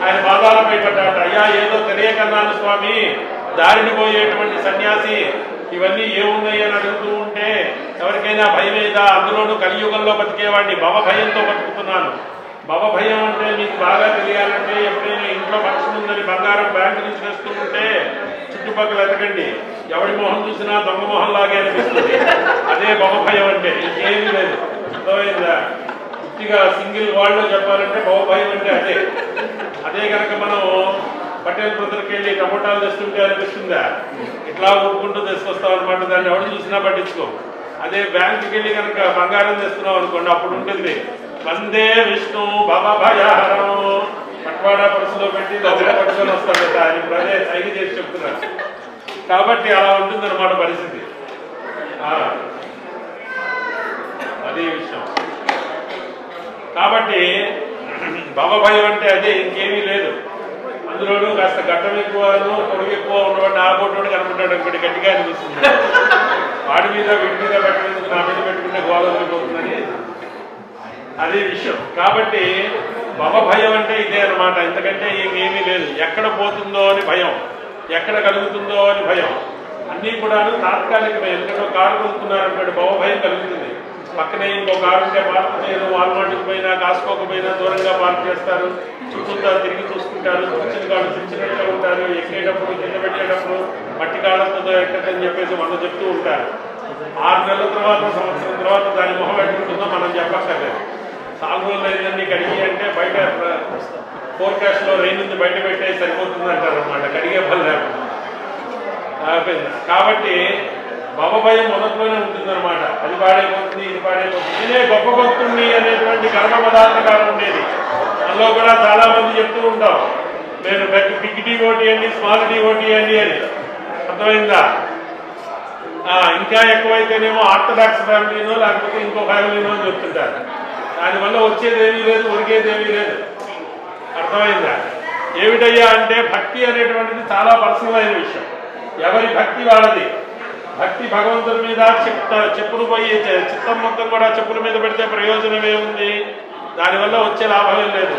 ఆయన పాదాలపై పడ్డాట. అయ్యా ఏదో తెలియకన్నాను స్వామి, దారిని పోయేటువంటి సన్యాసి ఇవన్నీ ఏమున్నాయి అని అడుగుతూ ఉంటే ఎవరికైనా భయమేదా? అందులోనూ కలియుగంలో బతికేవాడిని భవభయంతో బతుకుతున్నాను. భవభయం అంటే మీకు బాగా తెలియాలంటే ఎప్పుడైనా ఇంట్లో ఫంక్షన్ ఉందని బంగారం బ్యాంకు నుంచి వేస్తూ ఉంటే చుట్టుపక్కల ఎతకండి, ఎవడి మొహం చూసినా దొంగ మొహం లాగే అనిపిస్తుంది. అదే భవభయం అంటే. ఇంకేమీ లేదు. అర్థమైందా? పూర్తిగా సింగిల్ వాళ్ళలో చెప్పాలంటే భవభయం అంటే అదే. అదే కనుక మనం పటేల్ బ్రదర్కి వెళ్ళి టమోటాలు తెస్తుంటే అనిపిస్తుందా? ఇట్లా ఊరుకుంటూ తీసుకొస్తాం అనమాట. దాన్ని ఎవరు చూసినా పట్టించుకో. అదే బ్యాంకుకి వెళ్ళి కనుక బంగారం తెస్తున్నాం అనుకోండి, అప్పుడు ఉంటుంది వందే విష్ణు భవభయహరం. పట్వాడా పరుసులో పెట్టి దగ్గర పట్టుకొని వస్తాం కదా అని ఇప్పుడు అదే సైగ చేసి చెప్తున్నారు. కాబట్టి అలా ఉంటుంది అనమాట పరిస్థితి. అదే విషయం. కాబట్టి భవభయం అంటే అదే, ఇంకేమీ లేదు. అందులోనూ కాస్త గడ్డం ఎక్కువను పొడుగు ఎక్కువ ఉన్నవాడిని ఆ పోటీ కనపడ్డాడు అనుకోండి, గట్టిగా అనిపిస్తుంది. వాడి మీద వీడి మీద పెట్టడానికి నా మీద పెట్టుకుంటే గోళం అయిపోతుందని అదే విషయం. కాబట్టి భవభయం అంటే ఇదే అనమాట. ఇంతకంటే ఏమీ లేదు. ఎక్కడ పోతుందో అని భయం, ఎక్కడ కలుగుతుందో అని భయం. అన్నీ కూడా తాత్కాలికమే. ఎందుకంటే కారు కొనుక్కున్నారనుకోండి భవభయం కలుగుతుంది. పక్కనే ఇంకో కారు ఉంటే పార్క్ చేయరు, వాల్మార్ట్కి పోయినా కాసుకోకపోయినా దూరంగా పార్క్ చేస్తారు, చుట్టూ తిరిగి చూసుకుంటారు, కూర్చుని కాళ్ళు తెచ్చినట్టుగా ఉంటారు, ఎక్కేటప్పుడు కింద పెట్టేటప్పుడు మట్టి కాళ్ళతో ఎక్కదని చెప్పేసి మనం చెప్తూ ఉంటారు. 6 నెలల తర్వాత సంవత్సరం తర్వాత దాని మొహం ఎట్టుకుంటుందో మనం చెప్పక్కర్లేదు. 4 రోజులు అయిందండి కడిగి అంటే బయట ఫోర్కాస్ట్ లో రెయిన్ నుంచి బయట పెట్టే సరిపోతుంది అంటారు అనమాట, కడిగే పని లేకుండా. కాబట్టి భవభయం మొదట్లోనే ఉంటుందన్నమాట. అది పాడైపోతుంది, ఇది పాడైపోతుంది. నేనే గొప్ప భక్తుడిని అనేటువంటి గర్వమదాంతకారం ఉండేది. అందులో కూడా చాలా మంది చెప్తూ ఉంటాం, నేను బిగ్ డివోటీ అండి, స్మాల్ డివోటీ అండి అని. అర్థమైందా? ఇంకా ఎక్కువైతేనేమో ఆర్థడాక్స్ ఫ్యామిలీనో లేకపోతే ఇంకో ఫ్యామిలీనో అని చెప్తుంటారు. దానివల్ల వచ్చేదేమీ లేదు, ఒరిగేదేమీ లేదు. అర్థమైందా? ఏమిటయ్యా అంటే భక్తి అనేటువంటిది చాలా పర్సనల్ అయిన విషయం. ఎవరి భక్తి వాళ్ళది. భక్తి భగవంతుని మీద చెప్పులు పోయి చిత్తం మొత్తం కూడా చెప్పుల మీద పెడితే ప్రయోజనమే ఉంది. దానివల్ల వచ్చే లాభమే లేదు.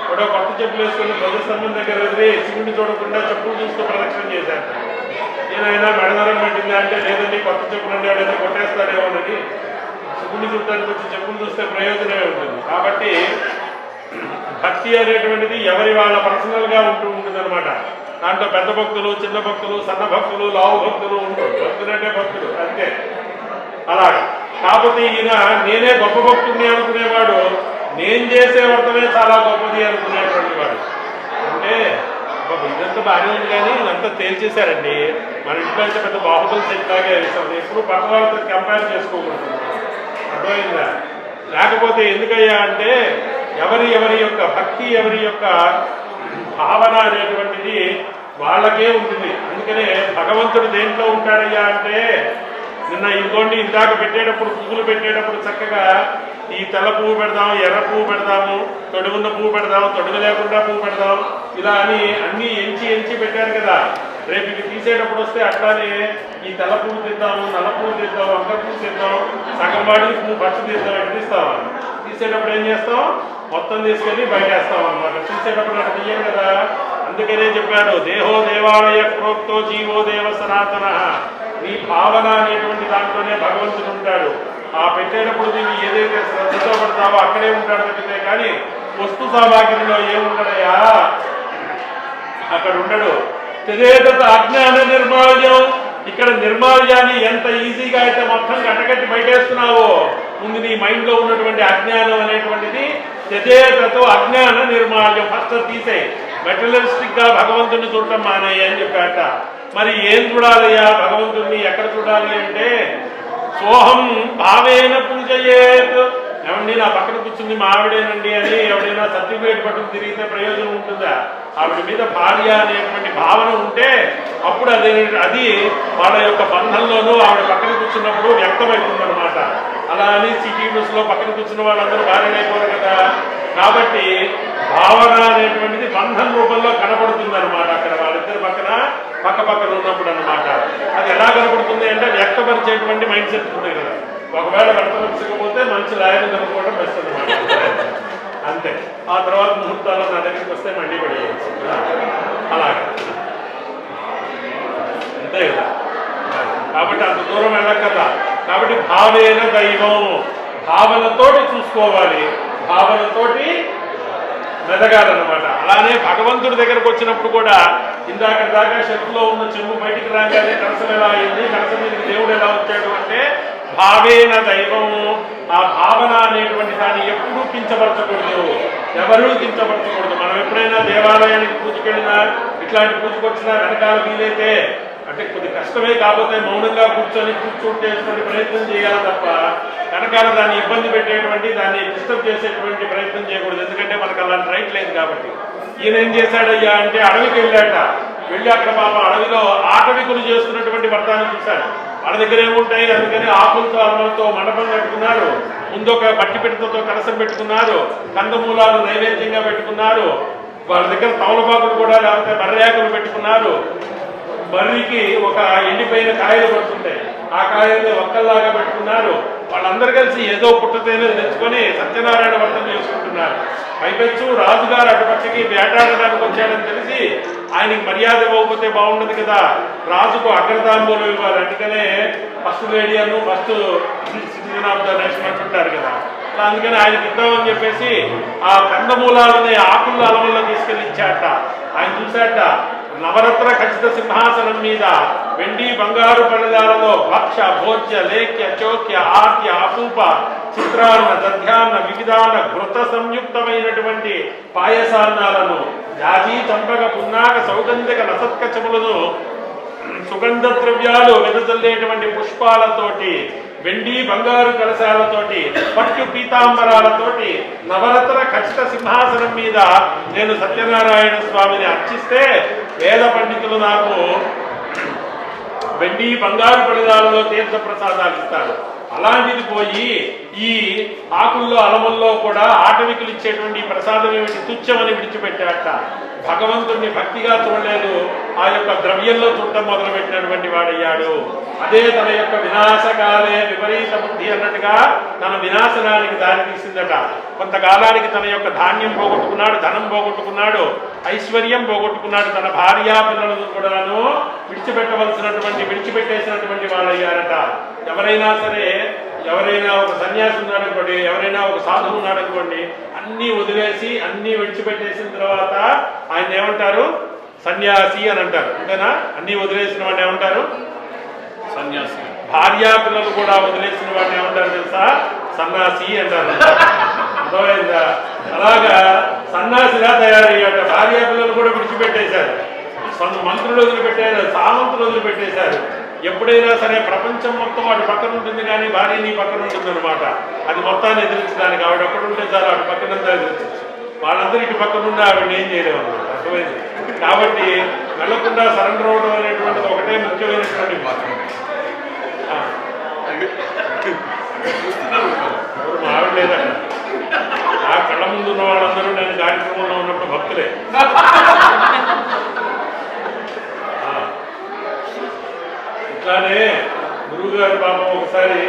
ఇప్పుడు కొత్త చెప్పులు వేసుకుని ధ్వజస్తంభం దగ్గర వదిలి శివుడిని చూడకుండా చెప్పులు చూస్తూ ప్రదక్షిణ చేశారు. నేనైనా మెడదరం పెట్టిందా అంటే లేదండి కొత్త చెప్పులు అండి, ఎవడైనా కొట్టేస్తాడేమోనని శివుడిని చూడటానికి వచ్చి చెప్పులు చూస్తే ప్రయోజనమే ఉంటుంది. కాబట్టి భక్తి అనేటువంటిది ఎవరి వాళ్ళ పర్సనల్గా ఉంటుంది అనమాట. దాంట్లో పెద్ద భక్తులు, చిన్న భక్తులు, సన్న భక్తులు, లావు భక్తులు ఉంటారు. భక్తులంటే భక్తులు అంతే. అలాగే కాకపోతే ఈయన నేనే గొప్ప భక్తుడిని అనుకునేవాడు, నేను చేసే వ్రతమే చాలా గొప్పది అనుకునేటువంటి వాడు. అంటే ఇదంతా బాగానే ఉంది కానీ ఇదంతా తేల్చేశారండి. మన ఇంట్లో అయితే పెద్ద బాహుబలి సెట్ లాగే వేసాం. ఎప్పుడు పక్క వాళ్ళతో కంపేర్ చేసుకోకూడదు. అర్థమైందా? లేకపోతే ఎందుకయ్యా అంటే ఎవరి యొక్క భక్తి, ఎవరి యొక్క భావన అనేటువంటిది వాళ్ళకే ఉంటుంది. అందుకనే భగవంతుడు దేంట్లో ఉంటాడయ్యా అంటే నిన్న ఇంకోండి ఇందాక పెట్టేటప్పుడు పువ్వులు పెట్టేటప్పుడు చక్కగా ఈ తెల్ల పువ్వు పెడదాం, ఎర్ర పువ్వు పెడదాము, తొడుగున్న పువ్వు పెడదాం, తొడుగు లేకుండా పువ్వు పెడదాం, ఇలా అని అన్నీ ఎంచి పెట్టారు కదా. రేపు ఇవి తీసేటప్పుడు వస్తే అట్లానే ఈ తెల్ల పువ్వు తిద్దాము, నల్ల పువ్వు తిద్దాం, వంక పువ్వు తిద్దాం, సగం వాడికి పువ్వు పచ్చి తీద్దాం, ఎట్లా తీస్తాం. తీసేటప్పుడు ఏం చేస్తాం? మొత్తం తీసుకెళ్ళి బయట వేస్తాం అనమాట. తీసేటప్పుడు అట్లా తీయం కదా. అందుకనే చెప్పారు దేహో దేవాలయ ప్రోక్తో జీవో దేవ సనాతన. నీ భావన అనేటువంటి దాంట్లోనే భగవంతుడు ఉంటాడు. ఆ పెట్టేటప్పుడు నీవు ఏదైతే శ్రద్ధతో పడతావో అక్కడే ఉంటాడు తప్పితే కానీ వస్తు సామాగ్రిలో ఏముంటాడయ్యా అక్కడ ఉండడు. తెలియదత అజ్ఞాన నిర్మాల్యం. ఇక్కడ నిర్మాల్యాన్ని ఎంత ఈజీగా అయితే మొత్తం కట్టకట్టి బయటేస్తున్నావో ముందు నీ మైండ్ లో ఉన్నటువంటి అజ్ఞానం అనేటువంటిది తెలియదతో అజ్ఞాన నిర్మాల్యం ఫస్ట్ తీసేయి. మెటీరియలిస్టిక్ గా భగవంతుని చూడటం మానేయి అని చెప్పాట. మరి ఏం చూడాలయ్యా భగవంతుడిని ఎక్కడ చూడాలి అంటే సోహం భావేన పూజయేత్. ఏమండి నా పక్కన కూర్చుంది మా ఆవిడేనండి అని ఎవడైనా సర్టిఫికేట్ పట్టుకు తిరిగితే ప్రయోజనం ఉంటుందా? ఆవిడ మీద భార్య అనేటువంటి భావన ఉంటే అప్పుడు అది వాళ్ళ యొక్క బంధంలోనూ ఆవిడ పక్కన కూర్చున్నప్పుడు వ్యక్తమవుతుందన్నమాట. అలా అని సిటీ బస్ లో పక్కన కూర్చున్న వాళ్ళందరూ భార్యలైపోరు కదా. కాబట్టి భావన అనేటువంటిది బంధం రూపంలో కనపడుతుంది అనమాట. అక్కడ వాళ్ళిద్దరు పక్కన పక్కన ఉన్నప్పుడు అన్నమాట. అది ఎలా కనపడుతుంది అంటే వ్యక్తపరిచేటువంటి మైండ్ సెట్ ఉంది కదా. ఒకవేళ వ్యక్తపరచకపోతే మంచి లాయర్ని కనుక్కోవడం బెస్ట్ అనమాట. అంతే. ఆ తర్వాత ముహూర్తాలు నా దగ్గరికి వస్తే మళ్ళీ పడేయచ్చు. అలాగే అంతే కదా. కాబట్టి అంత దూరం వెళ్ళక్కర్లా. కాబట్టి భావేన దైవం, భావనతోటి చూసుకోవాలి, భావనతోటి మెదగాలన్నమాట. అలానే భగవంతుడి దగ్గరకు వచ్చినప్పుడు కూడా ఇందాక దాకా షెల్ఫ్లో ఉన్న చెంబు బయటికి రాగానే కలసం ఎలా అయింది, కలసం మీదకి దేవుడు ఎలా వచ్చాడు అంటే భావేన దైవము. ఆ భావన అనేటువంటి దాన్ని ఎప్పుడూ కించపరచకూడదు, ఎవరూ కించపరచకూడదు. మనం ఎప్పుడైనా దేవాలయానికి పూజకెళ్ళినా ఇట్లాంటి పూజకు వచ్చినా వెనకాల వీలైతే అంటే కొద్ది కష్టమే కాకపోతే మౌనంగా కూర్చొని ప్రయత్నం చేయాలి తప్ప వెనకాల దాన్ని ఇబ్బంది పెట్టేటువంటి దాన్ని డిస్టర్బ్ చేసేటువంటి ప్రయత్నం చేయకూడదు. ఎందుకంటే మనకు అలాంటి రైట్ లేదు కాబట్టి. ఈయన ఏం చేశాడయ్యా అంటే అడవికి వెళ్ళి అక్కడ పాప అడవిలో ఆటవికులు చేస్తున్నటువంటి వ్రతాన్ని చూశాడు. వాళ్ళ దగ్గర ఏముంటాయి, అందుకని ఆకులతో అమ్మలతో మండపం కట్టుకున్నారు, ముందు ఒక బట్టి పెట్టతో కలసం పెట్టుకున్నారు, కందమూలాలు నైవేద్యంగా పెట్టుకున్నారు, వాళ్ళ దగ్గర తౌలపాకులు కూడా లేకపోతే బర్రెయాకులు పెట్టుకున్నారు. బర్రికి ఒక ఎండిపోయిన కాయలు పడుతుంటాయి, ఆ కాయల్ని ఒక్కల్లాగా పెట్టుకున్నారు. వాళ్ళందరూ కలిసి ఏదో పుట్టతేనే తెచ్చుకొని సత్యనారాయణ వ్రతం చేసుకుంటున్నారు. పైపెచ్చు రాజుగారు అటుపక్కకి వేటాడడానికి వచ్చాడని తెలిసి ఆయనకి మర్యాద ఇవ్వకపోతే బాగుండదు కదా, రాజుకు అగ్రతాంబూలం ఇవ్వాలి. అందుకనే first lady Anu first citizen of the nation అంటుంటారు కదా. అందుకని ఆయనకి ఇద్దామని చెప్పేసి ఆ కందమూలాలని ఆకుల అలవల్లో తీసుకెళ్ళి ఇచ్చాట. ఆయన చూశాట నవరత్న ఖచ్చిత సింహాసనం మీద వెండి బంగారు పళ్ళాలలో భక్ష భోజ్య లేఖ్య చోక్య ఆర్య అపూప చిత్రాన్న దధ్యాన్న వివిధాన్న ఘృత సంయుక్తమైనటువంటి పాయసాన్నాలను జాజీ చంపక పున్నాక సౌగంధిక రసత్కచములను సుగంధ ద్రవ్యాలు వెదజల్లేటువంటి పుష్పాలతోటి వెండి బంగారు కలశాలతోటి పట్టు పీతాంబరాలతోటి నవరత్న ఖచ్చిత సింహాసనం మీద నేను సత్యనారాయణ స్వామిని అర్చిస్తే వేద పండితులు నాకు వెండి బంగారు పడిదాలలో తీర్థ ప్రసాదాలు ఇస్తారు. అలాంటిది పోయి ఈ ఆకుల్లో అలముల్లో కూడా ఆటవికులు ఇచ్చేటువంటి ప్రసాదం ఏమిటి తుచ్చమని విడిచిపెట్టాట. భగవంతుడిని భక్తిగా చూడలేదు, ఆ యొక్క ద్రవ్యంలో చూడటం మొదలుపెట్టినటువంటి వాడయ్యాడు. అదే తన యొక్క వినాశకాలే విపరీత బుద్ధి అన్నట్టుగా తన వినాశనానికి దారి తీసిందట. కొంతకాలానికి తన యొక్క ధాన్యం పోగొట్టుకున్నాడు, ధనం పోగొట్టుకున్నాడు, ఐశ్వర్యం పోగొట్టుకున్నాడు, తన భార్యా పిల్లలను కూడాను విడిచిపెట్టేసినటువంటి వాళ్ళయ్యారట. ఎవరైనా సరే, ఎవరైనా ఒక సన్యాసి ఉన్నాడనుకోండి, ఎవరైనా ఒక సాధువు ఉన్నాడనుకోండి, అన్నీ వదిలేసి అన్నీ విడిచిపెట్టేసిన తర్వాత ఆయన ఏమంటారు? సన్యాసి అని అంటారు. అంతేనా? అన్నీ వదిలేసిన వాడిని ఏమంటారు? సన్యాసి. భార్యా పిల్లలు కూడా వదిలేసిన వాడిని ఏమంటారు తెలుసా? సన్యాసి అంటారు. అర్థమైందా? అలాగా సన్యాసిగా తయారయ్యాట. భార్యా పిల్లలు కూడా విడిచిపెట్టేశారు, మంత్రులు వదిలిపెట్టారు, సామంతులు వదిలిపెట్టేశారు. ఎప్పుడైనా సరే ప్రపంచం మొత్తం వాడి పక్కన ఉంటుంది కానీ భార్య నీ పక్కన ఉంటుంది అనమాట. అది మొత్తాన్ని ఎదిరించడానికి ఆవిడ ఒక్కడుంటే చాలు, వాడి పక్కనంతా ఎదిరించచ్చు. వాళ్ళందరూ ఇటు పక్కన ఉండి ఆవిడ ఏం చేయలేము అన్నమాట. అర్థమైంది? కాబట్టి వెళ్లకుండా సరెండర్ అవడం అనేటువంటిది ఒకటే ముఖ్యమైనటువంటి మార్గం. ఎవరు మా ఆవిడ లేదట. నా కళ్ళ ముందు ఉన్న వాళ్ళందరూ నేను కార్యక్రమంలో ఉన్నప్పుడు భక్తులే. ఇట్లానే గురువుగారు పాపం ఒకసారి,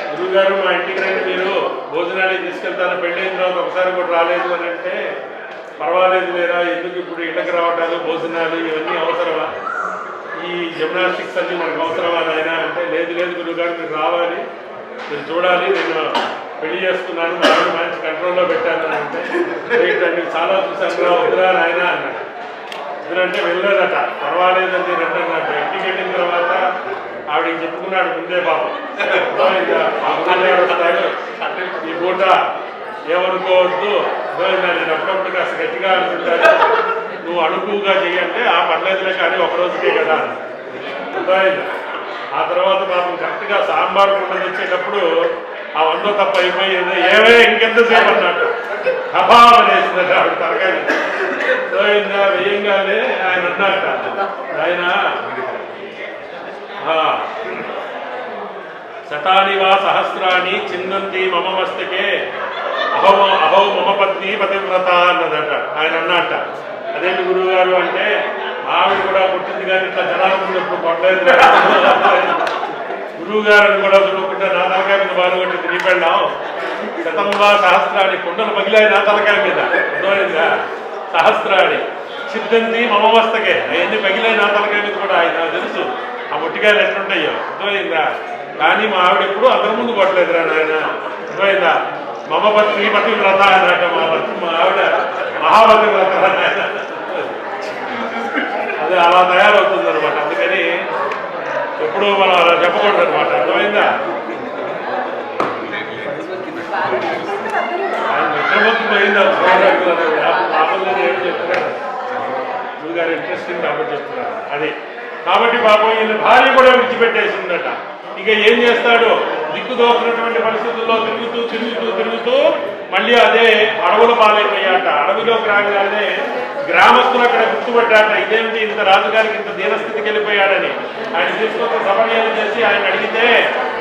గురువుగారు మా ఇంటికి రండి, మీరు భోజనానికి తీసుకెళ్తాను, పెళ్ళైన తర్వాత ఒకసారి కూడా రాలేదు అని అంటే, పర్వాలేదు లేరా, ఎందుకు ఇప్పుడు ఇళ్ళకి రావటాలు భోజనాలు ఇవన్నీ అవసరమా? ఈ జిమ్నాస్టిక్స్ అన్ని మనకు అవసరమా నాయన అంటే, లేదు లేదు గురువుగారు మీరు రావాలి, మీరు చూడాలి, నేను పెళ్లి చేసుకున్నాను, మా ఆవిడ మంచి కంట్రోల్లో పెట్టాను అంటే, ఏంటండి చాలా చూసాను రా, వద్దురా నాయన అన్నాడు. ఎందుకంటే వెళ్ళలేదట, పర్వాలేదండి రండి అన్నట్టు. ఇంటికి వెళ్ళిన తర్వాత ఆవిడకి చెప్పుకున్నాడు ముందే పాపం, వస్తాడు ఈ పూట ఏమనుకోవద్దు, నేను అప్పుడప్పుడు కాస్త గట్టిగా అనుకుంటాను, నువ్వు అణుకుగా చెయ్యంటే ఆ పర్లేదులే కానీ ఒకరోజుకే కదా అర్థమైంది. ఆ తర్వాత పాపం కరెక్ట్గా సాంబార్ కుండ తెచ్చేటప్పుడు ఆ 100 తప్ప అయిపోయింది, ఏమే ఇంకెంతసేపు అన్నట్టు కబాబ్ వేసిందట ఆవిడ తరకాయ. అర్థమైందా? వేయంగానే ఆయన అన్నట్ట, ఆయన శతాని వా సహస్రాన్ని చిందంతి మమ మస్తకే అహౌ మమ పత్ని పతివ్రత అన్నదట. ఆయన అన్నట్ట, అదేంటి గురువు గారు అంటే, ఆవిడ కూడా పుట్టింది కానీ ఇట్లా జనాల ముందు ఎప్పుడు కొట్టలేదు, గురువు గారిని కూడా చూడకుండా నా తలకాయ మీద బాగా కొట్టింది నీ పెళ్ళాం. శతంవా సహస్రాన్ని కొండలు పగిలాయి నా తలకాయ మీద, అర్థమైందా? సహస్రాన్ని సిద్ధంతి మమవస్తకే, అవన్నీ పగిలాయి నా తలకాయ మీద కూడా. ఆయన తెలుసు ఆ ముట్టికాయలు ఎట్లుంటాయో, అర్థమైందా? కానీ మా ఆవిడ ఎప్పుడు అందరి ముందు కొట్టలేదురా నాయన, అర్థమైందా? మమ పత్ని పతివ్రత అన్నట్ట, మా ఆవిడ మహాపతివ్రత నాయన. అదే అలా తయారవుతుంది అనమాట. అందుకని ఎప్పుడూ మనం అలా చెప్పకూడదు అనమాట, అర్థమైందా? ఆయన నిద్రపోతు పోయిందా పాపంలోనే ఏమి చెప్తున్నాడు గురుగారు, ఇంట్రెస్టింగ్ కాబట్టి చెప్తున్నారు అది. కాబట్టి పాపం ఈయన భార్య కూడా విడిచిపెట్టేసిందట. ఇక ఏం చేస్తాడు, దిక్కుదోచినటువంటి పరిస్థితుల్లో తిరుగుతూ తిరుగుతూ తిరుగుతూ మళ్ళీ అదే అడవుల పాలైపోయాట. అడవిలోకి రాగానే గ్రామస్తులు అక్కడ గుర్తుపట్టాట, ఇదేమిటి ఇంత రాజుగారికి ఇంత దీనస్థితికి వెళ్ళిపోయాడని. ఆయన తీసుకొచ్చి సమన్యాలు చేసి ఆయన అడిగితే,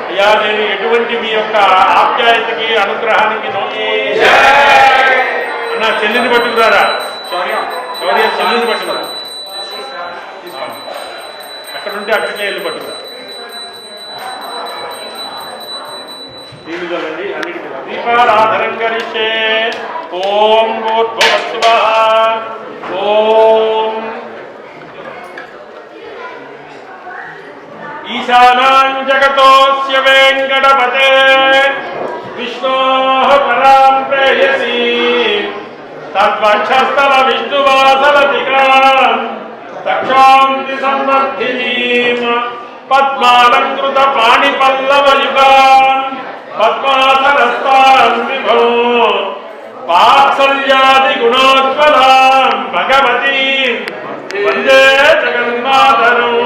అయ్యా నేను ఎటువంటి మీ యొక్క ఆప్యాయతకి అనుగ్రహానికి అన్న చెల్లిని పట్టుకురారా, శౌర్య చెల్లిని పట్టుకురా, అక్కడుంటే అక్కడికే వెళ్ళి పట్టుకురా. దీనిలోనండి అన్నిటికీ దీపారాధనం కరిష్యే. ఓం భూర్భువస్సువః ఓం ఈశానాం జగతోస్య వెంకటపతే విష్ణోః పరాం ప్రేయసీ తద్వక్షస్థల విష్ణువాసలతికాం తక్షాంతి సంవర్ధినీం పద్మాలంకృత పాణిపల్లవయుగాం పద్మాసనస్తాన్ విభో వాత్సల్యాది గుణోత్పలాం భగవతీ వందే జగన్మాతరం.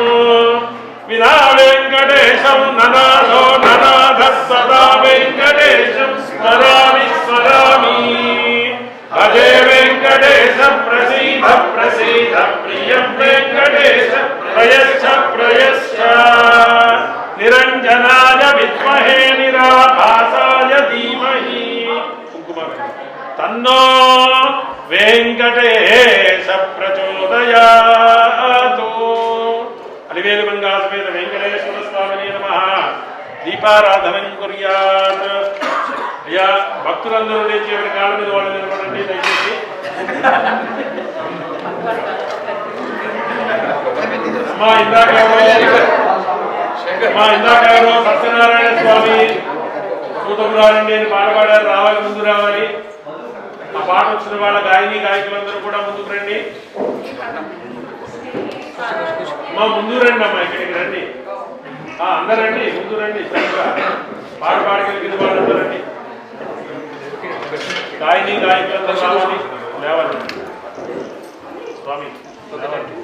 వినా వెంకటేశం ననాథో ననాథ సదా వెంకటేశం స్మరామి స్మరామి. భజే వెంకటేశ ప్రసీద ప్రసీద ప్రియం వెంకటేశ ప్రయశ్చ ప్రయశ్చ. నిరంజనాయ విద్మహే నిరాభాసాయ ధీమహి తన్నో వెంకటేశ ప్రచోదయాతు. అలివేలు మంగాసమేత వెంకటేశ్వర స్వామినే నమః. దీపారాధనం కుర్యాత్. అయ్యా భక్తులందరూ లేచి ఎవరి కాళ్ళ మీద వాళ్ళు నిలబడండి దయచేసి. మా ఇందాక సత్యనారాయణ స్వామి సూతపురారండి అని పాట పాడారు, రావాలి, ముందు రావాలి. ఆ పాట వచ్చిన వాళ్ళ గాయని గాయకులందరూ కూడా ముందుకు రండి. అమ్మా ముందు రండి, అమ్మా ఇక్కడికి రండి, అందరు రండి, ముందు రండి. చక్కగా పాట పాడగలిగిన వాళ్ళందరూ రండి. గాయని గాయకులందరూ రావాలి, లేవాలి. స్వామి లేవండి.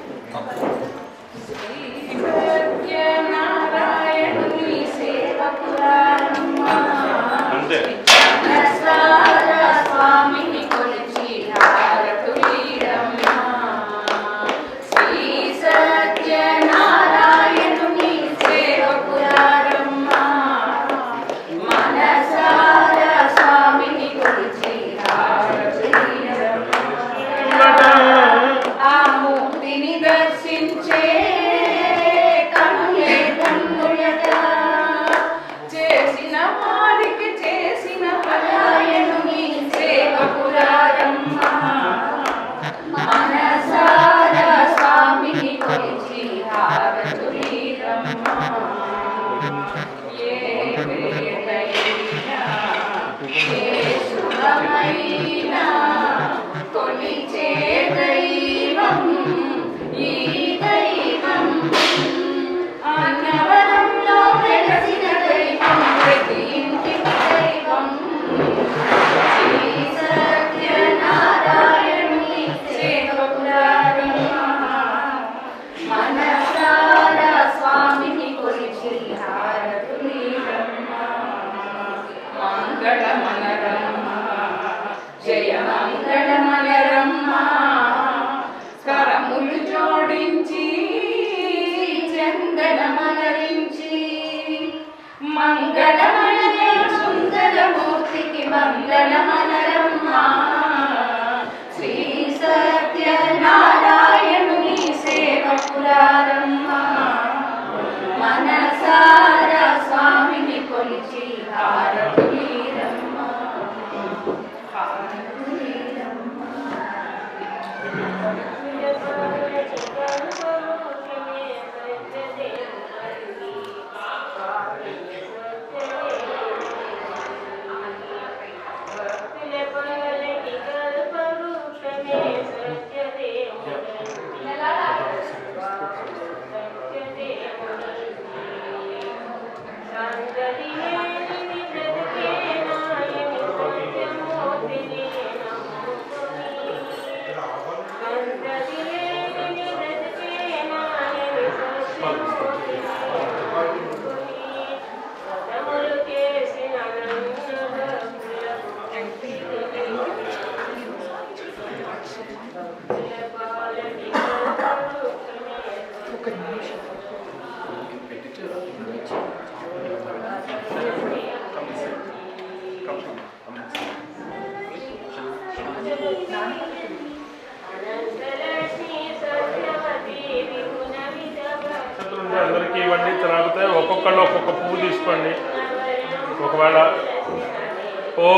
అంతే. స్వామిని కొలిచి హారతులీడమ్మా. శ్రీ సత్యనారాయణుని సేవకురారమ్మా. మనసార స్వామిని కొలిచి హారతులీడమ్మా. ఆ మూర్తిని దర్శించే కనులే కన్నులట. చేసిన వారికి చేసిన ఫలాయ దైవమైన కొలిచే దైవం ఈ దైవం. అన్నవరంలో వెలసిన దైవం ప్రతి ఇంటికి దైవం. శ్రీ సత్యనారాయణుని సేవకులారమ్మ మనసారా స్వామిని కొలిచి హారతులీరమ్మ. మంగళమనరమ్మ జయ మంగళమనరమ్మ. కరములు జోడించి చందనమనరించి మంగళమనరే సుందరమూర్తికి మంగళమనరమ్మ. శ్రీ సత్యనారాయణుని సేవకులారమ్మ మనసారా స్వామిని కొలిచి హారతులీరమ్మ. హారతులీరమ్మ. అందరికీ ఇవ్వండి. తర్వాత ఒక్కొక్కళ్ళు ఒక్కొక్క పువ్వు తీసుకోండి. ఒకవేళ ఓ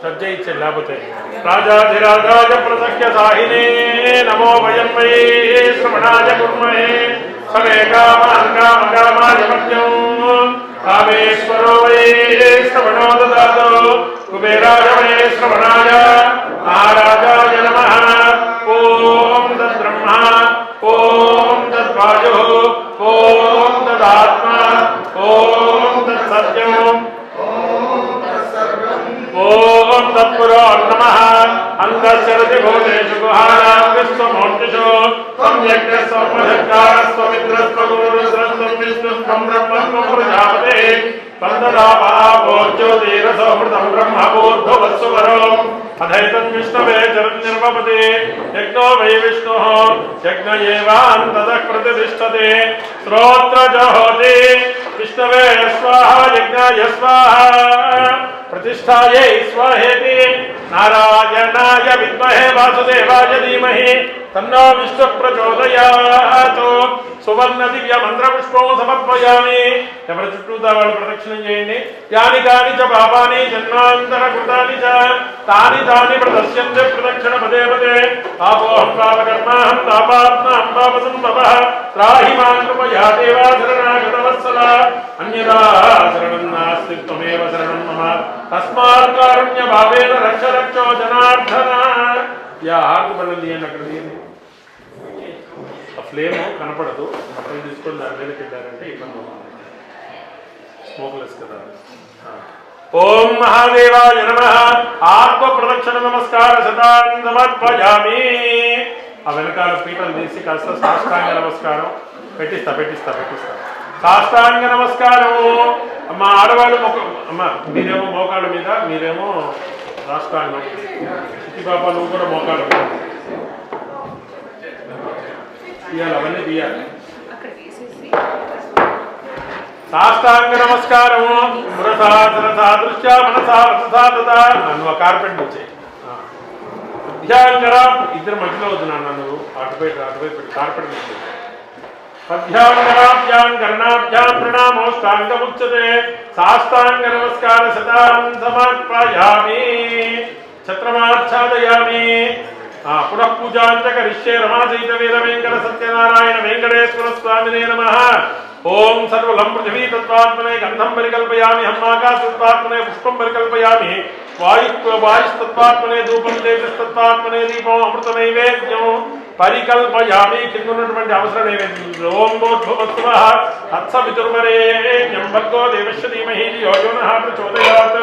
సజ్జ ఇచ్చేది లేకపోతే రాజాధిరాజాయ ప్రసఖ్య సాహినే నమో వయం వై శ్రవణాయ కుర్మహే సమే కామాన్ కామకామాయ మధ్యం కామేశ్వరో వై శ్రవణో దదాతో కుబేరాయ వై శ్రవణాయ మహారాజాయ నమః. ఓం తద్బ్రహ్మ ఓం తద్వాయు ఓం తదాత్మ ఓం తత్సత్యం ఓం తత్పురో నమః. అంతఃశరతి భూతేషు గుహానాం విశ్వమూర్తిషు త్వం యజ్ఞస్వమధక్కారస్వమిత్రస్వగురుస్రం విష్ణుం త్వం బ్రహ్మం ప్రజాపతే జ్యోతిరసోమృతం బ్రహ్మభూర్భువస్సువరో అధైతం విష్ణవే చరణ్యర్వపతే యజ్ఞో వై విష్ణుః యజ్ఞ ఏవాంతతః ప్రతిష్ఠతే శ్రోత్రజహోతి విష్ణవే స్వాహ యజ్ఞాయ స్వాహ प्रतिष्ठायै स्वाहेति नारायणाय विद्महे वासुदेवाय धीमहि तन्नो विष्णुः प्रचोदयात्. సువర్ణ దివ్య మంత్ర పుష్పం సమర్పయామి. ఎవరి చుట్టూతా వాళ్ళు ప్రదక్షిణం చేయండి. యాని కాని చ పాపాని జన్మాంతర కృతాని చ తాని తాని ప్రదశ్యంతే ప్రదక్షిణ పదే పదే. పాపోహం పాపకర్మాహం పాపాత్మాహం పాపసంభవః త్రాహి మాం కృపయా దేవా శరణాగత వత్సల. అన్యదా శరణం నాస్తి త్వమేవ శరణం మమ తస్మాత్ కారుణ్య భావేన రక్ష రక్షో జనార్దన. యా హార్ట్ బళ్ళని తీయండి. అక్కడ తీయండి. ఆ ఫ్లేమ్ కనపడదు. అక్కడ తీసుకొని దాని మీదకి వెళ్ళారంటే ఇబ్బంది అవుతుంది. స్మోక్లెస్ కదా. ఓం మహాదేవాయ నమః. ఆత్మ ప్రదక్షిణ నమస్కార శతాన్ని సమర్పయామి. ఆ వెనకాల పీటలు తీసి కాస్త సాష్టాంగ నమస్కారం పెట్టిస్తా. సాష్టాంగ నమస్కారం. అమ్మ ఆడవాళ్ళు అమ్మ మీరేమో మోకాళ్ళ మీద, మీరేమో సాష్టాంగం. చిట్టి పాప నువ్వు కూడా మోకాళ్ళ మీద తీయాలి. అవన్నీ తీయాలి. సాష్టాంగ నమస్కారము పురసా శిరసా దృశ్య మనసా వససా తథా నువ్వు కార్పెట్ వచ్చే పద్యాంగర ఇద్దరు మధ్యలో వద్దున్నాను నువ్వు అటువైపు కార్పెట్ నుంచి పద్యాంగరాభ్యాం కర్ణాభ్యాం ప్రణామోష్టాంగముచ్యతే సాష్టాంగ నమస్కార శతాం సమర్పయామి ఛత్రమాచ్ఛాదయామి పునః పూజాంచ కరిష్యే రమాసహిత వీర వెంకట సత్యనారాయణ వెంకటేశ్వర స్వామినే నమః. ఓం సర్వలం పృథివీ తత్వాత్మనే గంధం పరికల్పయామి హమ్మాకాశత్వాత్మనే పుష్పం పరికల్పయామి వాయుస్తత్వాత్మనే ధూపం తేజస్తత్వాత్మనే దీపం అమృత నైవేద్యం పరికల్పయామి. కింద ఉన్నటువంటి అవసర నైవేద్యం ఓం భూర్భువస్సువః తత్సవితుర్వరేణ్యం భర్గో దేవస్య ధీమహి ధియో యో నః ప్రచోదయాత్.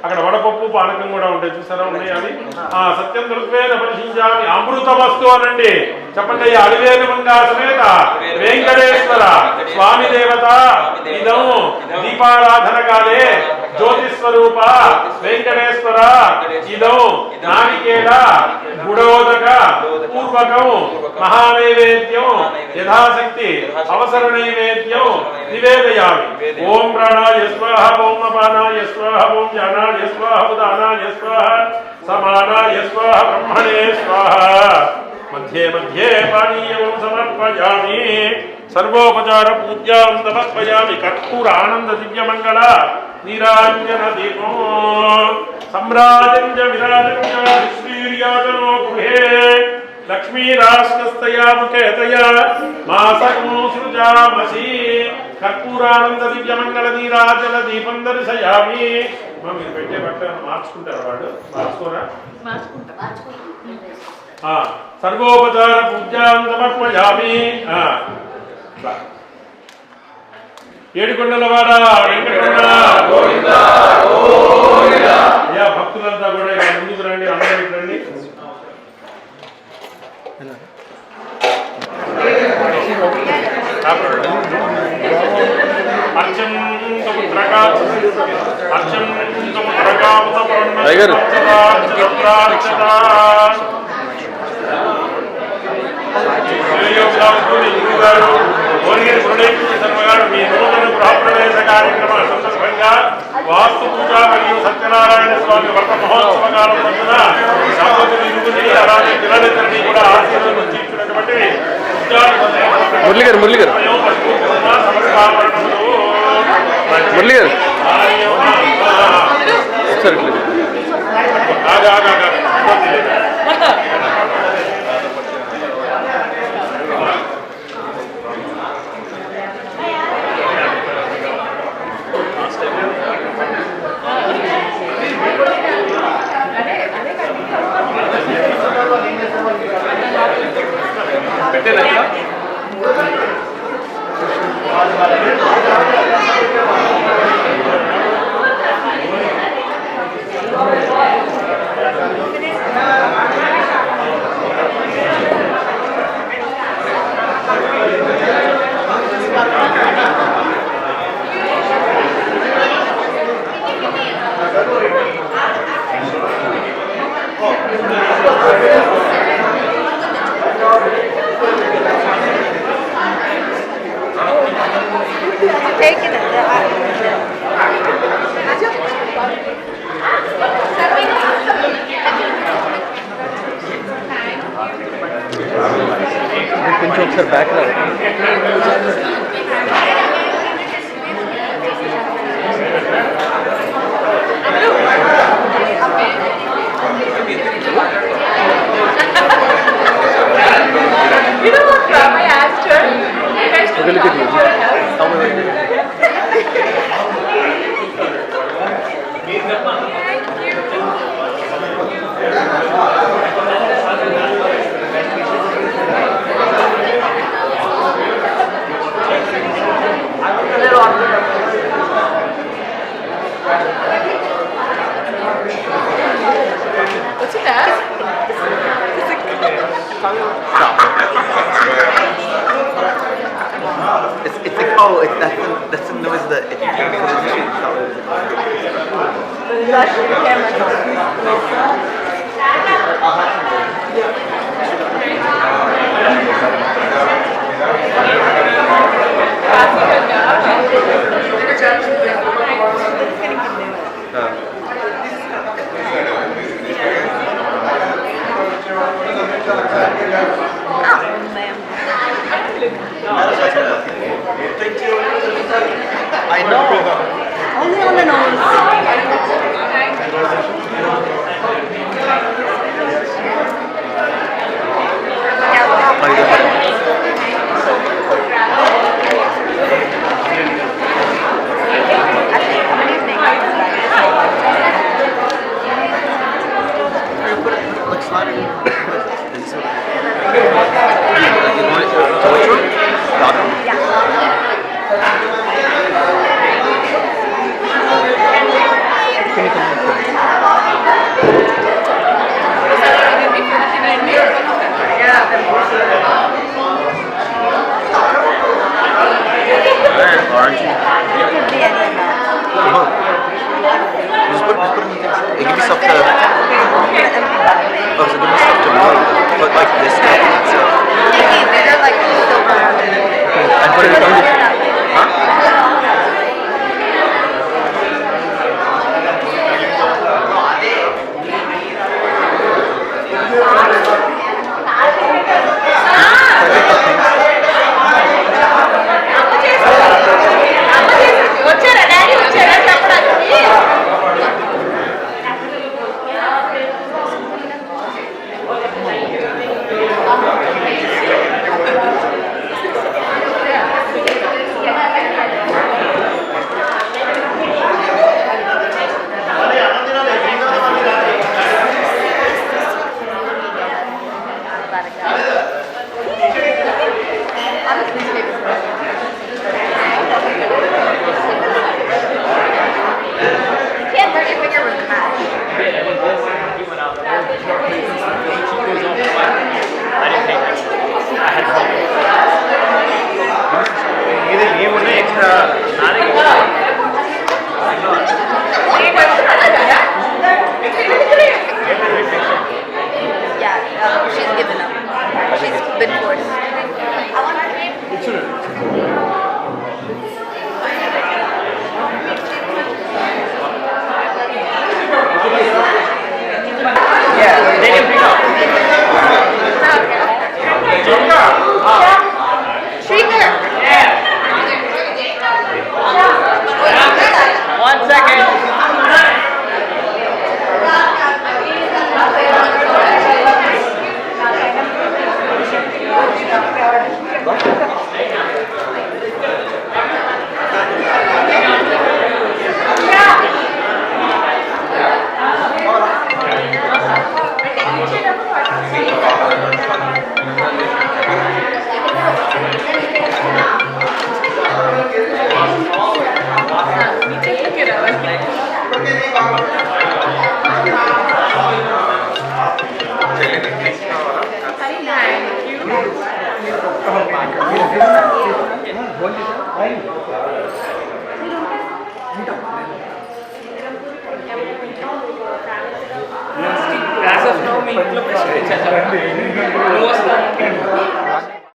అక్కడ వడపప్పు పానకం కూడా ఉంటాయి చూసారా ఉన్నాయి అవి. సత్యం దృగ్వేద పరిశీలించామి అమృత వస్తు అనండి చెప్పండి. అలివేలు మంగా సమేత వెంకటేశ్వర స్వామి దేవత ఇదం దీపారాధన కాలే జ్యోతిస్వరూప వెంకటేశ్వర ఇదం నారికేళ గుడోదక పూర్వకం మహానైవేద్యం యథాశక్తి అవసర నైవేద్యం నివేదయామి. ఓం ప్రాణాయ స్వాహ ఓం అపానాయ స్వాహ ఓం జ్ఞానాయ స్వాహ ఉదానాయ స్వాహ సమానాయ స్వాహ బ్రహ్మణే స్వాహ. మధ్యే మధ్యే పానీయం సమర్పయామి. సర్వోపచార పూజ్యాం సమర్పయామి. కర్పూర ఆనంద దివ్యమంగళ నీరాంజన దీపం సమ్రాజంజ విరాజంజ విశ్వీర్యాజనో గృహే లక్ష్మీరాష్ట్రస్తయా ముఖేతయా మాసకం సృజామసి. కర్పూరానంద దివ్యమంగళ నీరాజన దీపం దర్శయామి. మీరు పెట్టే బట్టను మార్చుకుంటారు వాళ్ళు మార్చుకోరా. సర్వోపచార పూజ్యాం సమర్పయామి. ఏడుకొండలవాడ వెంకటరమణ అయ్యా భక్తులంతా కూడా ఇలా ముందుకు రండి. అందరూ రండి. మీ నూతన గృహప్రవేశ కార్యక్రమ సందర్భంగా వాస్తు పూజ మరియు సత్యనారాయణ స్వామి వ్రత మహోత్సవ కాలం రోజున దంపతులు ఇరుగుని అలాగే పిల్లలిద్దరినీ కూడా ఆశీర్వాదం తీర్చినటువంటి కొంచెం ఒకసారి బ్యాక్ రావాలి. That's the noise that it makes. I know. Only on the nose. వచ్చారా డాడీ వచ్చారా చెప్పడానికి She's given up. She's been forced. Yeah, they didn't pick up. One second. As of now, మీ ఇంట్లో ప్రెషర్ ఇచ్చారు. నువ్వు వస్తా